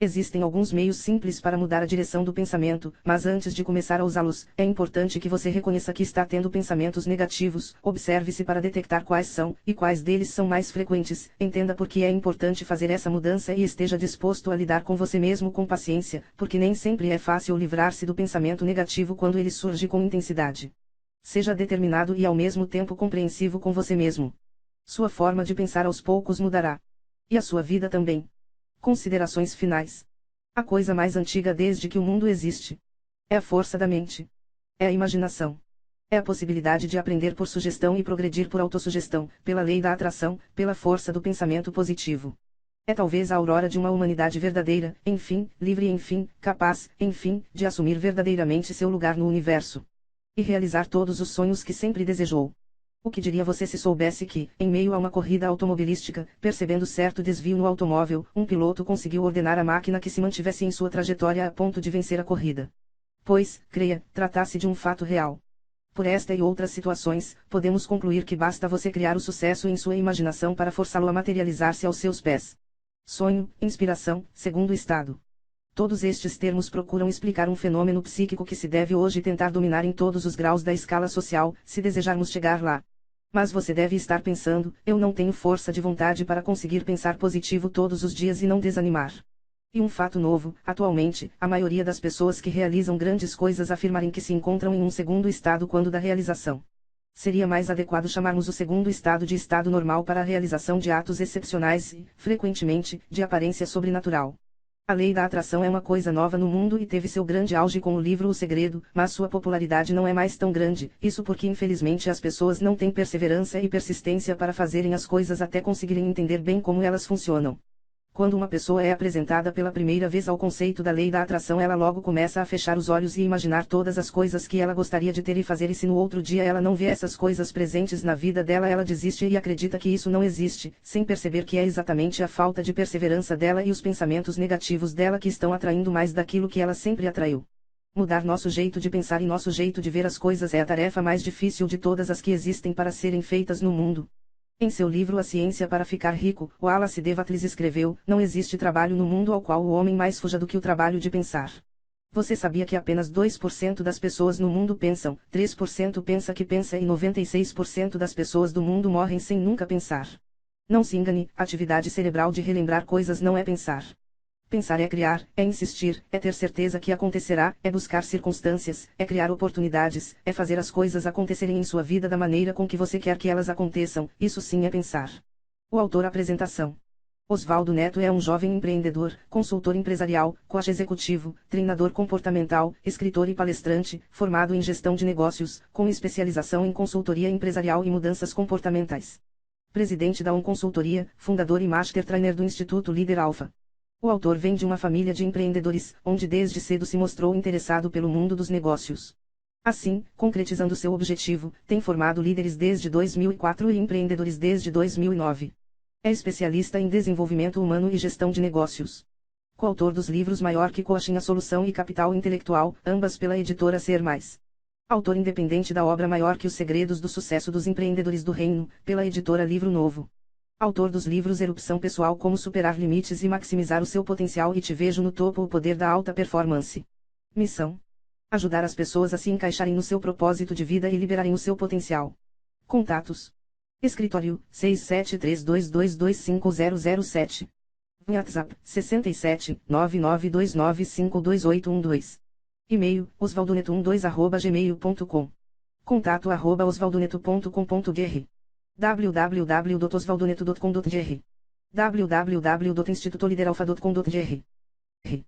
Existem alguns meios simples para mudar a direção do pensamento, mas antes de começar a usá-los, é importante que você reconheça que está tendo pensamentos negativos, observe-se para detectar quais são, e quais deles são mais frequentes, entenda por que é importante fazer essa mudança e esteja disposto a lidar com você mesmo com paciência, porque nem sempre é fácil livrar-se do pensamento negativo quando ele surge com intensidade. Seja determinado e ao mesmo tempo compreensivo com você mesmo. Sua forma de pensar aos poucos mudará. E a sua vida também. Considerações finais. A coisa mais antiga desde que o mundo existe. É a força da mente. É a imaginação. É a possibilidade de aprender por sugestão e progredir por autossugestão, pela lei da atração, pela força do pensamento positivo. É talvez a aurora de uma humanidade verdadeira, enfim, livre e enfim, capaz, enfim, de assumir verdadeiramente seu lugar no universo. E realizar todos os sonhos que sempre desejou. O que diria você se soubesse que, em meio a uma corrida automobilística, percebendo certo desvio no automóvel, um piloto conseguiu ordenar à máquina que se mantivesse em sua trajetória a ponto de vencer a corrida? Pois, creia, tratasse de um fato real. Por esta e outras situações, podemos concluir que basta você criar o sucesso em sua imaginação para forçá-lo a materializar-se aos seus pés. Sonho, inspiração, segundo estado. Todos estes termos procuram explicar um fenômeno psíquico que se deve hoje tentar dominar em todos os graus da escala social, se desejarmos chegar lá. Mas você deve estar pensando, eu não tenho força de vontade para conseguir pensar positivo todos os dias e não desanimar. E um fato novo, atualmente, a maioria das pessoas que realizam grandes coisas afirmarem que se encontram em um segundo estado quando da realização. Seria mais adequado chamarmos o segundo estado de estado normal para a realização de atos excepcionais e, frequentemente, de aparência sobrenatural. A lei da atração é uma coisa nova no mundo e teve seu grande auge com o livro O Segredo, mas sua popularidade não é mais tão grande, isso porque infelizmente as pessoas não têm perseverança e persistência para fazerem as coisas até conseguirem entender bem como elas funcionam. Quando uma pessoa é apresentada pela primeira vez ao conceito da lei da atração, ela logo começa a fechar os olhos e imaginar todas as coisas que ela gostaria de ter e fazer, e se no outro dia ela não vê essas coisas presentes na vida dela, ela desiste e acredita que isso não existe, sem perceber que é exatamente a falta de perseverança dela e os pensamentos negativos dela que estão atraindo mais daquilo que ela sempre atraiu. Mudar nosso jeito de pensar e nosso jeito de ver as coisas é a tarefa mais difícil de todas as que existem para serem feitas no mundo. Em seu livro A Ciência para Ficar Rico, Wallace D. Wattles escreveu: não existe trabalho no mundo ao qual o homem mais fuja do que o trabalho de pensar. Você sabia que apenas 2% das pessoas no mundo pensam, 3% pensa que pensa e 96% das pessoas do mundo morrem sem nunca pensar? Não se engane, a atividade cerebral de relembrar coisas não é pensar. Pensar é criar, é insistir, é ter certeza que acontecerá, é buscar circunstâncias, é criar oportunidades, é fazer as coisas acontecerem em sua vida da maneira com que você quer que elas aconteçam, isso sim é pensar. O autor apresentação. Oswaldo Neto é um jovem empreendedor, consultor empresarial, coach executivo, treinador comportamental, escritor e palestrante, formado em gestão de negócios, com especialização em consultoria empresarial e mudanças comportamentais. Presidente da Consultoria, fundador e Master Trainer do Instituto Líder Alpha. O autor vem de uma família de empreendedores, onde desde cedo se mostrou interessado pelo mundo dos negócios. Assim, concretizando seu objetivo, tem formado líderes desde 2004 e empreendedores desde 2009. É especialista em desenvolvimento humano e gestão de negócios. Coautor dos livros Maior que Coaching, a Solução e Capital Intelectual, ambas pela editora Ser Mais. Autor independente da obra Maior que os Segredos do Sucesso dos Empreendedores do Reino, pela editora Livro Novo. Autor dos livros Erupção Pessoal, Como Superar Limites e Maximizar o Seu Potencial e Te Vejo no Topo, O Poder da Alta Performance. Missão: ajudar as pessoas a se encaixarem no seu propósito de vida e liberarem o seu potencial. Contatos: Escritório, 6732225007. WhatsApp, 67 992952812. E-mail, osvaldoneto12@gmail.com. contato@osvaldoneto.com.br. www.osvaldoneto.com.br. www.institutolideralfa.com.br